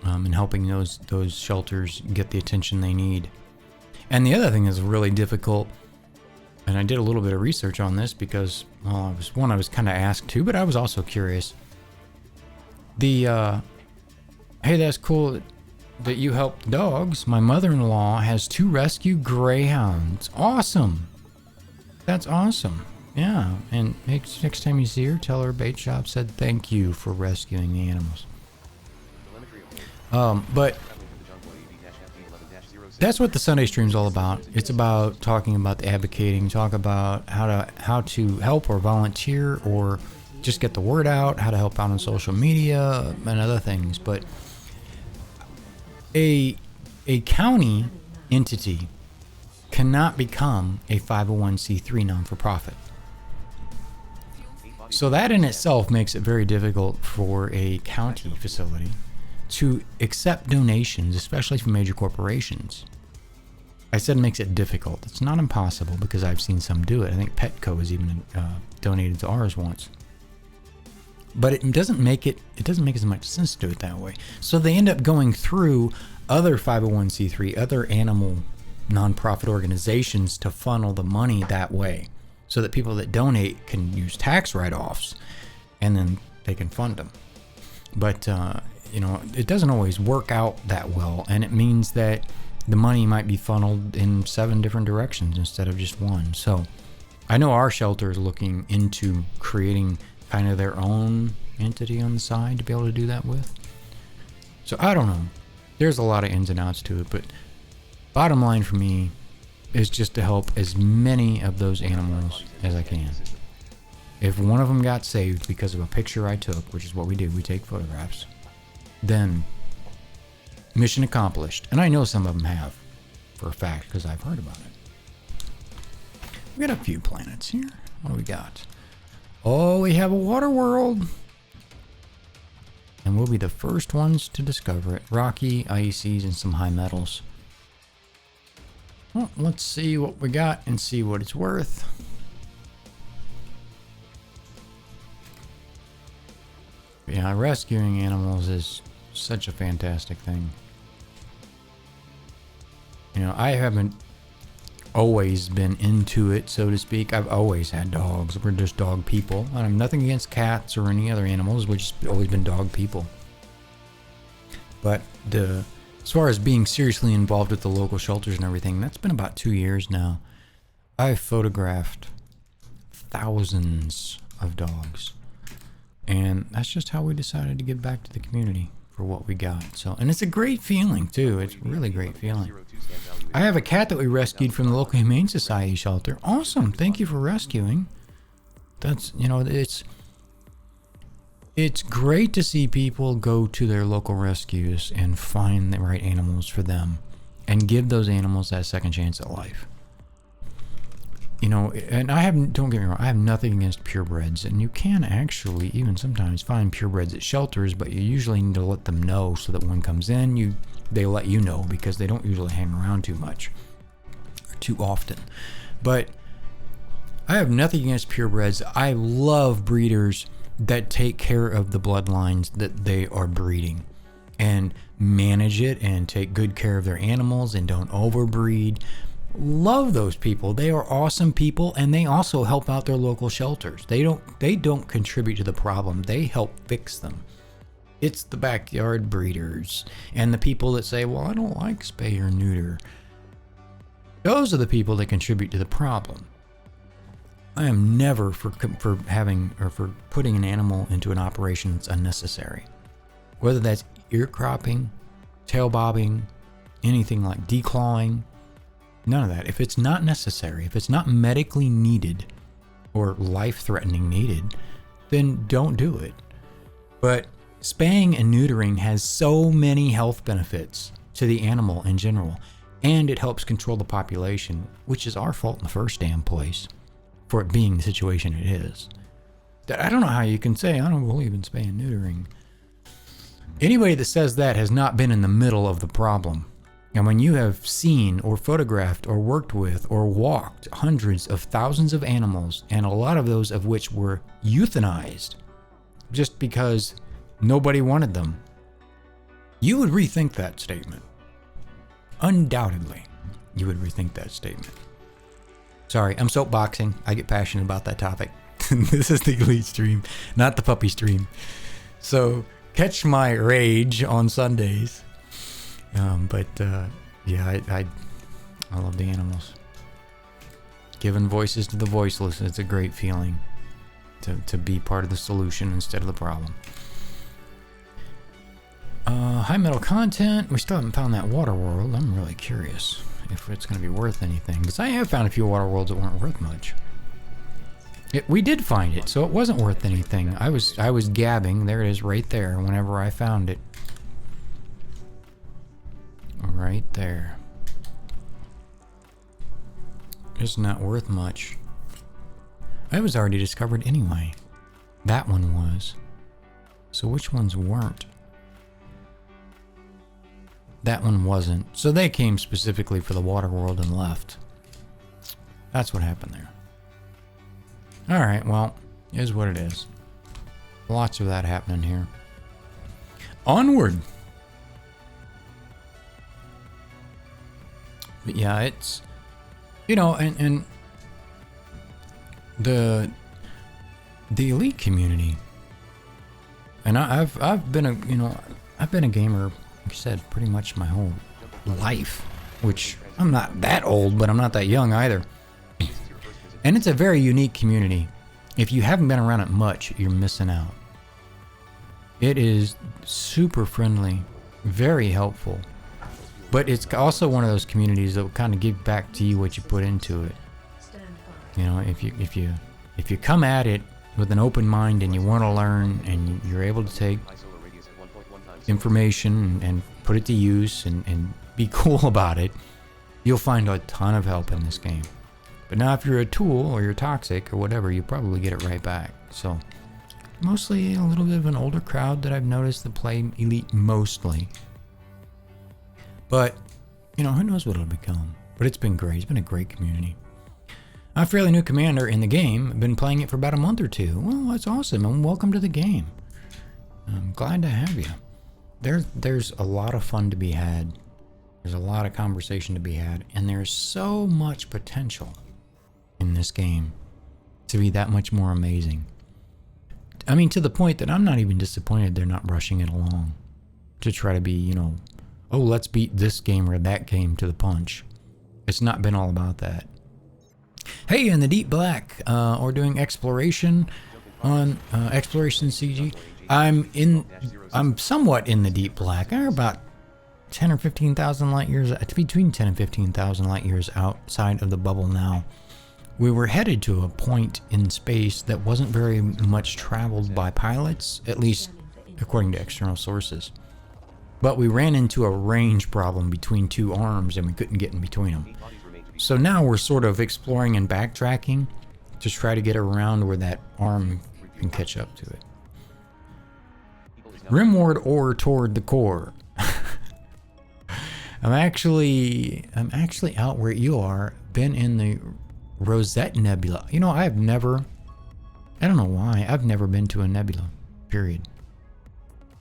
in helping those shelters get the attention they need. And the other thing is really difficult, and I did a little bit of research on this because, well, I was kind of asked to, but I was also curious. Hey, that's cool that you help dogs. My mother-in-law has 2 rescue greyhounds. Awesome. That's awesome. Yeah, and next time you see her, tell her Bait Shop said thank you for rescuing the animals. But that's what the Sunday stream's all about. It's about talking about the advocating, talk about how to help or volunteer or just get the word out, how to help out on social media and other things. But a county entity cannot become a 501c3 non-for-profit. So that in itself makes it very difficult for a county facility to accept donations, especially from major corporations. I said it makes it difficult. It's not impossible because I've seen some do it. I think Petco has even donated to ours once. But it doesn't make as much sense to do it that way. So they end up going through other 501c3, other animal nonprofit organizations to funnel the money that way, so that people that donate can use tax write-offs, and then they can fund them. But you know, it doesn't always work out that well, and it means that the money might be funneled in 7 different directions instead of just one. So I know our shelter is looking into creating kind of their own entity on the side to be able to do that with. So I don't know. There's a lot of ins and outs to it, but bottom line for me is just to help as many of those animals as I can. If one of them got saved because of a picture I took, which is what we do, we take photographs, then mission accomplished. And I know some of them have, for a fact, because I've heard about it. We got a few planets here. What do we got? Oh, we have a water world. And we'll be the first ones to discover it. Rocky, ices, and some high metals. Well, let's see what we got and see what it's worth. Yeah, rescuing animals is such a fantastic thing. You know, I haven't always been into it, so to speak. I've always had dogs. We're just dog people. I have nothing against cats or any other animals. We've just always been dog people. But as far as being seriously involved with the local shelters and everything, that's been about 2 years now. I've photographed thousands of dogs. And that's just how we decided to give back to the community for what we got. So, and it's a great feeling too. It's a really great feeling. I have a cat that we rescued from the local Humane Society shelter. Awesome. Thank you for rescuing. That's, you know, it's great to see people go to their local rescues and find the right animals for them and give those animals that second chance at life. You know, and don't get me wrong, I have nothing against purebreds, and you can actually even sometimes find purebreds at shelters, but you usually need to let them know so that when one comes in, they let you know, because they don't usually hang around too much or too often. But I have nothing against purebreds. I love breeders that take care of the bloodlines that they are breeding and manage it and take good care of their animals and don't overbreed. Love those people. They are awesome people, and they also help out their local shelters. They don't contribute to the problem. They help fix them. It's the backyard breeders and the people that say, well, I don't like spay or neuter. Those are the people that contribute to the problem. I am never for having or for putting an animal into an operation that's unnecessary. Whether that's ear cropping, tail bobbing, anything like declawing, none of that. If it's not necessary, if it's not medically needed or life-threatening needed, then don't do it. But spaying and neutering has so many health benefits to the animal in general, and it helps control the population, which is our fault in the first damn place for it being the situation it is. That I don't know how you can say, I don't believe in spay and neutering. Anybody that says that has not been in the middle of the problem. And when you have seen or photographed or worked with or walked hundreds of thousands of animals, and a lot of those of which were euthanized just because nobody wanted them, you would rethink that statement. Undoubtedly, you would rethink that statement. Sorry, I'm soapboxing. I get passionate about that topic. This is the Elite stream, not the puppy stream. So catch my rage on Sundays. Yeah, I love the animals. Giving voices to the voiceless, it's a great feeling to be part of the solution instead of the problem. High metal content. We still haven't found that water world. I'm really curious if it's going to be worth anything, because I have found a few water worlds that weren't worth much. We did find it, so it wasn't worth anything. I was gabbing. There it is, right there. Whenever I found it. Right there. It's not worth much. It was already discovered anyway. That one was. So which ones weren't? That one wasn't. So they came specifically for the water world and left. That's what happened there. Alright, well, it is what it is. Lots of that happening here. Onward! But yeah, it's, and the Elite community, and I've been a gamer, like I said, pretty much my whole life, which I'm not that old, but I'm not that young either. And it's a very unique community. If you haven't been around it much, you're missing out. It is super friendly, very helpful. But it's also one of those communities that will kind of give back to you what you put into it. If you come at it with an open mind and you want to learn and you're able to take information and put it to use and be cool about it, you'll find a ton of help in this game. But now if you're a tool or you're toxic or whatever, you probably get it right back. So mostly a little bit of an older crowd that I've noticed that play Elite mostly. But, who knows what it'll become. But it's been great. It's been a great community. I'm a fairly new commander in the game. I've been playing it for about a month or two. Well, that's awesome. And welcome to the game. I'm glad to have you. There's a lot of fun to be had. There's a lot of conversation to be had. And there's so much potential in this game to be that much more amazing. I mean, to the point that I'm not even disappointed they're not rushing it along to try to be, oh, let's beat this game or that game to the punch. It's not been all about that. Hey, in the Deep Black, we're doing exploration on Exploration CG. I'm somewhat in the Deep Black. I'm about 10 or 15,000 light years, between 10 and 15,000 light years outside of the bubble now. We were headed to a point in space that wasn't very much traveled by pilots, at least according to external sources. But we ran into a range problem between two arms and we couldn't get in between them. So now we're sort of exploring and backtracking to try to get around where that arm can catch up to it. Rimward ore toward the core. I'm actually out where you are. Been in the Rosette Nebula. I don't know why, I've never been to a nebula, period.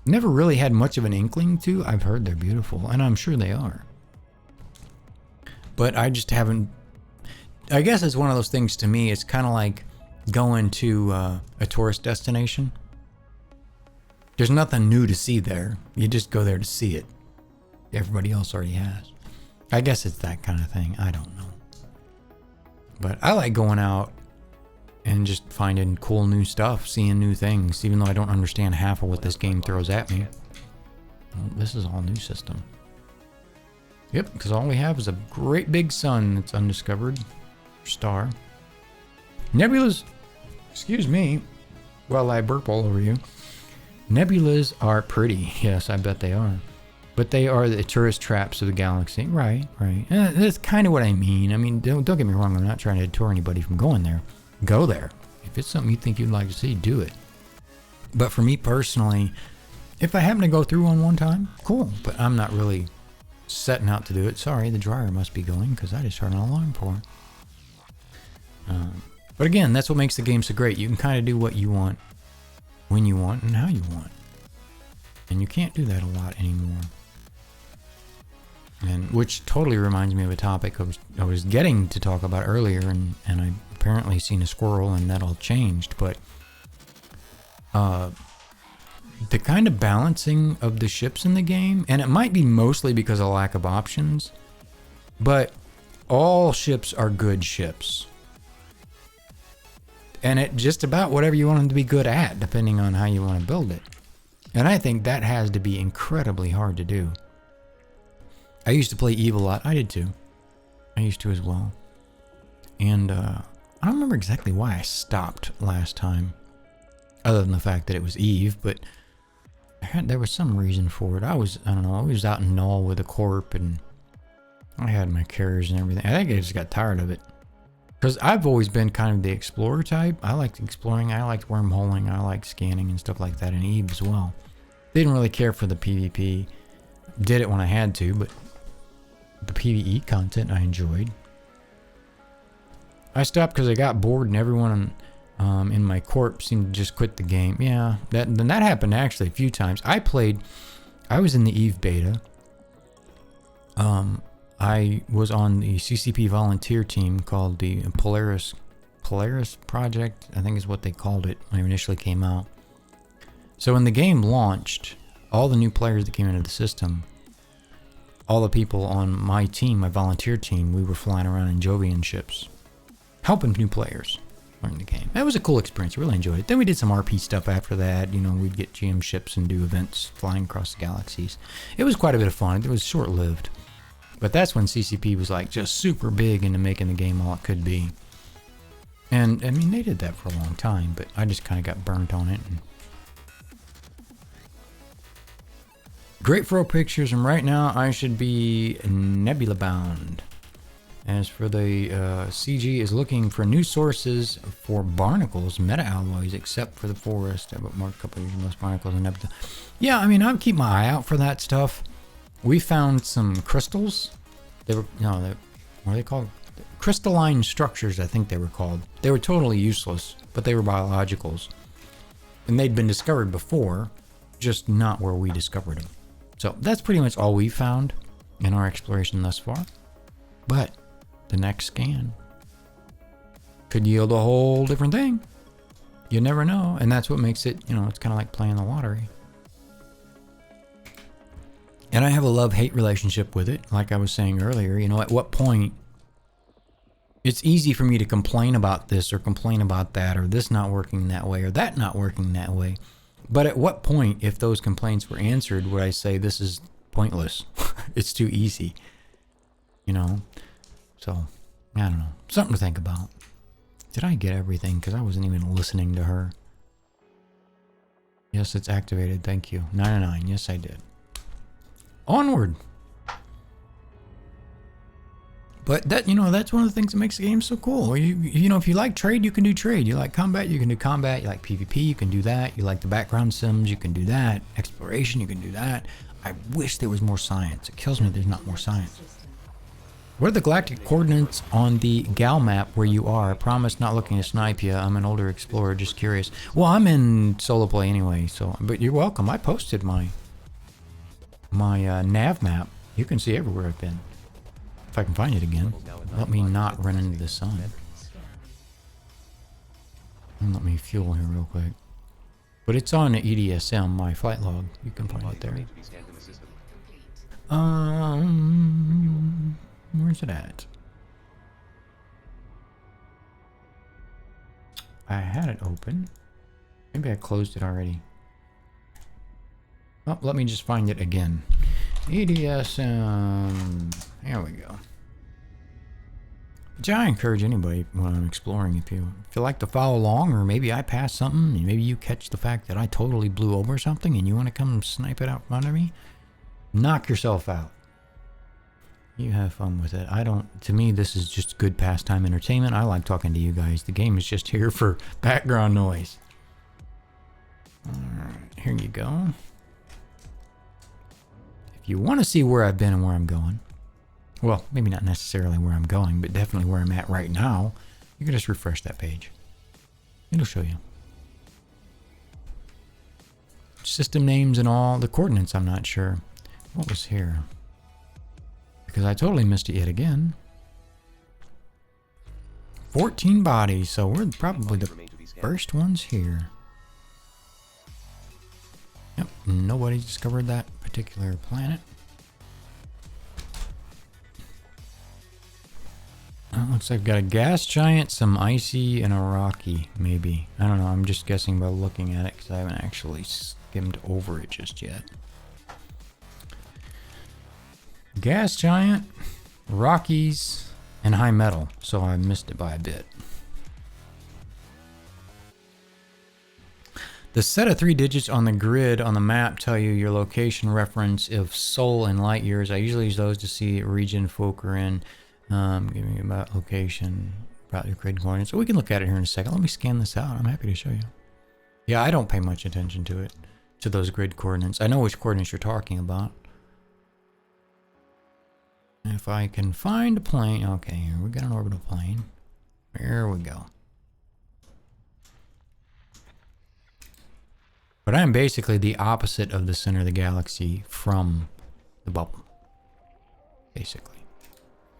Never really had much of an inkling to. I've heard they're beautiful, and I'm sure they are. But I just haven't. I guess it's one of those things to me. It's kind of like going to a tourist destination. There's nothing new to see there. You just go there to see it. Everybody else already has. I guess it's that kind of thing. I don't know. But I like going out and just finding cool new stuff, seeing new things, even though I don't understand half of what this game throws at me. Well, this is all new system. Yep, because all we have is a great big sun that's undiscovered star. Nebulas, excuse me, Well, I burp all over you. Nebulas are pretty. Yes, I bet they are. But they are the tourist traps of the galaxy. Right, right. That's kind of what I mean. I mean, don't get me wrong. I'm not trying to deter anybody from going there. Go there. If it's something you think you'd like to see, do it. But for me personally, if I happen to go through one time, cool. But I'm not really setting out to do it. Sorry, the dryer must be going because I just turned an alarm for it. But again, that's what makes the game so great. You can kind of do what you want, when you want, and how you want. And you can't do that a lot anymore. And which totally reminds me of a topic I was getting to talk about earlier, and I apparently seen a squirrel, and that all changed. But the kind of balancing of the ships in the game, and it might be mostly because of lack of options, but all ships are good ships. And it just about whatever you want them to be good at, depending on how you want to build it. And I think that has to be incredibly hard to do. I used to play Eve a lot. I did too. I used to as well. And I don't remember exactly why I stopped last time, other than the fact that it was Eve, but there was some reason for it. I don't know, I was out in Null with a corp, and I had my carriers and everything. I think I just got tired of it. Because I've always been kind of the explorer type. I liked exploring, I liked wormholing, I liked scanning and stuff like that in Eve as well. Didn't really care for the PvP. Did it when I had to, but the PvE content I enjoyed. I stopped because I got bored and everyone in my corp seemed to just quit the game. Yeah, that happened actually a few times. I was in the Eve beta. I was on the CCP volunteer team called the Polaris Project, I think is what they called it when it initially came out. So when the game launched, all the new players that came into the system, all the people on my team, my volunteer team, we were flying around in Jovian ships, helping new players learn the game. That was a cool experience. I really enjoyed it. Then we did some RP stuff after that. You know, we'd get GM ships and do events flying across the galaxies. It was quite a bit of fun. It was short-lived. But that's when CCP was like just super big into making the game all it could be. And I mean, they did that for a long time, but I just kind of got burnt on it. And great for pictures, and right now I should be Nebula bound. As for the CG is looking for new sources for barnacles, meta alloys, except for the forest. I've marked a couple of most barnacles in Nebula. Yeah, I mean, I'll keep my eye out for that stuff. We found some crystals. What are they called? Crystalline structures, I think they were called. They were totally useless, but they were biologicals. And they'd been discovered before, just not where we discovered them. So that's pretty much all we found in our exploration thus far. But the next scan could yield a whole different thing. You never know. And that's what makes it, it's kind of like playing the lottery. And I have a love-hate relationship with it. Like I was saying earlier, at what point it's easy for me to complain about this or complain about that, or this not working that way or that not working that way. But at what point, if those complaints were answered, would I say this is pointless? It's too easy. So, I don't know. Something to think about. Did I get everything? Because I wasn't even listening to her. Yes, it's activated. Thank you. 909. Yes, I did. Onward. But that's one of the things that makes the game so cool. If you like trade, you can do trade. You like combat, you can do combat. You like PvP, you can do that. You like the background sims, you can do that. Exploration, you can do that. I wish there was more science. It kills me there's not more science. What are the galactic coordinates on the Gal map where you are? I promise not looking to snipe you. I'm an older explorer, just curious. Well, I'm in solo play anyway, but you're welcome. I posted my nav map. You can see everywhere I've been. If I can find it again. Let me not run into the sun. And let me fuel here real quick. But it's on the EDSM, my flight log. You can find it there. Where's it at? I had it open. Maybe I closed it already. Oh, let me just find it again. EDSM. There we go. Which I encourage anybody when I'm exploring, if you like to follow along, or maybe I pass something, and maybe you catch the fact that I totally blew over something and you want to come snipe it out in front of me, knock yourself out. You have fun with it. To me, this is just good pastime entertainment. I like talking to you guys. The game is just here for background noise. Alright, here you go. If you want to see where I've been and where I'm going, well, maybe not necessarily where I'm going, but definitely where I'm at right now, you can just refresh that page. It'll show you. System names and all. The coordinates, I'm not sure. What was here? Because I totally missed it yet again. 14 bodies, so we're probably the first ones here. Yep, nobody discovered that particular planet. Looks like I've got a gas giant, some icy, and a rocky, maybe. I don't know, I'm just guessing by looking at it because I haven't actually skimmed over it just yet. Gas giant, Rockies, and high metal, so I missed it by a bit. The set of 3 digits on the grid on the map tell you your location reference of Sol and light years. I usually use those to see region folk are in. Give me about location, about your grid coordinates. So we can look at it here in a second. Let me scan this out. I'm happy to show you. Yeah, I don't pay much attention to it, to those grid coordinates. I know which coordinates you're talking about. If I can find a plane. Okay, here we got an orbital plane. There we go. But I'm basically the opposite of the center of the galaxy from the bubble. Basically.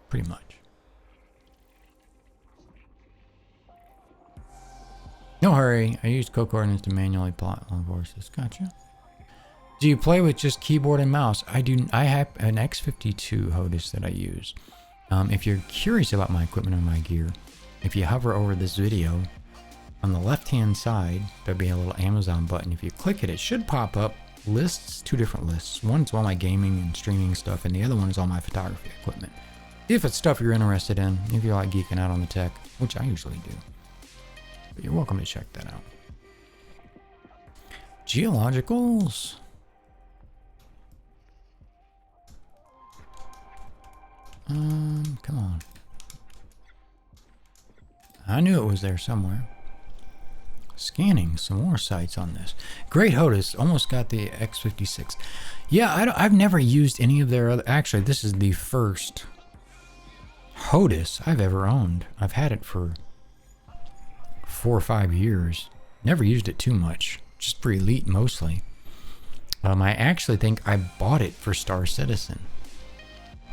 Pretty much. No hurry. I used co-coordinates to manually plot long courses. Gotcha. Do you play with just keyboard and mouse? I do. I have an X52 HOTAS that I use. If you're curious about my equipment or my gear, if you hover over this video, on the left-hand side, there'll be a little Amazon button. If you click it, it should pop up lists, 2 different lists. One's all my gaming and streaming stuff, and the other one is all my photography equipment. If it's stuff you're interested in, if you like geeking out on the tech, which I usually do. But you're welcome to check that out. Geologicals. Come on. I knew it was there somewhere. Scanning some more sites on this. Great HOTAS. Almost got the X56. Yeah, I've never used any of their other... Actually, this is the first HOTAS I've ever owned. I've had it for 4 or 5 years. Never used it too much. Just for Elite mostly. I actually think I bought it for Star Citizen.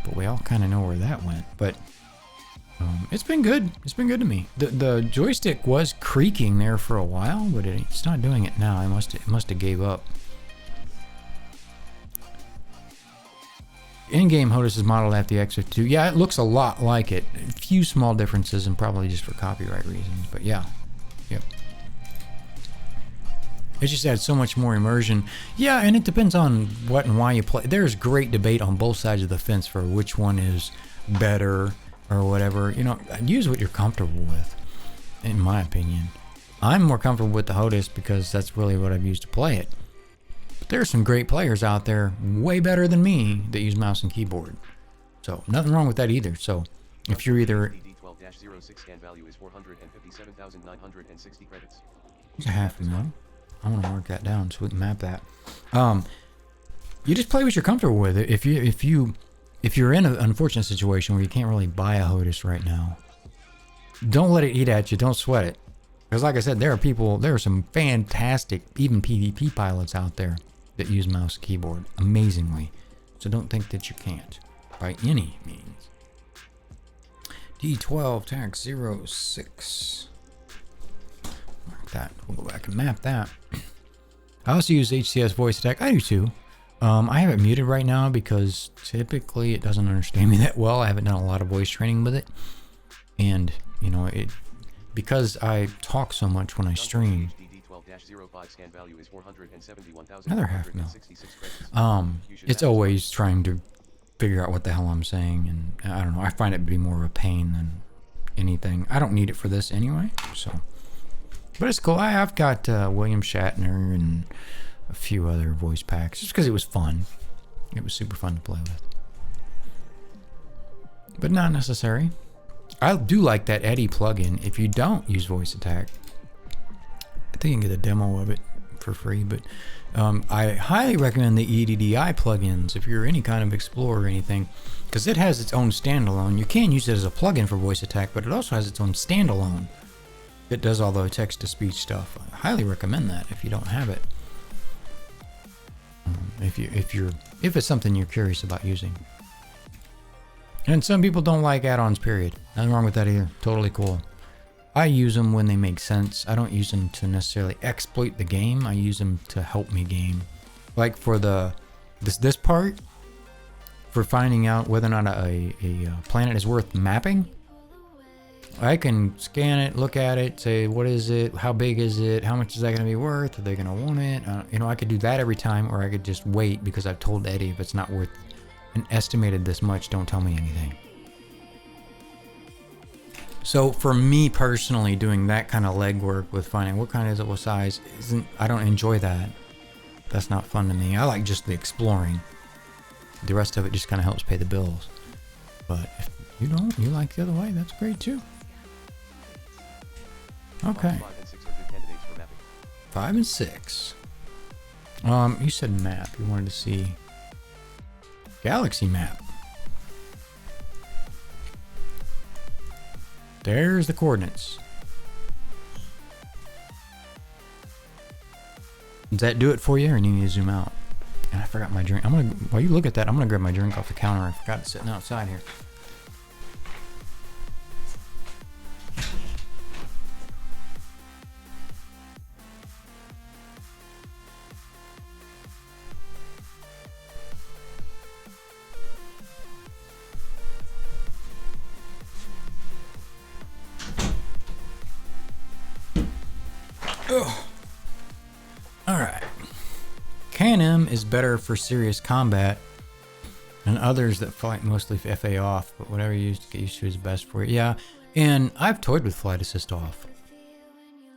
But we all kind of know where that went. But it's been good. It's been good to me. The joystick was creaking there for a while, but it's not doing it now. It must have gave up. In-game HOTAS is modeled after the X52. Yeah, it looks a lot like it. A few small differences, and probably just for copyright reasons. But yeah, yep. It just adds so much more immersion. Yeah, and it depends on what and why you play. There's great debate on both sides of the fence for which one is better or whatever. You know, use what you're comfortable with, in my opinion. I'm more comfortable with the HOTAS because that's really what I've used to play it. But there's some great players out there, way better than me, that use mouse and keyboard. So, nothing wrong with that either. So, if you're either... D12-06 scan value is 457,960 credits. It's a $500,000. I want to mark that down so we can map that. You just play what you're comfortable with. If you're in an unfortunate situation where you can't really buy a HOTAS right now, don't let it eat at you. Don't sweat it. Because like I said, there are some fantastic, even PvP pilots out there that use mouse and keyboard amazingly. So don't think that you can't by any means. D12 tag 06. Mark that. We'll go back and map that. I also use HCS voice attack. I do too. I have it muted right now because typically it doesn't understand me that well. I haven't done a lot of voice training with it. And, you know, because I talk so much when I stream. Another $500,000. It's always trying to figure out what the hell I'm saying, and I don't know. I find it to be more of a pain than anything. I don't need it for this anyway, so. But it's cool. I've got William Shatner and a few other voice packs just because it was fun. It was super fun to play with. But not necessary. I do like that Eddie plugin. If you don't use Voice Attack, I think you can get a demo of it for free, but I highly recommend the EDDI plugins if you're any kind of explorer or anything, because it has its own standalone. You can use it as a plugin for Voice Attack, but it also has its own standalone. It does all the text-to-speech stuff. I highly recommend that if you don't have it. If it's something you're curious about using. And some people don't like add-ons, period. Nothing wrong with that either. Totally cool. I use them when they make sense. I don't use them to necessarily exploit the game. I use them to help me game. Like for this part, for finding out whether or not a planet is worth mapping, I can scan it, look at it, say, what is it? How big is it? How much is that going to be worth? Are they going to want it? I could do that every time, or I could just wait because I've told Eddie if it's not worth an estimated this much, don't tell me anything. So for me personally, doing that kind of legwork with finding what kind is it, what size, I don't enjoy that. That's not fun to me. I like just the exploring. The rest of it just kind of helps pay the bills. But if you don't, you like the other way, that's great too. Okay. 5 and 6 are good candidates for mapping. 5 and 6. You said map. You wanted to see galaxy map. There's the coordinates. Does that do it for you, or do you need to zoom out? And I forgot my drink. While you look at that, I'm gonna grab my drink off the counter. I forgot it sitting outside here. Alright. K&M is better for serious combat, and others that fight mostly FA off, but whatever you get used to is best for you. Yeah, and I've toyed with flight assist off.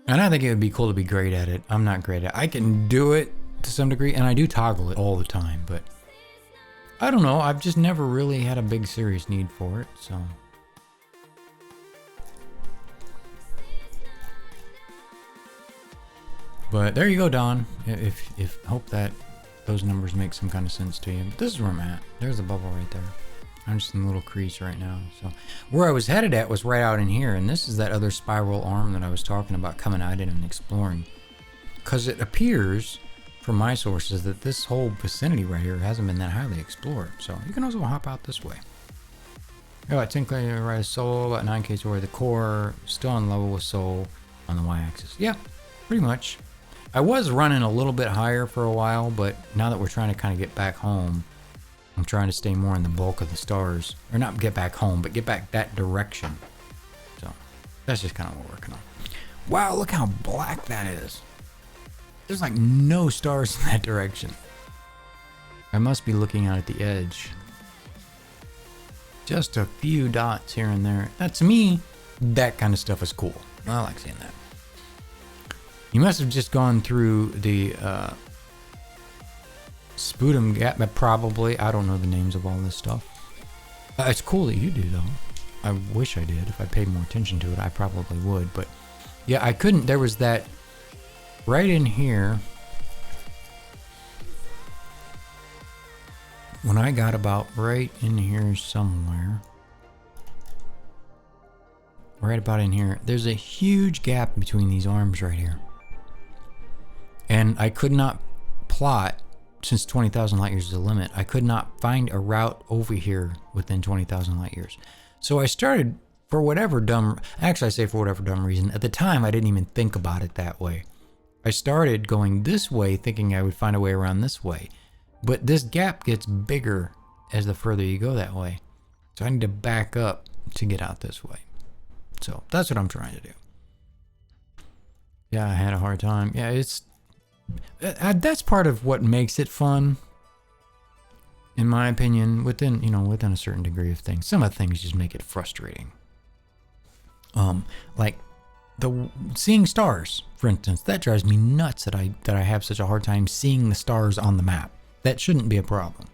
And I think it would be cool to be great at it. I'm not great at it. I can do it to some degree, and I do toggle it all the time, but I don't know. I've just never really had a big serious need for it, so. But there you go, Don. If hope that those numbers make some kind of sense to you. But this is where I'm at. There's a bubble right there. I'm just in a little crease right now. So where I was headed at was right out in here, and this is that other spiral arm that I was talking about coming out in and exploring. Because it appears, from my sources, that this whole vicinity right here hasn't been that highly explored. So you can also hop out this way. About 10 km right of Sol, about 9 km away the core, still on level with Sol on the y-axis. Yeah, pretty much. I was running a little bit higher for a while, but now that we're trying to kind of get back home, I'm trying to stay more in the bulk of the stars. Or not get back home, but get back that direction. So that's just kind of what we're working on. Wow, look how black that is. There's like no stars in that direction. I must be looking out at the edge. Just a few dots here and there. Now, to me, that kind of stuff is cool. I like seeing that. You must have just gone through the Sputum Gap, probably. I don't know the names of all this stuff. It's cool that you do, though. I wish I did. If I paid more attention to it, I probably would. But yeah, I couldn't. There was that right in here. When I got about right in here somewhere. Right about in here. There's a huge gap between these arms right here. And I could not plot, since 20,000 light years is the limit, I could not find a route over here within 20,000 light years. So I started, for whatever dumb, actually I say for whatever dumb reason, at the time I didn't even think about it that way. I started going this way thinking I would find a way around this way. But this gap gets bigger as the further you go that way. So I need to back up to get out this way. So that's what I'm trying to do. Yeah, I had a hard time. Yeah, it's... that's part of what makes it fun, in my opinion, within a certain degree of things. Some of the things just make it frustrating. Like the seeing stars, for instance, that drives me nuts that I have such a hard time seeing the stars on the map. That shouldn't be a problem.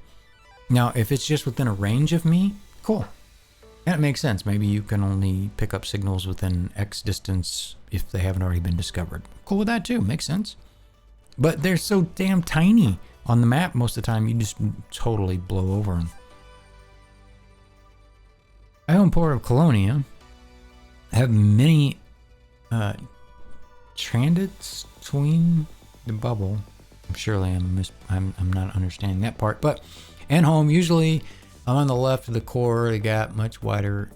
Now, if it's just within a range of me, cool. That makes sense. Maybe you can only pick up signals within X distance if they haven't already been discovered. Cool with that too. Makes sense. But they're so damn tiny on the map most of the time, you just totally blow over them. I own Port of Colonia. I have many transits between the bubble. Surely I'm not understanding that part. But and home, usually I'm on the left of the core. They got much wider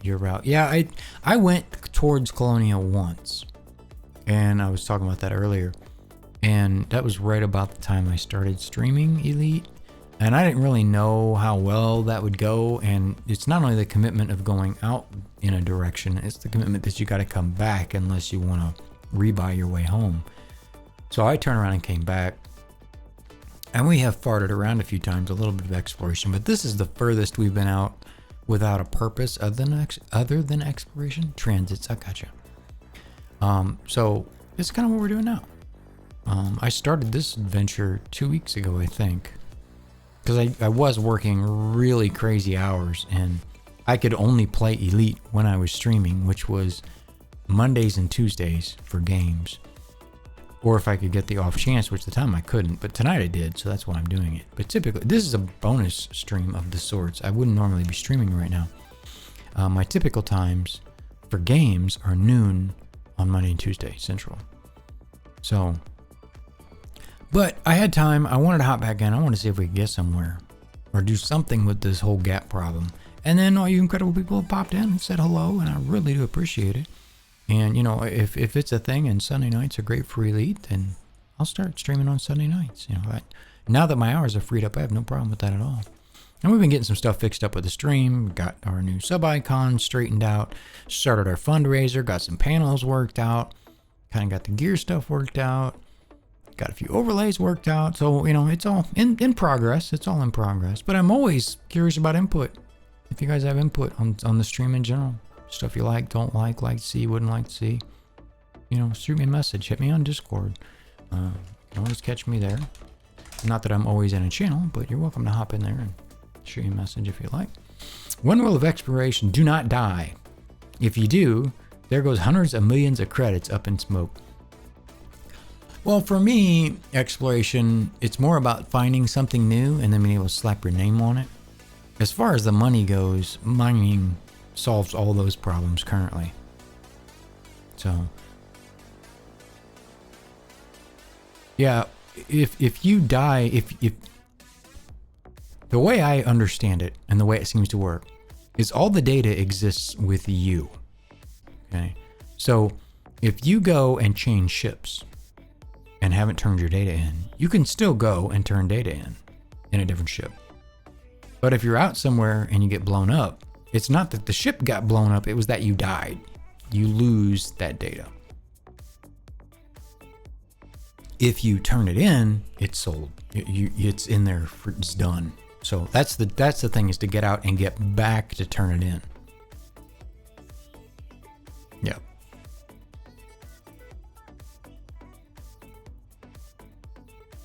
your route. Yeah, I went towards Colonia once, and I was talking about that earlier. And that was right about the time I started streaming Elite. And I didn't really know how well that would go. And it's not only the commitment of going out in a direction, it's the commitment that you got to come back unless you want to rebuy your way home. So I turned around and came back. And we have farted around a few times, a little bit of exploration. But this is the furthest we've been out without a purpose other than exploration. Transits, I gotcha. So it's kind of what we're doing now. I started this adventure 2 weeks ago, I think, because I was working really crazy hours, and I could only play Elite when I was streaming, which was Mondays and Tuesdays for games, or if I could get the off chance, which the time I couldn't, but tonight I did, so that's why I'm doing it. But typically, this is a bonus stream of the sorts. I wouldn't normally be streaming right now. My typical times for games are noon on Monday and Tuesday Central. So, but I had time. I wanted to hop back in. I wanted to see if we could get somewhere or do something with this whole gap problem. And then all you incredible people have popped in and said hello, and I really do appreciate it. And, you know, if it's a thing and Sunday nights are great for Elite, then I'll start streaming on Sunday nights. You know, now that my hours are freed up, I have no problem with that at all. And we've been getting some stuff fixed up with the stream. Got our new sub icon straightened out. Started our fundraiser. Got some panels worked out. Kind of got the gear stuff worked out. Got a few overlays worked out. So, you know, it's all in progress. It's all in progress. But I'm always curious about input. If you guys have input on the stream in general. Stuff you like, don't like to see, wouldn't like to see. You know, shoot me a message. Hit me on Discord. You can always catch me there. Not that I'm always in a channel, but you're welcome to hop in there and shoot me a message if you like. One rule of exploration, do not die. If you do, there goes hundreds of millions of credits up in smoke. Well, for me, exploration, it's more about finding something new and then being able to slap your name on it. As far as the money goes, mining solves all those problems currently. So, yeah, if you die, if the way I understand it and the way it seems to work is all the data exists with you. Okay, so if you go and change ships and haven't turned your data in, you can still go and turn data in a different ship. But if you're out somewhere and you get blown up, it's not that the ship got blown up, it was that you died. You lose that data. If you turn it in, it's sold. It's in there, it's done. So that's the thing, is to get out and get back to turn it in. Yeah.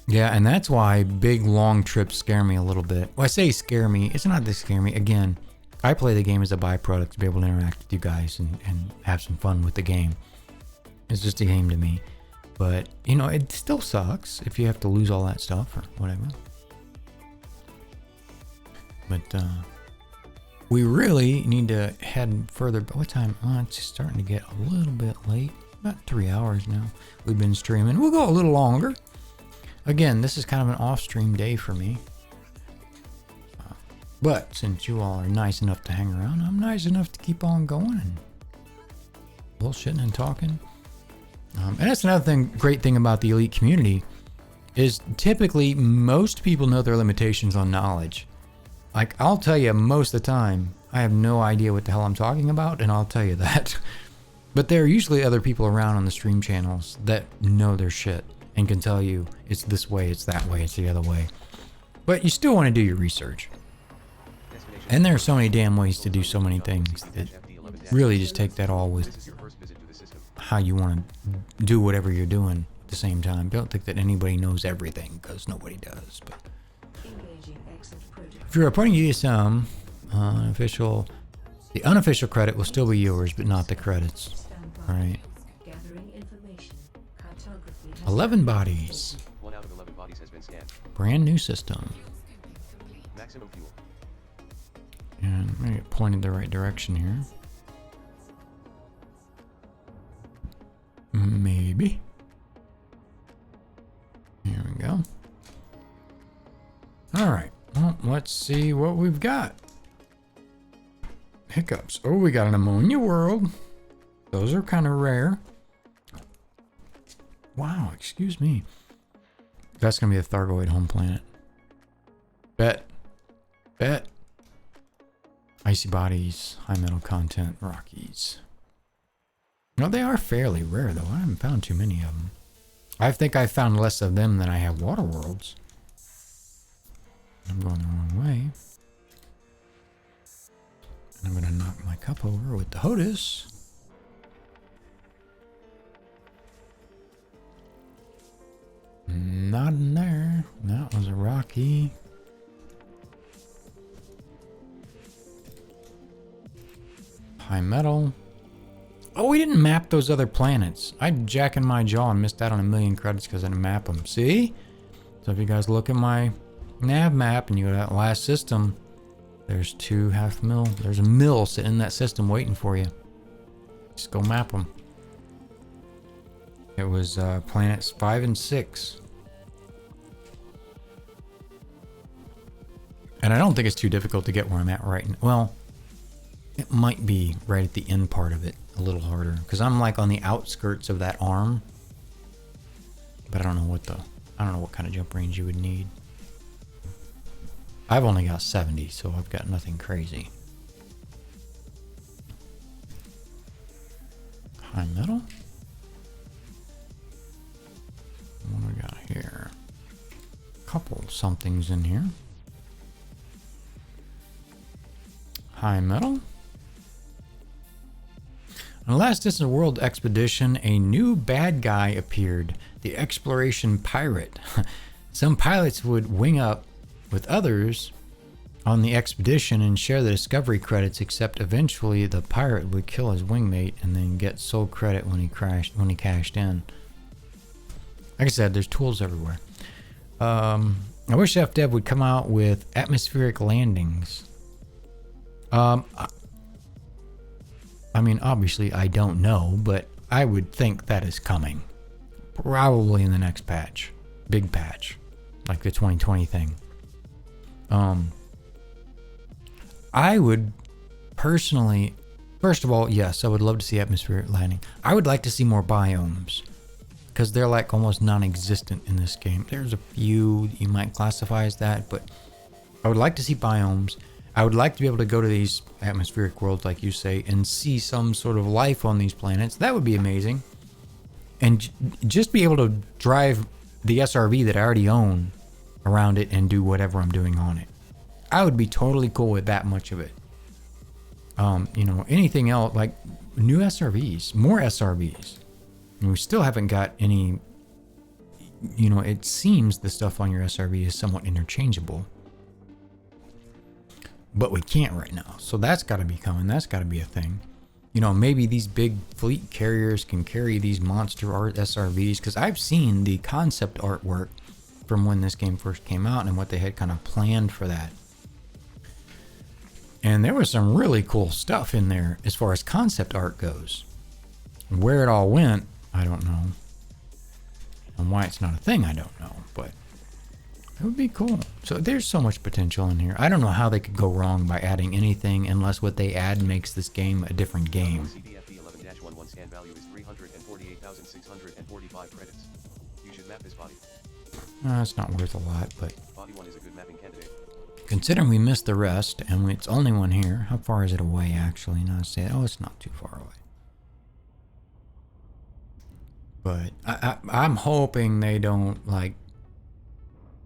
Yeah, and that's why big long trips scare me a little bit. Well, I say scare me, it's not that scare me. Again, I play the game as a byproduct to be able to interact with you guys and have some fun with the game. It's just a game to me. But, you know, it still sucks if you have to lose all that stuff or whatever. But we really need to head further. But what time? Oh, it's starting to get a little bit late. About 3 hours now we've been streaming. We'll go a little longer. Again, this is kind of an off-stream day for me. But since you all are nice enough to hang around, I'm nice enough to keep on going and bullshitting and talking. And that's another great thing about the Elite community is typically most people know their limitations on knowledge. Like, I'll tell you most of the time, I have no idea what the hell I'm talking about, and I'll tell you that. But there are usually other people around on the stream channels that know their shit and can tell you it's this way, it's that way, it's the other way. But you still want to do your research. And there are so many damn ways to do so many things that really just take that all with This is your first visit to the system. how you want to do whatever you're doing at the same time. Don't think that anybody knows everything, because nobody does. But Engaging exit protocol. if you're reporting USM, the unofficial credit will still be yours, but not the credits. Stand by. Right. Gathering information. Cartography has 11 bodies. 1 out of 11 bodies has been scanned. Brand new system. Maximum fuel. And I'm going to get pointed the right direction here. Maybe. Here we go. Alright. Well, let's see what we've got. Hiccups. Oh, we got an ammonia world. Those are kind of rare. Wow, excuse me. That's going to be a Thargoid home planet. Bet. Icy bodies, high metal content, Rockies. No, they are fairly rare though. I haven't found too many of them. I think I found less of them than I have water worlds. I'm going the wrong way. And I'm going to knock my cup over with the HOTUS. Not in there. That was a Rocky. High metal. Oh, we didn't map those other planets. I'm jacking my jaw and missed out on 1,000,000 credits because I didn't map them. See? So if you guys look at my nav map and you go to that last system, there's 2 half mil. There's a mill sitting in that system waiting for you. Just go map them. It was planets 5 and 6. And I don't think it's too difficult to get where I'm at right now. Well, it might be right at the end part of it a little harder, because I'm like on the outskirts of that arm. But I don't know what kind of jump range you would need. I've only got 70, so I've got nothing crazy. High metal. What do we got here? Couple somethings in here. High metal. On the last Distant World expedition, a new bad guy appeared, the Exploration Pirate. Some pilots would wing up with others on the expedition and share the discovery credits, except eventually the pirate would kill his wingmate and then get sole credit when he cashed in. Like I said, there's tools everywhere. I wish FDev would come out with atmospheric landings. I mean, obviously I don't know, but I would think that is coming. Probably in the next patch. Big patch. Like the 2020 thing. I would personally, first of all, yes, I would love to see atmospheric landing. I would like to see more biomes, because they're like almost non-existent in this game. There's a few you might classify as that, but I would like to see biomes. I would like to be able to go to these atmospheric worlds, like you say, and see some sort of life on these planets. That would be amazing. And just be able to drive the SRV that I already own around it and do whatever I'm doing on it. I would be totally cool with that much of it. You know, anything else, like new SRVs, more SRVs. And we still haven't got any, you know, it seems the stuff on your SRV is somewhat interchangeable. But we can't right now. So that's got to be coming. That's got to be a thing. You know, maybe these big fleet carriers can carry these monster art SRVs. Because I've seen the concept artwork from when this game first came out and what they had kind of planned for that. And there was some really cool stuff in there as far as concept art goes. Where it all went, I don't know. And why it's not a thing, I don't know. But it would be cool. So there's so much potential in here. I don't know how they could go wrong by adding anything unless what they add makes this game a different game. CDFD 11-11 scan value is 348,645 credits. You should map this body. It's not worth a lot, but Body 1 is a good mapping candidate. considering we missed the rest and it's only one here, how far is it away actually? Now say, it's not too far away. But I'm hoping they don't, like,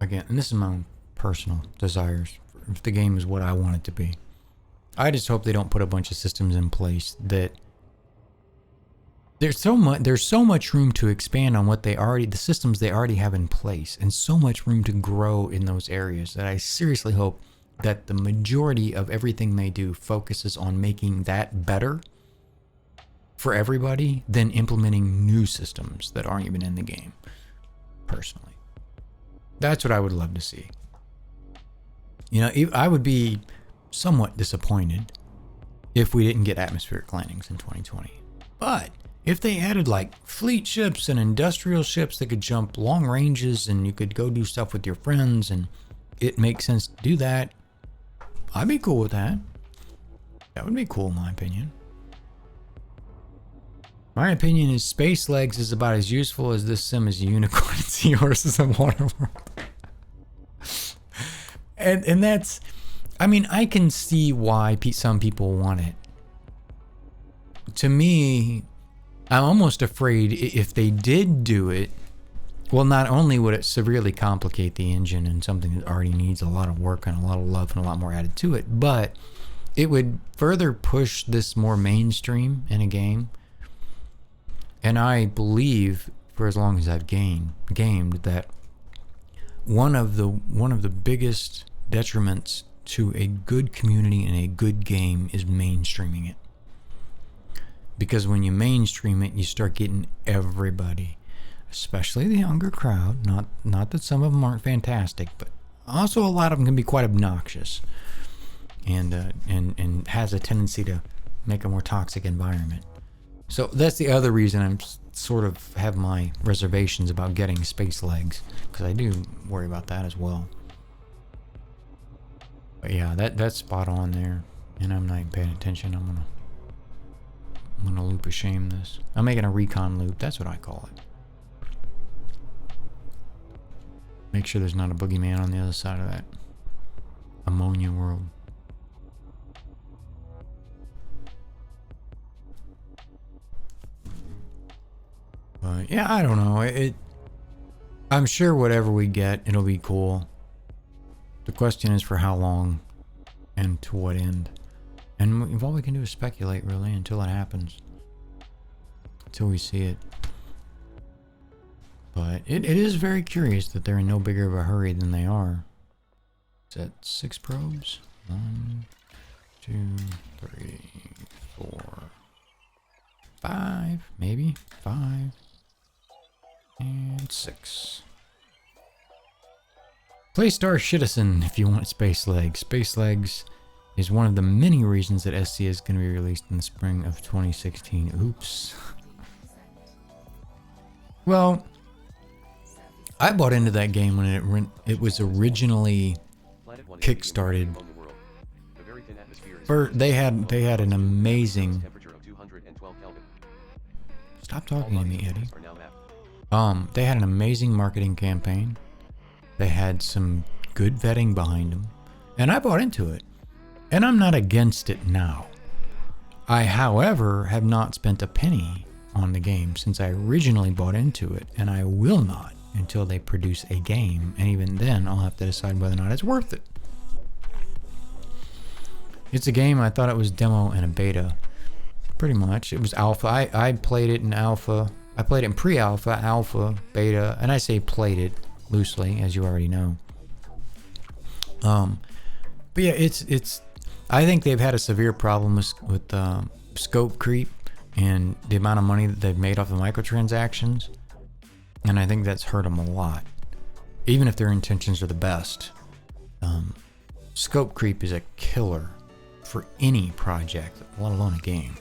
again, and this is my own personal desires. If the game is what I want it to be, I just hope they don't put a bunch of systems in place that there's so much room to expand on the systems they already have in place, and so much room to grow in those areas, that I seriously hope that the majority of everything they do focuses on making that better for everybody than implementing new systems that aren't even in the game. Personally, that's what I would love to see. You know, I would be somewhat disappointed if we didn't get atmospheric landings in 2020. But if they added like fleet ships and industrial ships that could jump long ranges and you could go do stuff with your friends and it makes sense to do that, I'd be cool with that. That would be cool in my opinion. My opinion is Space Legs is about as useful as this sim is a unicorn and seahorses in Waterworld. and that's, I mean, I can see why some people want it. To me, I'm almost afraid if they did do it, well, not only would it severely complicate the engine and something that already needs a lot of work and a lot of love and a lot more added to it, but it would further push this more mainstream in a game. And I believe, for as long as I've gamed, that one of the biggest detriments to a good community and a good game is mainstreaming it. Because when you mainstream it, you start getting everybody, especially the younger crowd. Not that some of them aren't fantastic, but also a lot of them can be quite obnoxious, and has a tendency to make a more toxic environment. So that's the other reason I'm sort of have my reservations about getting Space Legs, because I do worry about that as well. But yeah, that's spot on there, and I'm not even paying attention. I'm gonna loop of shame this. I'm making a recon loop. That's what I call it. Make sure there's not a boogeyman on the other side of that ammonia world. But yeah, I don't know. I'm sure whatever we get, it'll be cool. The question is for how long and to what end. And all we can do is speculate, really, until it happens. Until we see it. But it is very curious that they're in no bigger of a hurry than they are. Is that 6 probes? 1, 2, 3, 4, 5, maybe? 5. And 6. Play Star Citizen if you want Space Legs. Space Legs is one of the many reasons that SC is going to be released in the spring of 2016. Oops. Well, I bought into that game when it was originally kickstarted. They had an amazing. Stop talking to me, Eddie. They had an amazing marketing campaign. They had some good vetting behind them, and I bought into it. And I'm not against it now. I, however, have not spent a penny on the game since I originally bought into it, and I will not until they produce a game, and even then I'll have to decide whether or not it's worth it. It's a game, I thought it was demo and a beta. Pretty much. It was alpha. I played it in alpha. I played it in pre-alpha, alpha, beta, and I say played it loosely, as you already know. But yeah, it's I think they've had a severe problem with scope creep and the amount of money that they've made off the microtransactions. And I think that's hurt them a lot. Even if their intentions are the best. Scope creep is a killer for any project, let alone a game.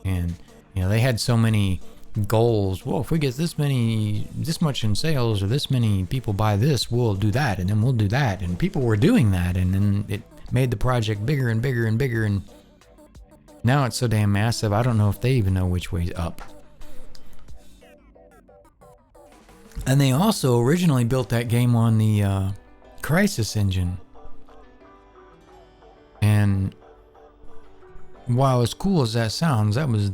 And, you know, they had so many goals. Well, if we get this much in sales, or this many people buy this, we'll do that, and then we'll do that. And people were doing that, and then it made the project bigger and bigger and bigger, and now it's so damn massive, I don't know if they even know which way's up. And they also originally built that game on the Crysis engine. And while as cool as that sounds, that was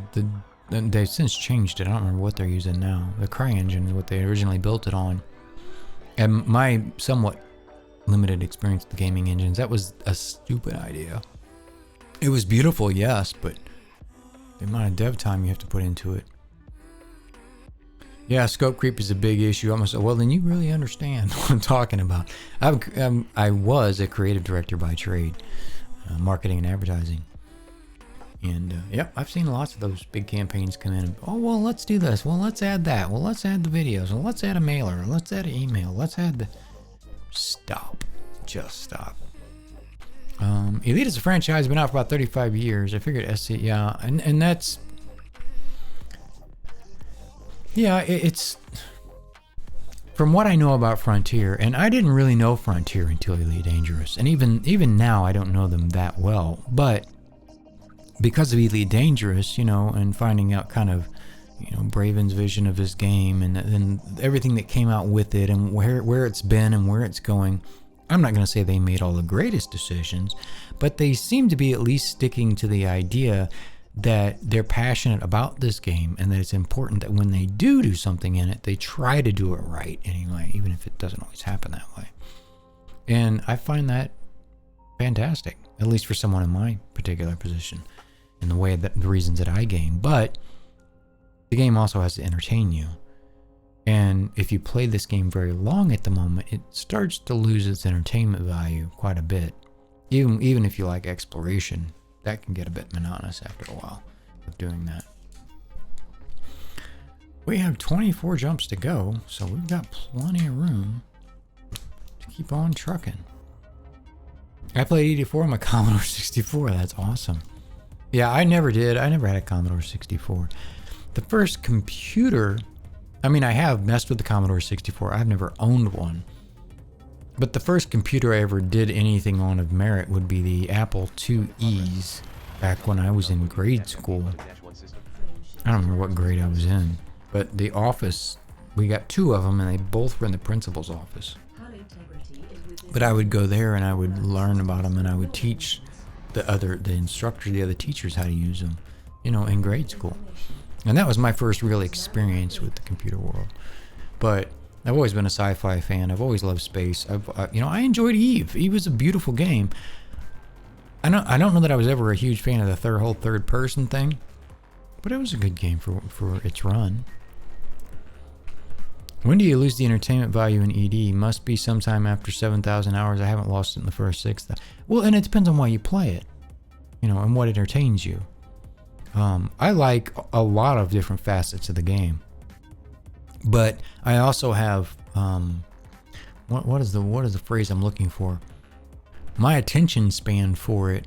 they've since changed it. I don't remember what they're using now. The CryEngine is what they originally built it on. And my somewhat limited experience with the gaming engines, that was a stupid idea. It was beautiful, yes, but the amount of dev time you have to put into it. Yeah, scope creep is a big issue. I must say, well, then you really understand what I'm talking about. I was a creative director by trade, marketing and advertising. And yep, I've seen lots of those big campaigns come in. And, oh, well, let's do this. Well, let's add that. Well, let's add the videos. Well, let's add a mailer. Let's add an email. Let's add the... Stop. Just stop. Elite is a franchise, been out for about 35 years. I figured SC, yeah, and that's... Yeah, it's from what I know about Frontier, and I didn't really know Frontier until Elite Dangerous, and even now I don't know them that well. But because of Elite Dangerous, you know, and finding out kind of, you know, Braven's vision of his game, and everything that came out with it, and where it's been and where it's going, I'm not going to say they made all the greatest decisions, but they seem to be at least sticking to the idea that they're passionate about this game and that it's important that when they do something in it, they try to do it right anyway, even if it doesn't always happen that way. And I find that fantastic, at least for someone in my particular position, in the way that the reasons that I game. But the game also has to entertain you. And if you play this game very long at the moment, it starts to lose its entertainment value quite a bit. Even if you like exploration, that can get a bit monotonous after a while of doing that. We have 24 jumps to go, so we've got plenty of room to keep on trucking. I played 84 on my Commodore 64. That's awesome. Yeah, I never did. I never had a Commodore 64. The first computer, I mean, I have messed with the Commodore 64. I've never owned one. But the first computer I ever did anything on of merit would be the Apple IIe's back when I was in grade school. I don't remember what grade I was in. But the office, we got two of them and they both were in the principal's office. But I would go there and I would learn about them and I would teach the instructors, the other teachers how to use them, you know, in grade school. And that was my first real experience with the computer world. But I've always been a sci-fi fan. I've always loved space. I enjoyed Eve. Eve was a beautiful game. I don't know that I was ever a huge fan of the whole third-person thing, but it was a good game for its run. When do you lose the entertainment value in ED? Must be sometime after 7,000 hours. I haven't lost it in the first 6,000. Well, and it depends on why you play it, you know, and what entertains you. I like a lot of different facets of the game. But I also have what is the phrase I'm looking for? My attention span for it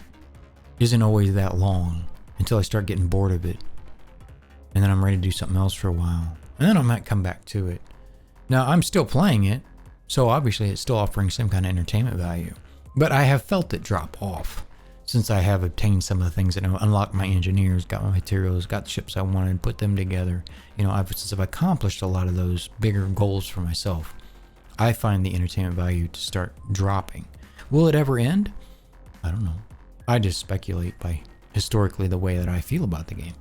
isn't always that long until I start getting bored of it. And then I'm ready to do something else for a while. And then I might come back to it. Now, I'm still playing it, so obviously it's still offering some kind of entertainment value. But I have felt it drop off since I have obtained some of the things that unlocked my engineers, got my materials, got the ships I wanted, put them together. You know, since I've accomplished a lot of those bigger goals for myself, I find the entertainment value to start dropping. Will it ever end? I don't know. I just speculate by historically the way that I feel about the game.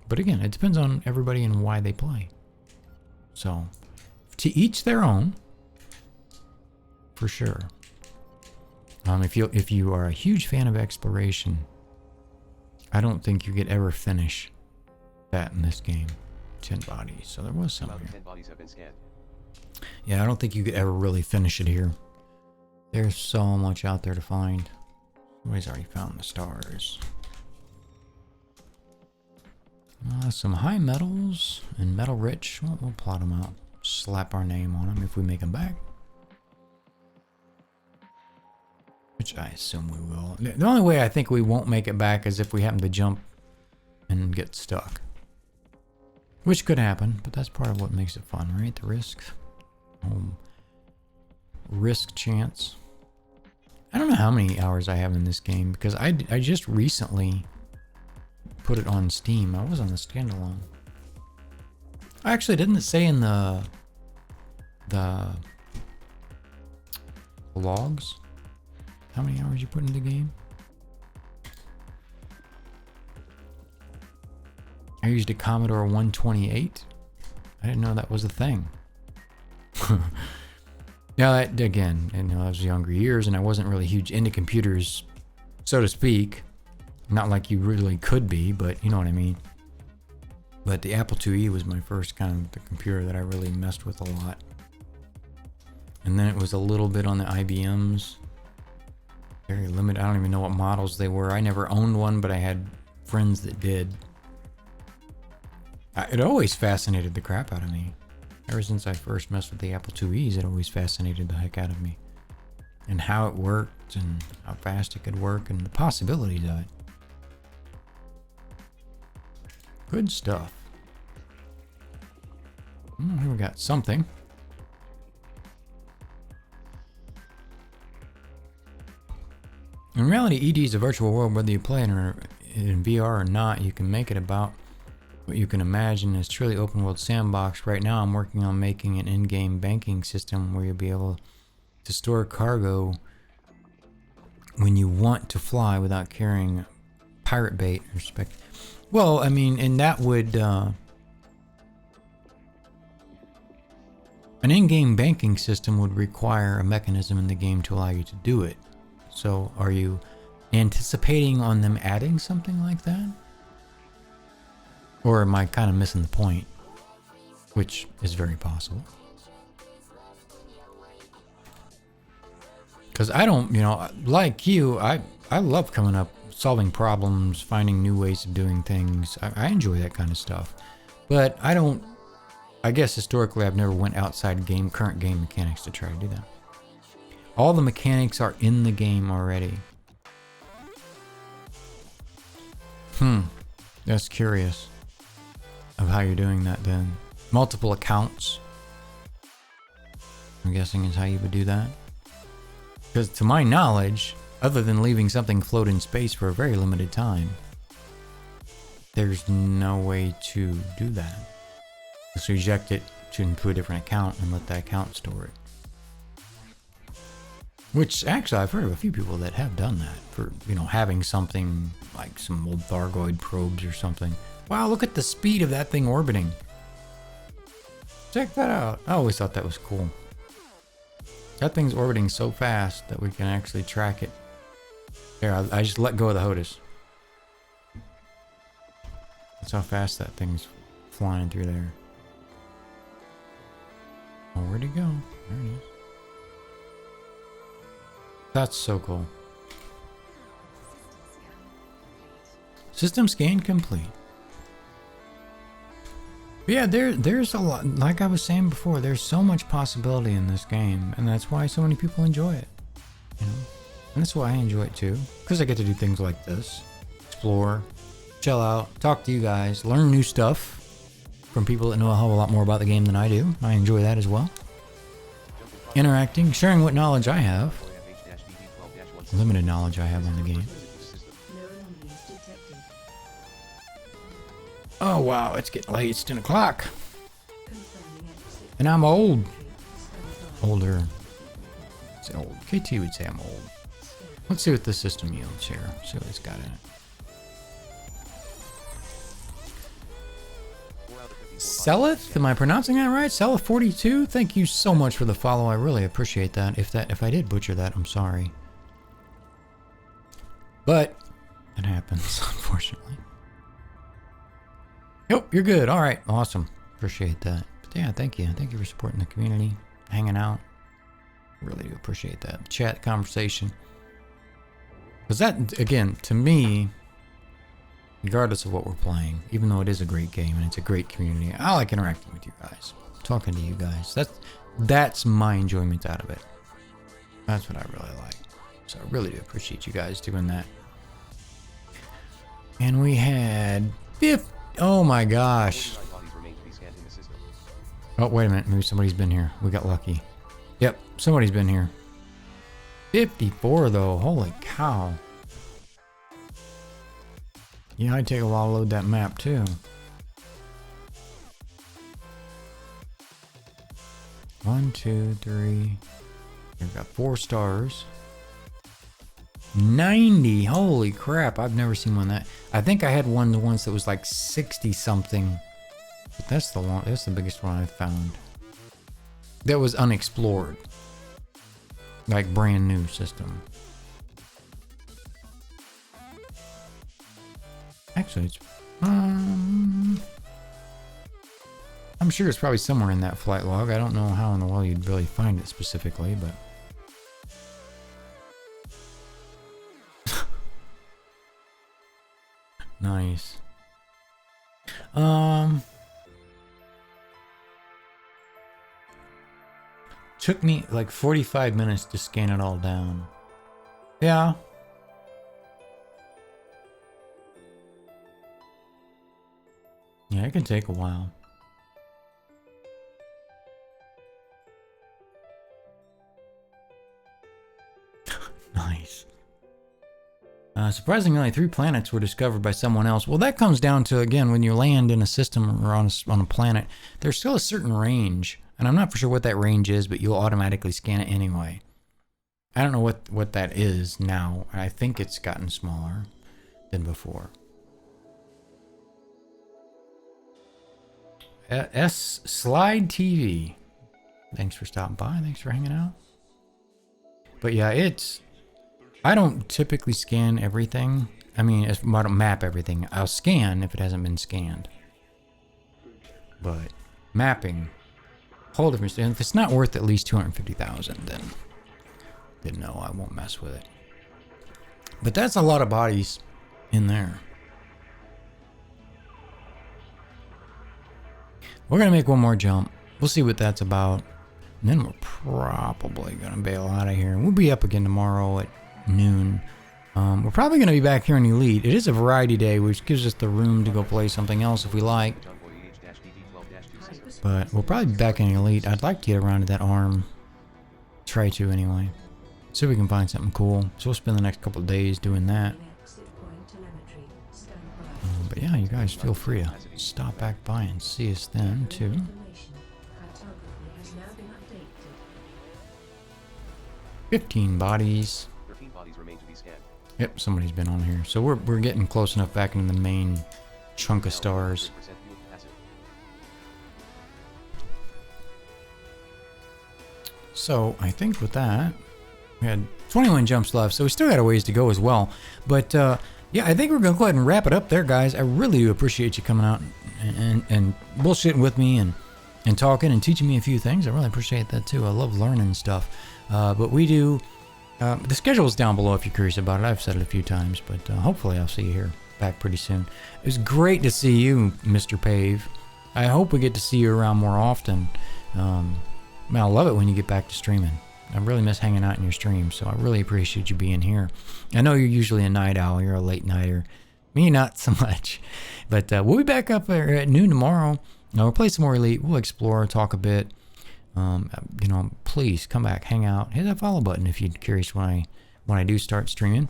But again, it depends on everybody and why they play. So, to each their own, for sure. If you are a huge fan of exploration, I don't think you could ever finish that in this game. 10 bodies, so there was some here. 10 bodies have been scanned. Yeah, I don't think you could ever really finish it here. There's so much out there to find. Somebody's already found the stars. Some high metals and metal rich. We'll plot them out. Slap our name on them if we make them back. Which I assume we will. The only way I think we won't make it back is if we happen to jump and get stuck. Which could happen, but that's part of what makes it fun, right? The risk. Risk chance. I don't know how many hours I have in this game because I just recently put it on Steam. I was on the standalone. Actually, didn't it say in the logs how many hours you put into the game? I used a Commodore 128. I didn't know that was a thing. Now, that, again, I was younger years and I wasn't really huge into computers, so to speak. Not like you really could be, but you know what I mean. But the Apple IIe was my first kind of the computer that I really messed with a lot. And then it was a little bit on the IBMs. Very limited. I don't even know what models they were. I never owned one, but I had friends that did. It always fascinated the crap out of me. Ever since I first messed with the Apple IIes, it always fascinated the heck out of me. And how it worked and how fast it could work and the possibilities of it. Good stuff. Here we got something. In reality, ED is a virtual world. Whether you play it in VR or not, you can make it about what you can imagine as truly open world sandbox. Right now, I'm working on making an in-game banking system where you'll be able to store cargo when you want to fly without carrying pirate bait or spec. Well, I mean, and that would an in-game banking system would require a mechanism in the game to allow you to do it. So are you anticipating on them adding something like that? Or am I kind of missing the point? Which is very possible. Because I don't, you know, like you, I love coming up, solving problems, finding new ways of doing things. I enjoy that kind of stuff. But I guess historically I've never went outside current game mechanics to try to do that. All the mechanics are in the game already. That's curious of how you're doing that then. Multiple accounts, I'm guessing, is how you would do that. Because to my knowledge, other than leaving something float in space for a very limited time, there's no way to do that. Just eject it into a different account and let that account store it. Which actually I've heard of a few people that have done that for, you know, having something like some old Thargoid probes or something. Wow, look at the speed of that thing orbiting. Check that out. I always thought that was cool. That thing's orbiting so fast that we can actually track it. Here, I just let go of the HOTAS. That's how fast that thing's flying through there. Oh, where'd it go? There it is. That's so cool. System scan complete. But yeah, there's a lot. Like I was saying before, there's so much possibility in this game, and that's why so many people enjoy it. You know, and that's why I enjoy it too, because I get to do things like this, explore, chill out, talk to you guys, learn new stuff from people that know a hell of a lot more about the game than I do. I enjoy that as well. Interacting, sharing what knowledge I have. Limited knowledge I have on the game. No anomalies detected. Oh wow, it's getting late. It's 10 o'clock. Confirming exit. And I'm old. Standby. Older. It's old. KT would say I'm old. Let's see what the system yields here. See what it's got in it. Selith? Am I pronouncing that right? Selith42? Thank you so much for the follow. I really appreciate that. If I did butcher that, I'm sorry. But it happens, unfortunately. Yep, you're good. All right, awesome. Appreciate that. But yeah, thank you. Thank you for supporting the community, hanging out. Really do appreciate that. Chat, conversation. Because that, again, to me, regardless of what we're playing, even though it is a great game and it's a great community, I like interacting with you guys, talking to you guys. That's my enjoyment out of it. That's what I really like. So I really do appreciate you guys doing that. And we had 50. Oh my gosh. Oh, wait a minute. Maybe somebody's been here. We got lucky. Yep, somebody's been here. 54 though. Holy cow. Yeah, I'd take a while to load that map too. One, two, three. We've got 4 stars. 90. Holy crap. I've never seen one that. I think I had one of the ones that was like 60 something. But that's the biggest one I've found. That was unexplored. Like brand new system. Actually, it's I'm sure it's probably somewhere in that flight log. I don't know how in the world you'd really find it specifically, but nice. Took me like 45 minutes to scan it all down. Yeah. Yeah, it can take a while. Nice. Surprisingly, only 3 planets were discovered by someone else. Well, that comes down to, again, when you land in a system or on a planet, there's still a certain range. And I'm not for sure what that range is, but you'll automatically scan it anyway. I don't know what that is now. I think it's gotten smaller than before. S Slide TV. Thanks for stopping by. Thanks for hanging out. But yeah, I don't typically scan everything. I mean, I don't map everything. I'll scan if it hasn't been scanned. But mapping, whole different. And if it's not worth at least 250,000, then no, I won't mess with it. But that's a lot of bodies in there. We're gonna make one more jump. We'll see what that's about. And then we're probably gonna bail out of here. And we'll be up again tomorrow at noon. We're probably gonna be back here in Elite. It is a variety day, which gives us the room to go play something else if we like. But we'll probably be back in Elite. I'd like to get around to that arm. Try to anyway. See if we can find something cool. So we'll spend the next couple of days doing that. But yeah, you guys feel free to stop back by and see us then too. 15 bodies. 13 bodies remain to be scanned. Yep, somebody's been on here. So we're getting close enough back into the main chunk of stars. So I think with that, we had 21 jumps left, so we still got a ways to go as well. But yeah, I think we're going to go ahead and wrap it up there, guys. I really do appreciate you coming out and bullshitting with me and talking and teaching me a few things. I really appreciate that too. I love learning stuff. But we do, the schedule's down below if you're curious about it. I've said it a few times, but hopefully I'll see you here back pretty soon. It was great to see you, Mr. Pave. I hope we get to see you around more often. Man, I love it when you get back to streaming. I really miss hanging out in your streams, so I really appreciate you being here. I know you're usually a night owl. You're a late nighter. Me, not so much. But we'll be back up at noon tomorrow. We'll play some more Elite. We'll explore, talk a bit. You know, please come back, hang out. Hit that follow button if you're curious when I do start streaming.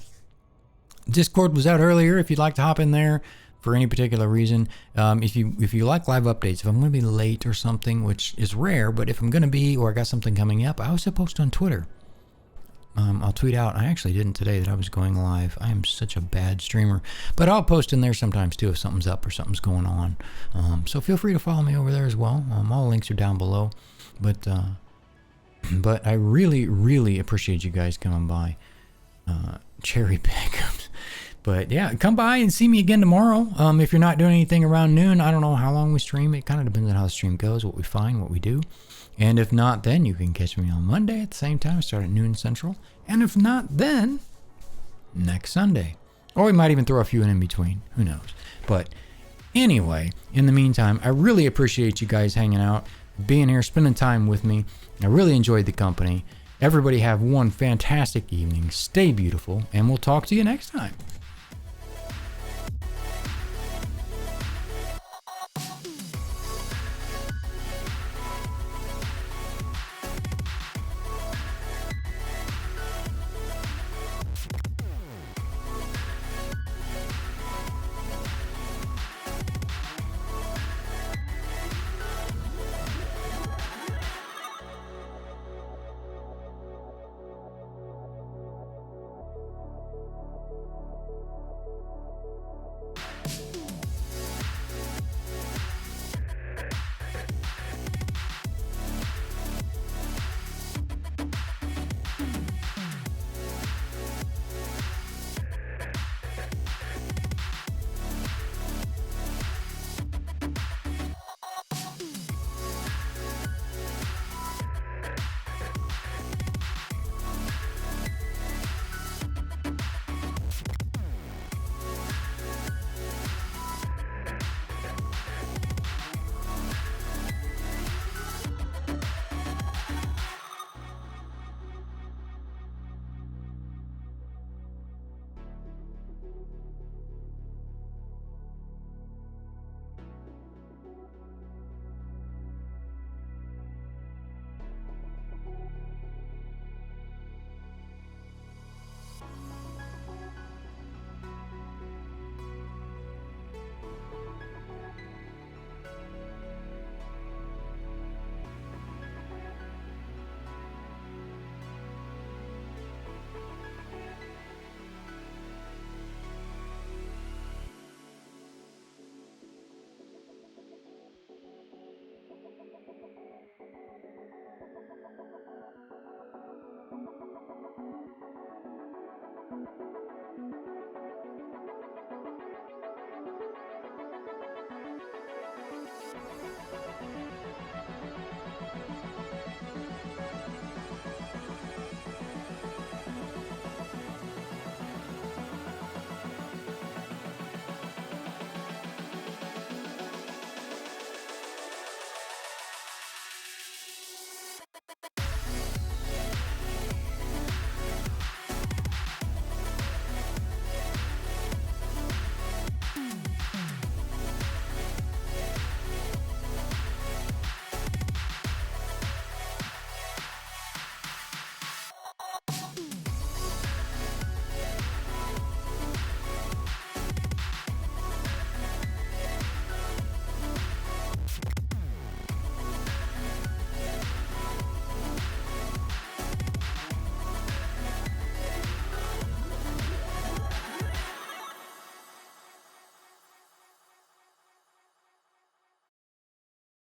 Discord was out earlier. If you'd like to hop in there for any particular reason, if you like live updates, if I'm going to be late or something, which is rare, but if I'm going to be or I got something coming up, I also post on Twitter. I'll tweet out. I actually didn't today that I was going live. I am such a bad streamer, but I'll post in there sometimes too if something's up or something's going on. So feel free to follow me over there as well. All the links are down below. But I really, really appreciate you guys coming by. Cherry pick. But yeah, come by and see me again tomorrow. If you're not doing anything around noon, I don't know how long we stream. It kind of depends on how the stream goes, what we find, what we do. And if not, then you can catch me on Monday at the same time. Start at noon Central. And if not, then next Sunday. Or we might even throw a few in between. Who knows? But anyway, in the meantime, I really appreciate you guys hanging out, being here, spending time with me. I really enjoyed the company. Everybody have one fantastic evening. Stay beautiful, and we'll talk to you next time.